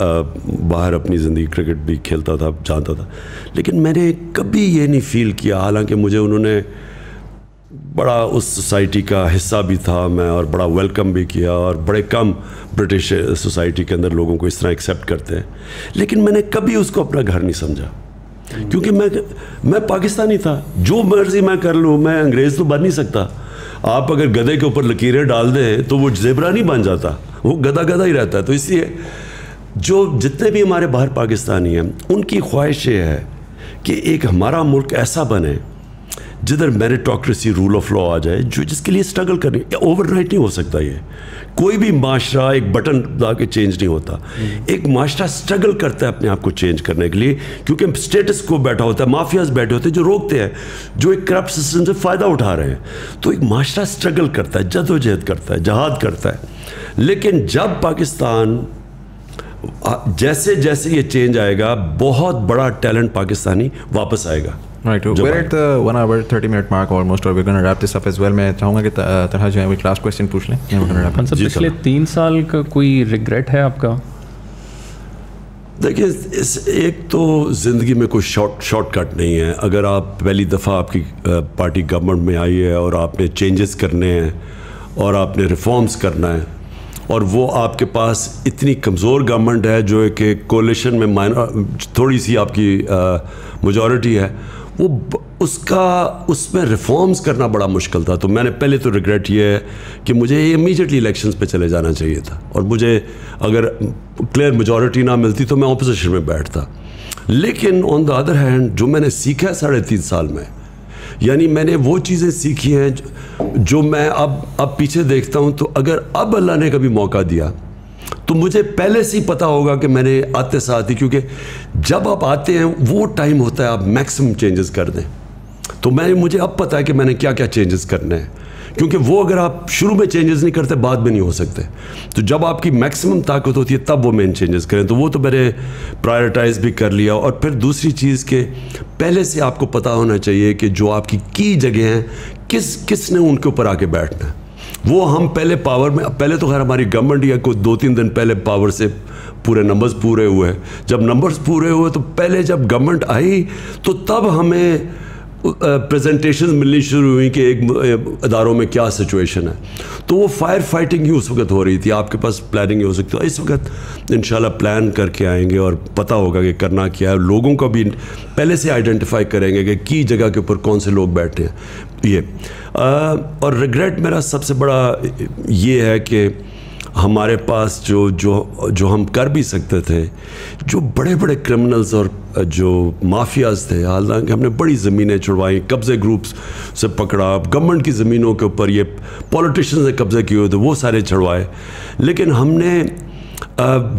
باہر اپنی زندگی کرکٹ بھی کھیلتا تھا, جانتا تھا, لیکن میں نے کبھی یہ نہیں فیل کیا, حالانکہ مجھے انہوں نے بڑا اس سوسائٹی کا حصہ بھی تھا میں, اور بڑا ویلکم بھی کیا, اور بڑے کم برٹش سوسائٹی کے اندر لوگوں کو اس طرح ایکسیپٹ کرتے ہیں, لیکن میں نے کبھی اس کو اپنا گھر نہیں سمجھا. کیونکہ میں پاکستانی تھا, جو مرضی میں کر لوں, میں انگریز تو بن نہیں سکتا. آپ اگر گدھے کے اوپر لکیریں ڈال دیں تو وہ زیبرا نہیں بن جاتا, وہ گدھا ہی رہتا ہے. تو اس لیے جو جتنے بھی ہمارے باہر پاکستانی ہیں ان کی خواہش یہ ہے کہ ایک ہمارا ملک ایسا بنے جدھر میرٹوکریسی رول آف لاء آ جائے, جس کے لیے اسٹرگل کرنی, اوور نائٹ نہیں ہو سکتا. یہ کوئی بھی معاشرہ ایک بٹن دبا کے چینج نہیں ہوتا. ایک معاشرہ اسٹرگل کرتا ہے اپنے آپ کو چینج کرنے کے لیے, کیونکہ اسٹیٹس کو بیٹھا ہوتا ہے, مافیاز بیٹھے ہوتے ہیں جو روکتے ہیں, جو ایک کرپٹ سسٹم سے فائدہ اٹھا رہے ہیں. تو ایک معاشرہ اسٹرگل کرتا ہے, جدوجہد کرتا ہے, جہاد کرتا ہے. لیکن جب پاکستان جیسے جیسے یہ چینج آئے گا, بہت بڑا ٹیلنٹ پاکستانی واپس آئے گا. Right, we're at the 1 hour 30-minute mark almost, or we're going to wrap this up as well. میں چاہوں گا کہ طرح جو ہے ایک لاسٹ کویسچن پوچھ لیں. پچھلے 3 سال کا کوئی ریگریٹ ہے آپ کا؟ دیکھیے, ایک تو زندگی میں کوئی شارٹ کٹ نہیں ہے. اگر آپ پہلی دفعہ آپ کی پارٹی گورنمنٹ میں آئی ہے اور آپ نے چینجز کرنے ہیں اور آپ نے ریفارمز کرنا ہے, اور وہ آپ کے پاس اتنی کمزور گورنمنٹ ہے جو کہ کولیشن میں تھوڑی سی آپ کی میجورٹی ہے, وہ اس میں ریفارمز کرنا بڑا مشکل تھا. تو میں نے پہلے تو ریگریٹ یہ ہے کہ مجھے امیجیٹلی الیکشنز پہ چلے جانا چاہیے تھا, اور مجھے اگر کلیئر میجورٹی نہ ملتی تو میں اپوزیشن میں بیٹھتا. لیکن آن دا ادر ہینڈ جو میں نے سیکھا ہے 3.5 سال میں, یعنی میں نے وہ چیزیں سیکھی ہیں جو میں اب پیچھے دیکھتا ہوں, تو اگر اب اللہ نے کبھی موقع دیا تو مجھے پہلے سے ہی پتہ ہوگا کہ میں نے آتے ساتھ ہی, کیونکہ جب آپ آتے ہیں وہ ٹائم ہوتا ہے آپ میکسیمم چینجز کر دیں. تو مجھے اب پتہ ہے کہ میں نے کیا کیا چینجز کرنے ہیں, کیونکہ وہ اگر آپ شروع میں چینجز نہیں کرتے بعد میں نہیں ہو سکتے. تو جب آپ کی میکسیمم طاقت ہوتی ہے تب وہ مین چینجز کریں. تو وہ تو میں نے پرائرٹائز بھی کر لیا. اور پھر دوسری چیز کہ پہلے سے آپ کو پتہ ہونا چاہیے کہ جو آپ کی جگہ ہیں کس نے ان کے اوپر آ کے بیٹھنا ہے. وہ ہم پہلے پاور میں, پہلے تو خیر ہماری گورنمنٹ یا کوئی 2-3 دن پہلے پاور سے پورے نمبرز پورے ہوئے. جب نمبرز پورے ہوئے تو پہلے جب گورنمنٹ آئی تو تب ہمیں پریزنٹیشنز ملنی شروع ہوئی کہ ایک اداروں میں کیا سچویشن ہے. تو وہ فائر فائٹنگ ہی اس وقت ہو رہی تھی. آپ کے پاس پلاننگ ہی ہو سکتی ہے. اس وقت انشاءاللہ پلان کر کے آئیں گے اور پتہ ہوگا کہ کرنا کیا ہے. لوگوں کو بھی پہلے سے آئیڈینٹیفائی کریں گے کہ کی جگہ کے اوپر کون سے لوگ بیٹھے ہیں. یہ اور ریگریٹ میرا سب سے بڑا یہ ہے کہ ہمارے پاس جو ہم کر بھی سکتے تھے, جو بڑے بڑے کرمنلز اور جو مافیاز تھے, حالانکہ ہم نے بڑی زمینیں چھڑوائیں, قبضے گروپس سے پکڑا, گورنمنٹ کی زمینوں کے اوپر یہ پولیٹیشنز نے قبضے کیے ہوئے تھے وہ سارے چھڑوائے. لیکن ہم نے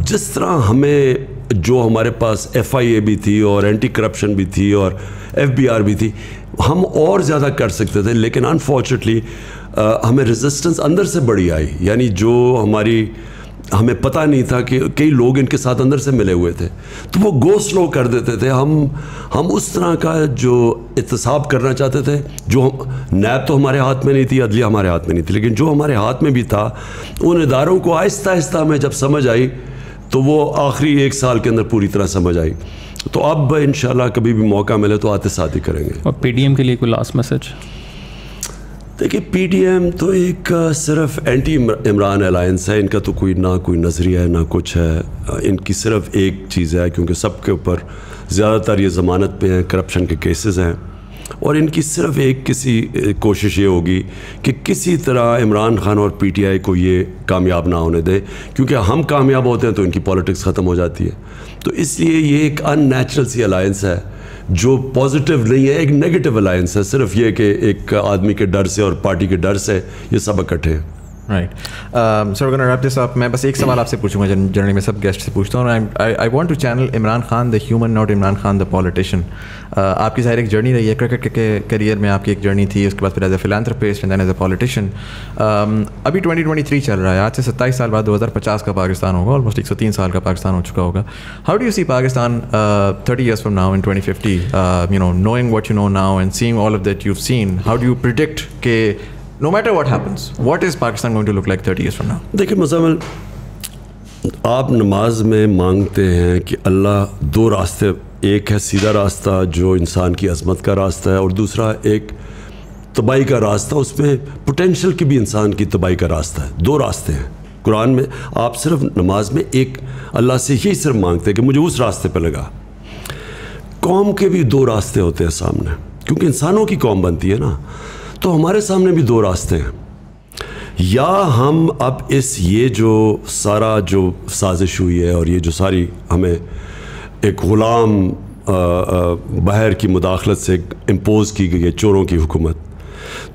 جس طرح ہمیں جو ہمارے پاس FIA بھی تھی اور اینٹی کرپشن بھی تھی اور FBR بھی تھی, ہم اور زیادہ کر سکتے تھے. لیکن انفارچونیٹلی ہمیں ریزسٹنس اندر سے بڑی آئی. یعنی جو ہمیں پتہ نہیں تھا کہ کئی لوگ ان کے ساتھ اندر سے ملے ہوئے تھے, تو وہ گو سلو کر دیتے تھے. ہم اس طرح کا جو احتساب کرنا چاہتے تھے, جو نیب تو ہمارے ہاتھ میں نہیں تھی, عدلیہ ہمارے ہاتھ میں نہیں تھی, لیکن جو ہمارے ہاتھ میں بھی تھا ان اداروں کو آہستہ آہستہ ہمیں جب سمجھ آئی تو وہ آخری 1 سال کے اندر پوری طرح سمجھ آئی. تو اب انشاءاللہ کبھی بھی موقع ملے تو آتے ساتھ ہی کریں گے. اور PDM کے لیے کوئی لاسٹ میسج؟ دیکھیے PDM تو ایک صرف اینٹی عمران الائنس ہے. ان کا تو کوئی نظریہ ہے نہ کچھ ہے. ان کی صرف ایک چیز ہے, کیونکہ سب کے اوپر زیادہ تر یہ ضمانت پہ ہیں, کرپشن کے کیسز ہیں, اور ان کی صرف ایک کوشش یہ ہوگی کہ کسی طرح عمران خان اور PTI کو یہ کامیاب نہ ہونے دے, کیونکہ ہم کامیاب ہوتے ہیں تو ان کی پالیٹکس ختم ہو جاتی ہے. تو اس لیے یہ ایک ان نیچرل سی الائنس ہے جو پازیٹیو نہیں ہے, ایک نیگیٹو الائنس ہے. صرف یہ کہ ایک آدمی کے ڈر سے اور پارٹی کے ڈر سے یہ سب اکٹھے ہیں. رائٹ سر, ریپ دس اپ. میں بس ایک سوال آپ سے پوچھوں گا, جنرلی میں سب گیسٹ سے پوچھتا ہوں. I want to channel Imran Khan the human, not Imran Khan the politician. آپ کی ظاہر ایک جرنی رہی ہے, کرکٹ کے کریئر میں آپ کی ایک جرنی تھی, اس کے بعد پھر as a philanthropist and then as a politician. ابھی 2023 چل رہا ہے, آج سے 27 سال بعد 2050 کا پاکستان ہوگا, آلموسٹ 103 سال کا پاکستان ہو چکا ہوگا. How do you see Pakistan 30 years from now in 2050, knowing what you know now and seeing all of that you've seen, how do you predict کہ no matter what happens, what is Pakistan going to look like 30 years from now? دیکھیں مزمل, آپ نماز میں مانگتے ہیں کہ اللہ 2 راستے, ایک ہے سیدھا راستہ جو انسان کی عظمت کا راستہ ہے, اور دوسرا ایک تباہی کا راستہ, اس میں پوٹینشل کی بھی انسان کی تباہی کا راستہ ہے. 2 راستے ہیں قرآن میں. آپ صرف نماز میں ایک اللہ سے یہی صرف مانگتے ہیں کہ مجھے اس راستے پہ لگا. قوم کے بھی 2 راستے ہوتے ہیں سامنے, کیونکہ انسانوں کی قوم بنتی ہے نا. تو ہمارے سامنے بھی 2 راستے ہیں. یا ہم اب یہ جو سارا جو سازش ہوئی ہے اور یہ جو ساری ہمیں ایک غلام باہر کی مداخلت سے امپوز کی گئی ہے چوروں کی حکومت,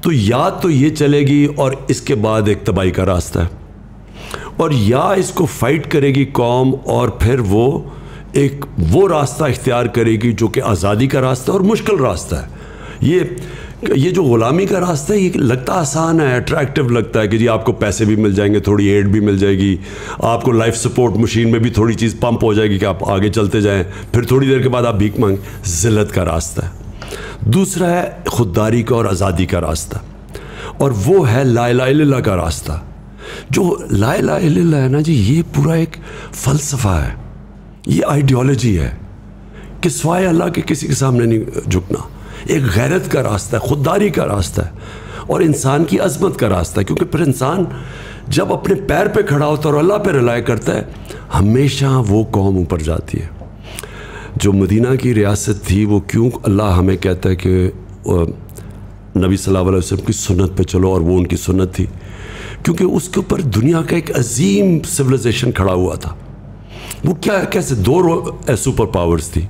تو یا تو یہ چلے گی اور اس کے بعد ایک تباہی کا راستہ ہے, اور یا اس کو فائٹ کرے گی قوم اور پھر وہ راستہ اختیار کرے گی جو کہ آزادی کا راستہ اور مشکل راستہ ہے. یہ جو غلامی کا راستہ ہے یہ لگتا آسان ہے, اٹریکٹیو لگتا ہے کہ جی آپ کو پیسے بھی مل جائیں گے, تھوڑی ایڈ بھی مل جائے گی, آپ کو لائف سپورٹ مشین میں بھی تھوڑی چیز پمپ ہو جائے گی کہ آپ آگے چلتے جائیں, پھر تھوڑی دیر کے بعد آپ بھیک مانگیں. ذلت کا راستہ ہے. دوسرا ہے خودداری کا اور آزادی کا راستہ, اور وہ ہے لا الہ الا اللہ کا راستہ. جو لا الہ الا اللہ ہے نا جی, یہ پورا ایک فلسفہ ہے, یہ آئیڈیالوجی ہے کہ سوائے اللہ کے کسی کے سامنے نہیں جھکنا. ایک غیرت کا راستہ ہے, خودداری کا راستہ ہے, اور انسان کی عظمت کا راستہ ہے. کیونکہ پھر انسان جب اپنے پیر پہ کھڑا ہوتا ہے اور اللہ پہ رلائے کرتا ہے, ہمیشہ وہ قوم اوپر جاتی ہے. جو مدینہ کی ریاست تھی وہ کیوں اللہ ہمیں کہتا ہے کہ نبی صلی اللہ علیہ وسلم کی سنت پہ چلو, اور وہ ان کی سنت تھی, کیونکہ اس کے اوپر دنیا کا ایک عظیم سویلائزیشن کھڑا ہوا تھا. وہ کیا کیسے 2 سپر پاورز تھی,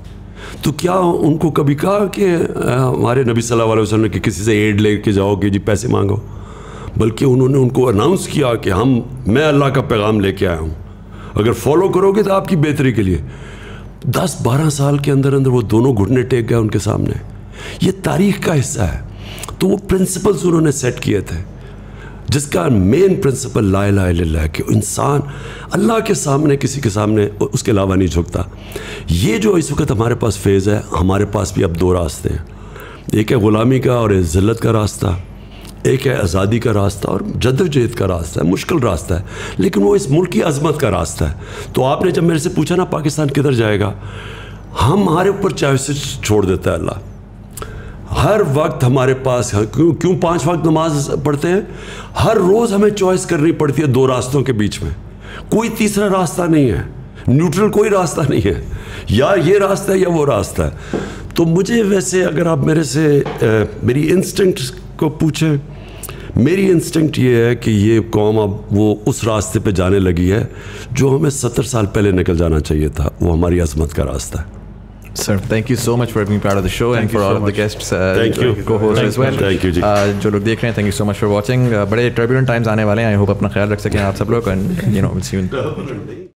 تو کیا ان کو کبھی کہا کہ ہمارے نبی صلی اللہ علیہ وسلم نے کہ کسی سے ایڈ لے کے جاؤ کہ جی پیسے مانگو, بلکہ انہوں نے ان کو اناؤنس کیا کہ میں اللہ کا پیغام لے کے آیا ہوں, اگر فالو کرو گے تو آپ کی بہتری کے لیے. 10-12 سال کے اندر وہ دونوں گھٹنے ٹیک گئے ان کے سامنے. یہ تاریخ کا حصہ ہے. تو وہ پرنسپلز انہوں نے سیٹ کیے تھے, جس کا مین پرنسپل لا الہ الا اللہ, کہ انسان اللہ کے سامنے کسی کے سامنے اس کے علاوہ نہیں جھکتا. یہ جو اس وقت ہمارے پاس فیز ہے, ہمارے پاس بھی اب 2 راستے ہیں, ایک ہے غلامی کا اور ذلت کا راستہ, ایک ہے آزادی کا راستہ اور جدوجہد کا راستہ ہے. مشکل راستہ ہے, لیکن وہ اس ملک کی عظمت کا راستہ ہے. تو آپ نے جب میرے سے پوچھا نا پاکستان کدھر جائے گا, ہمارے اوپر چوائسز چھوڑ دیتا ہے اللہ. ہر وقت ہمارے پاس کیوں 5 وقت نماز پڑھتے ہیں, ہر روز ہمیں چوائس کرنی پڑتی ہے 2 راستوں کے بیچ میں. کوئی تیسرا راستہ نہیں ہے, نیوٹرل کوئی راستہ نہیں ہے, یا یہ راستہ ہے یا وہ راستہ ہے. تو مجھے ویسے اگر آپ میرے سے میری انسٹنکٹ کو پوچھیں, میری انسٹنکٹ یہ ہے کہ یہ قوم اب وہ اس راستے پہ جانے لگی ہے جو ہمیں 70 سال پہلے نکل جانا چاہیے تھا. وہ hماری عظمت کا راستہ ہے. Sir, thank you so much for being part of the show and for all of the guests, Thank you. co-hosts as well. Thank you ji. جو لوگ دیکھ رہے ہیں, thank you so much for watching. بڑے turbulent times آنے والے ہیں, I hope اپنا خیال رکھ سکیں آپ سب لوگ, and we'll see you.